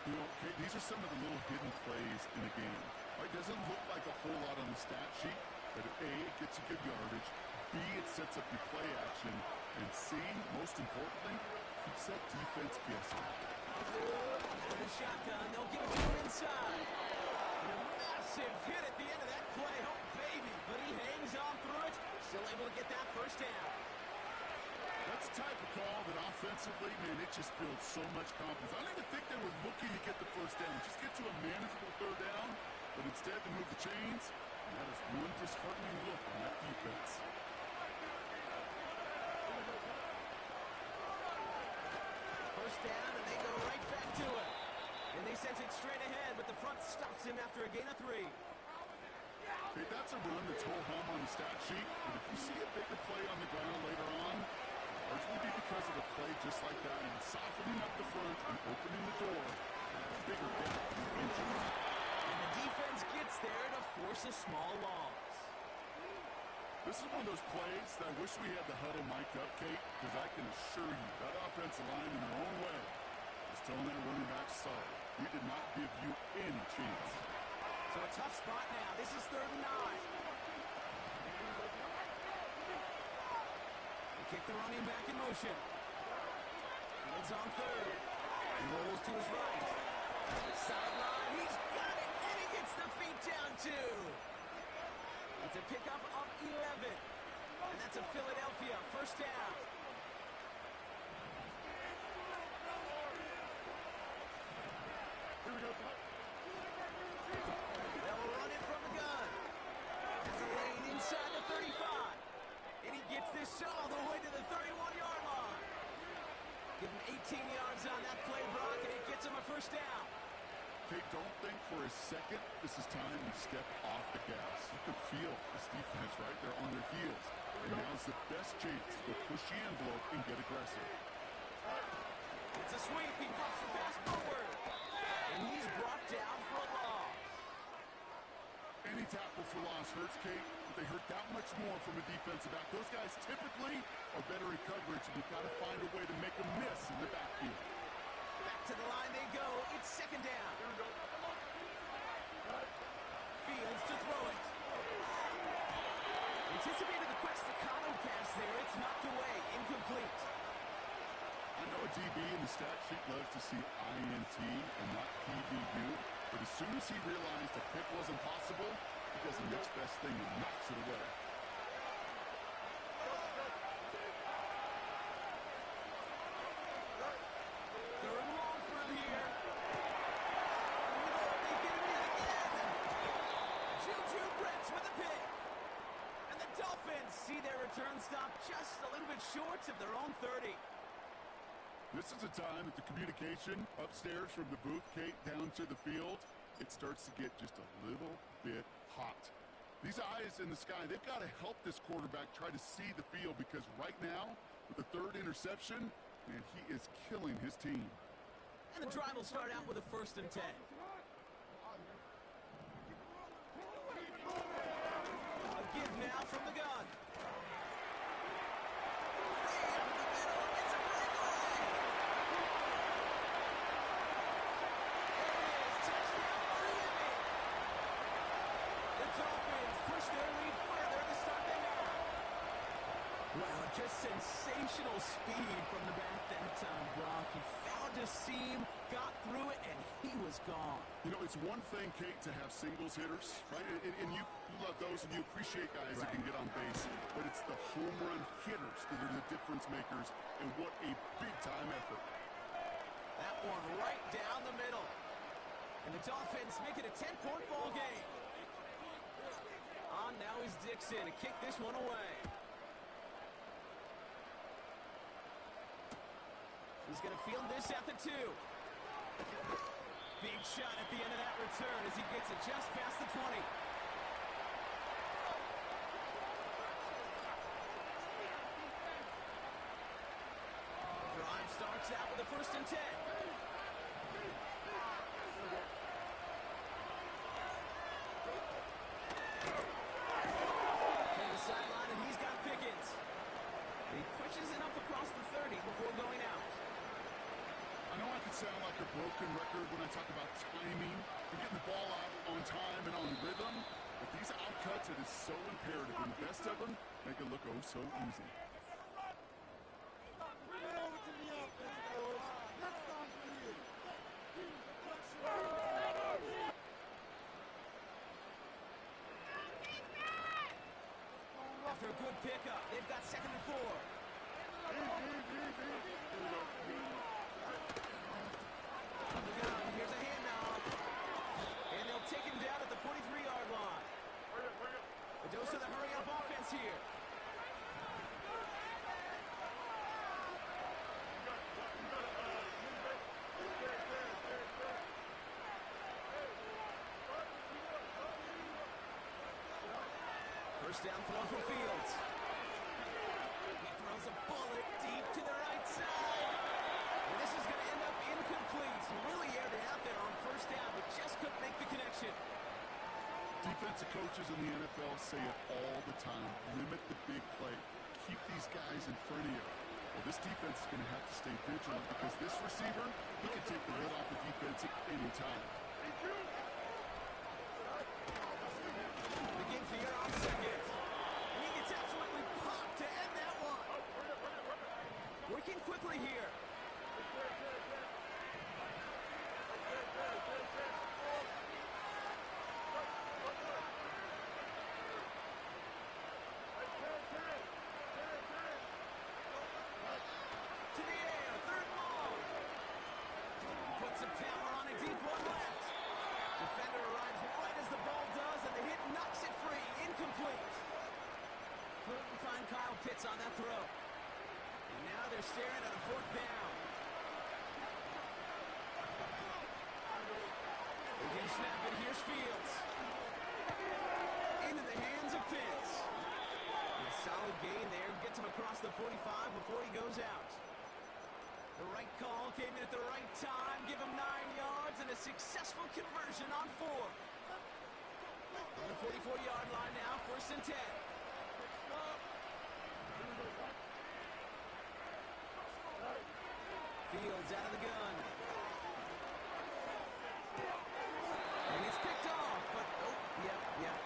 You know, Kate, these are some of the little hidden plays in the game. Right? Doesn't look like a whole lot on the stat sheet, but A, it gets you good yardage, B, it sets up your play action, and C, most importantly, keeps that defense guessing. With a shotgun, they'll give it to him inside. And a massive hit at the end of that play. Oh, baby, but he hangs on through it. Still able to get that first down. That's the type of call that offensively, man, it just builds so much confidence. I don't even think they were looking to get the first down. Just get to a manageable 3rd down, but instead to move the chains, and that is one disheartening look on that defense. First down, and they go right back to it. And they sent it straight ahead, but the front stops him after a gain of 3. Okay, that's a run that's whole home on the stat sheet, but if you see a bigger play on the ground later on, largely be because of a play just like that and softening up the front and opening the door, bigger gap in injury. And the defense gets there to force a small loss. This is one of those plays that I wish we had the huddle mic'd up, Kate, because I can assure you that offensive line in their own way is telling their running back, sorry, we did not give you any chance. So a tough spot now. This is 3rd and 9. They kick the running back in motion. Fields on 3rd. He rolls to his right. Sideline. He's got it. And he gets the feet down too. It's a pickup of 11. And that's a Philadelphia 1st down. Here we go. They'll run it from the gun. It's a lane inside the 35. And he gets this all the way to the 31-yard line. Give him 18 yards on that play, Brock, and it gets him a 1st down. Kate, don't think for a second this is time to step off the gas. You can feel this defense right there on their heels. And now's the best chance to go push the envelope and get aggressive. It's a sweep. He pops the pass forward. And he's brought down for a loss. Any tackle for loss hurts, Kate, but they hurt that much more from a defensive back. Those guys typically are better in coverage, and you've got to find a way to make them miss in the backfield. Back to the line they go. It's 2nd down. Fields to throw it. Anticipated the quick staccato pass there. It's knocked away. Incomplete. I know a DB in the stat sheet loves to see INT and not PBU, but as soon as he realized the pick wasn't possible, he does the next best thing and knocks it away. Third and long for him here. No, they get him in again. Juju Brents with a pick. And the Dolphins see their return stop just a little bit short of their own 30. This is a time that the communication upstairs from the booth, Kate, down to the field, it starts to get just a little bit hot. These eyes in the sky, they've got to help this quarterback try to see the field, because right now, with the third interception, man, he is killing his team. And the drive will start out with a 1st and 10. A give now from the gun. Wow, just sensational speed from the back that time, Brock. He found a seam, got through it, and he was gone. You know, it's one thing, Kate, to have singles hitters, right? And you love those, and you appreciate guys that can get on base. But it's the home run hitters that are the difference makers, and what a big-time effort. That one right down the middle. And the Dolphins make it a 10-point ball game. On now is Dixon to kick this one away. He's going to field this at the 2. Big shot at the end of that return as he gets it just past the 20. Drive starts out with a 1st and 10. To the sideline, and he's got Pickens. And he pushes it up across the 30 before going out. I know I could sound like a broken record when I talk about timing and getting the ball out on time and on rhythm, but these outcuts, it is so imperative, and the best of them make it look oh so easy. After a good pickup, they've got 2nd and 4. On the gun, here's a handoff. And they'll take him down at the 43-yard line. A dose of the hurry-up offense here. First down throw for Fields. He throws a bullet deep to the right side. And this is going to end up incomplete. He really aired it out there on 1st down, but just couldn't make the connection. Defensive coaches in the NFL say it all the time. Limit the big play. Keep these guys in front of you. Well, this defense is going to have to stay vigilant, because this receiver, he can take the lid off the defense at any time. Begin for your on 2nd. And he gets absolutely popped to end that one. Working quickly here. To the air, 3rd and long. Puts some power on a deep one left. Defender arrives right as the ball does, and the hit knocks it free. Incomplete. Couldn't find Kyle Pitts on that throw. And now they're staring at a 4th down. They can snap it. Here's Fields. Into the hands of Pitts. And a solid gain there. Gets him across the 45 before he goes out. The right call came in at the right time. Give him 9 yards and a successful conversion on 4. On the 44-yard line now, 1st and 10. Fields out of the gun. And it's picked off, but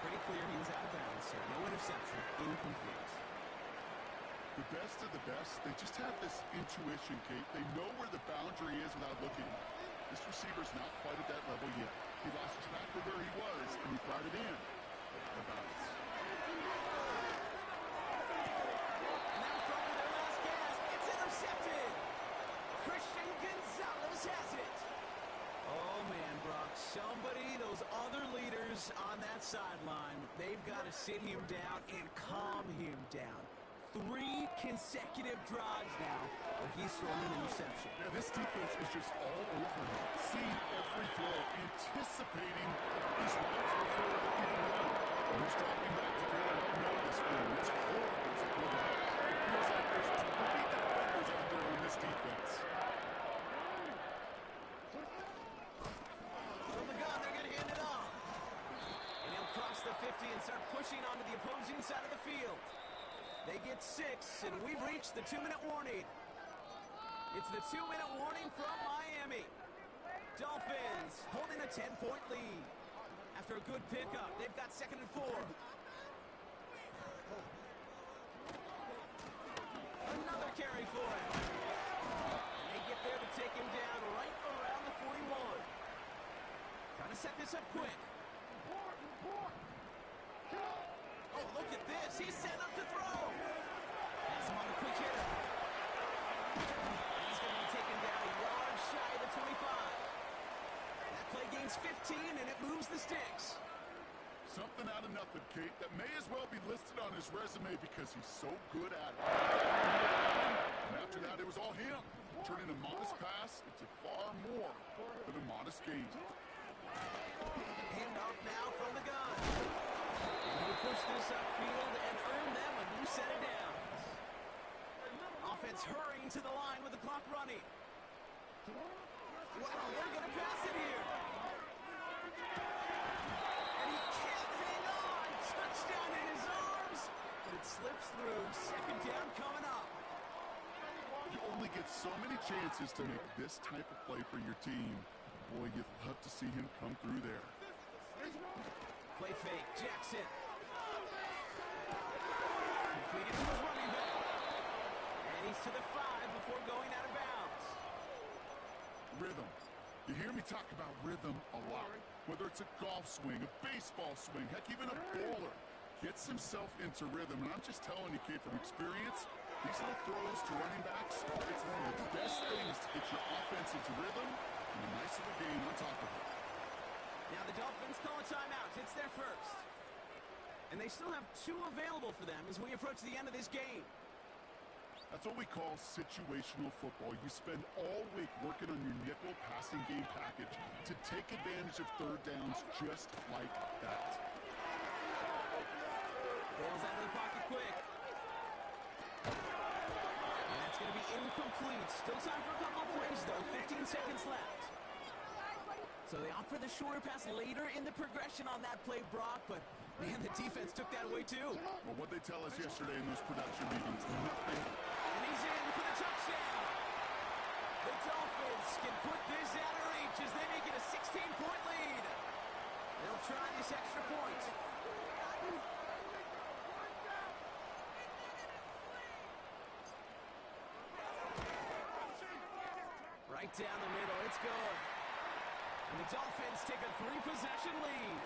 pretty clear he was out of bounds, so no interception, incomplete. The best of the best, they just have this intuition, Kate. They know where the boundary is without looking. This receiver's not quite at that level yet. He lost track of where he was, and he brought it in. The bounce. And that was probably their last gasp. It's intercepted. Christian Gonzalez has it. Oh, man, Brock. Somebody, those other leaders on that sideline, they've got to sit him down and calm him down. 3 consecutive drives now where he's thrown an interception. Yeah, this defense is just all over him. Seeing every throw, anticipating these routes before they even run. And he's dropping back to throw right now this game. It's horrible as a quarterback. It feels like there's 20 defenders out there on this defense. From the gun, they're going to hand it off. And he'll cross the 50 and start pushing onto the opposing side of the field. They get 6, and we've reached the 2-minute warning. It's the 2-minute warning from Miami. Dolphins holding a 10-point lead. After a good pickup, they've got 2nd and 4. Another carry for him. And they get there to take him down right around the 41. Trying to set this up quick. Oh, look at this. He's set up to throw. Has him on a quick hitter. And he's going to be taken down a yard shy of the 25. That play gains 15, and it moves the sticks. Something out of nothing, Kate, that may as well be listed on his resume because he's so good at it. And after that, it was all him, turning a modest pass into far more than a modest gain. Hand off now from the gun. And he'll push this upfield and earn them a new set of downs. Offense hurrying to the line with the clock running. Wow, they're going to pass it here. And he can't hang on. Touchdown in his arms. But it slips through. 2nd down coming up. You only get so many chances to make this type of play for your team. Boy, you'd love to see him come through there. Play fake, Jackson. Completed to his running back. And he's to the 5 before going out of bounds. Rhythm. You hear me talk about rhythm a lot. Whether it's a golf swing, a baseball swing, heck, even a bowler gets himself into rhythm. And I'm just telling you, kid, from experience, these little throws to running backs, it's one of the best things to get your offense into rhythm and a nice little game on top of it. Now the Dolphins call a timeout. It's their first. And they still have 2 available for them as we approach the end of this game. That's what we call situational football. You spend all week working on your nickel passing game package to take advantage of 3rd downs just like that. Bails out of the pocket quick. And that's going to be incomplete. Still time for a couple of plays, though. 15 seconds left. So they opt for the shorter pass later in the progression on that play, Brock, but man, the defense took that away too. Well, what they tell us yesterday in those production meetings, nothing. And he's in for the touchdown. The Dolphins can put this out of reach as they make it a 16-point lead. They'll try this extra point. Right down the middle, it's good. And the Dolphins take a 3-possession lead.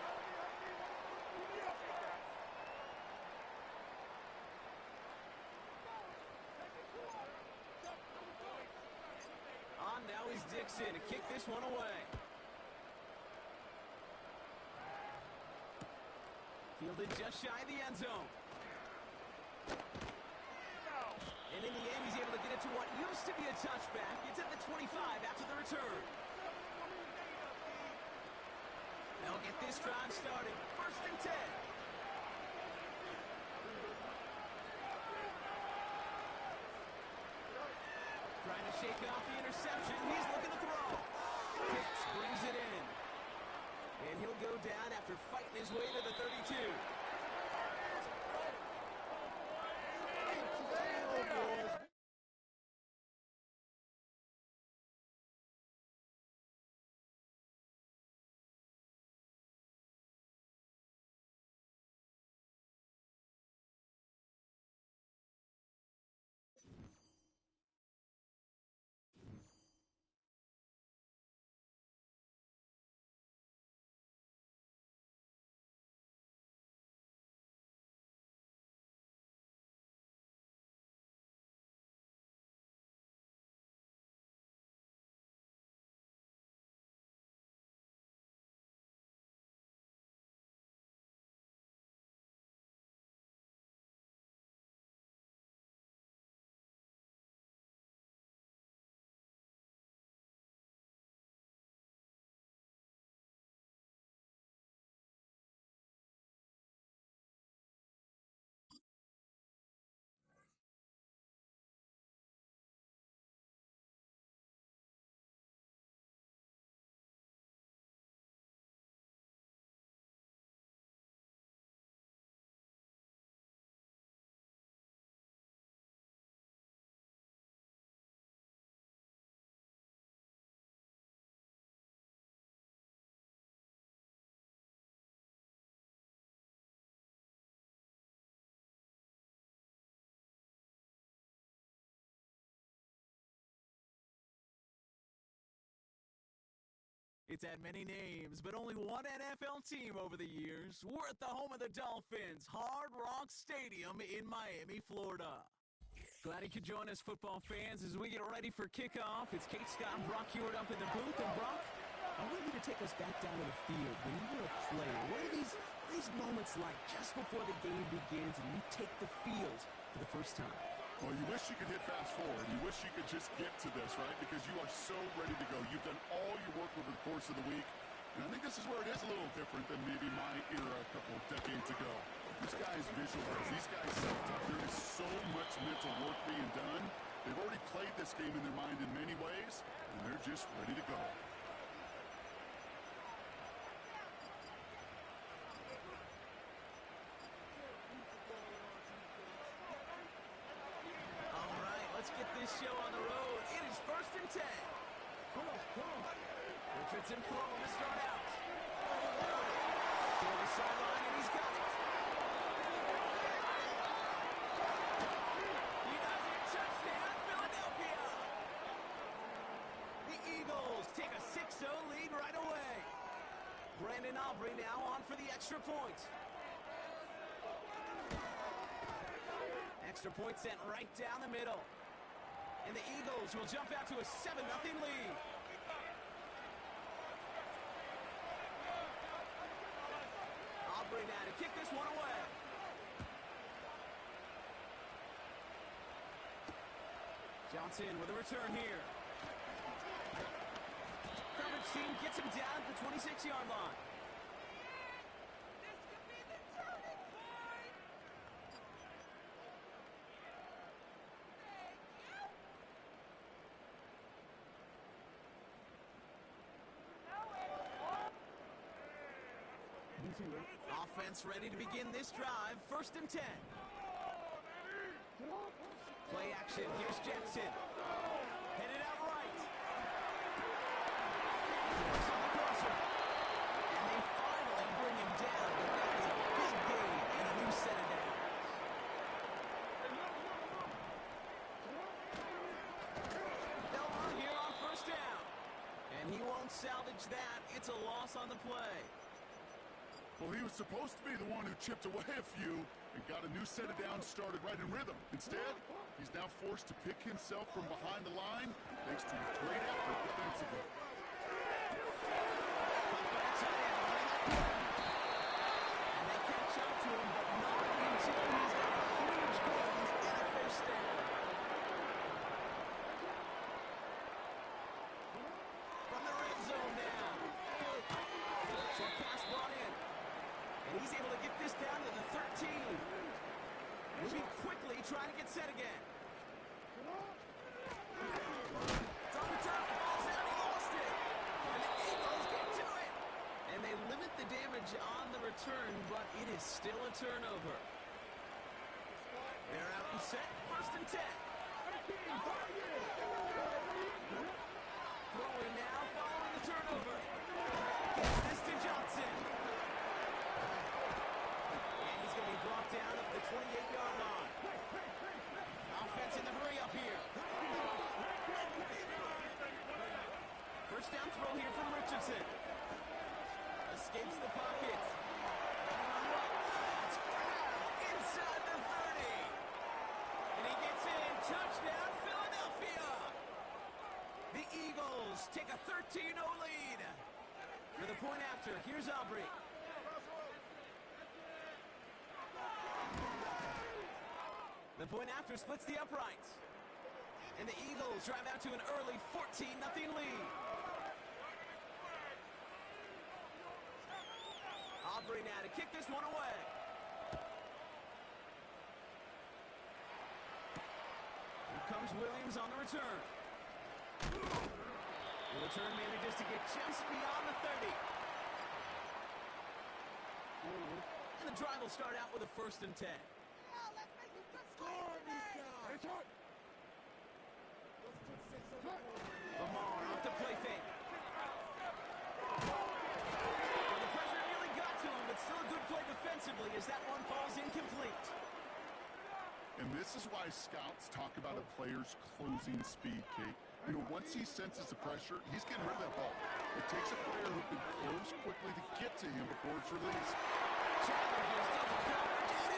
On now is Dixon to kick this one away. Fielded just shy of the end zone. And in the end, he's able to get it to what used to be a touchback. It's at the 25 after the return. They'll get this drive started. 1st and 10. Trying to shake off the interception. He's looking to throw. Pitts brings it in. And he'll go down after fighting his way to the 32. It's had many names, but only one NFL team over the years. We're at the home of the Dolphins, Hard Rock Stadium in Miami, Florida. Glad you could join us, football fans, as we get ready for kickoff. It's Kate Scott and Brock Hewitt up in the booth. And Brock, I want you to take us back down to the field. When you were a player, what are these moments like just before the game begins and you take the field for the first time? Well, you wish you could hit fast forward. You wish you could just get to this, right? Because you are so ready to go. You've done all your work over the course of the week. And I think this is where it is a little different than maybe my era a couple of decades ago. These guys visualize. These guys self-talk. There is so much mental work being done. They've already played this game in their mind in many ways, and they're just ready to go. Let's get this show on the road. It is 1st and 10. Richardson throwing to start out. To the sideline, and he's got it. He does it. Touchdown, Philadelphia. The Eagles take a 6-0 lead right away. Brandon Aubrey now on for the extra point. Extra point sent right down the middle. And the Eagles will jump out to a 7-0 lead. Aubrey now to kick this one away. Johnson with a return here. Coverage team gets him down at the 26-yard line. Offense ready to begin this drive. 1st and 10. Play action. Here's Jackson. Headed out right. Force on the crosser. And they finally bring him down. But that is a big gain and a new set of downs. Delmar here on 1st down. And he won't salvage that. It's a loss on the play. Well, he was supposed to be the one who chipped away a few and got a new set of downs started right in rhythm. Instead, he's now forced to pick himself from behind the line thanks to a great effort defensively. And they catch up to him, but not until he's got a huge gain. He's in a 1st down. From the red zone now. Short pass brought in. And he's able to get this down to the 13. Moving quickly, trying to get set again. It's on the top, falls out, he lost it. And the Eagles get to it. And they limit the damage on the return, but it is still a turnover. They're out and set, 1st and 10. Throwing now, following the turnover. Gets this to Johnson. Brought down at the 28-yard line. Offense in the hurry up here. 1st down throw here from Richardson. Escapes the pocket. That's grabbed inside the 30. And he gets in. Touchdown, Philadelphia. The Eagles take a 13-0 lead. For the point after, here's Aubrey. The point after splits the uprights. And the Eagles drive out to an early 14-0 lead. Aubrey now to kick this one away. Here comes Williams on the return. The return manages to get just beyond the 30. And the drive will start out with a 1st and 10. Lamar off the play fake. Well, the pressure nearly got to him, but still a good play defensively as that one falls incomplete. And this is why scouts talk about a player's closing speed, Kate. You know, once he senses the pressure, he's getting rid of that ball. It takes a player who can close quickly to get to him before it's released. Challenges double coverage.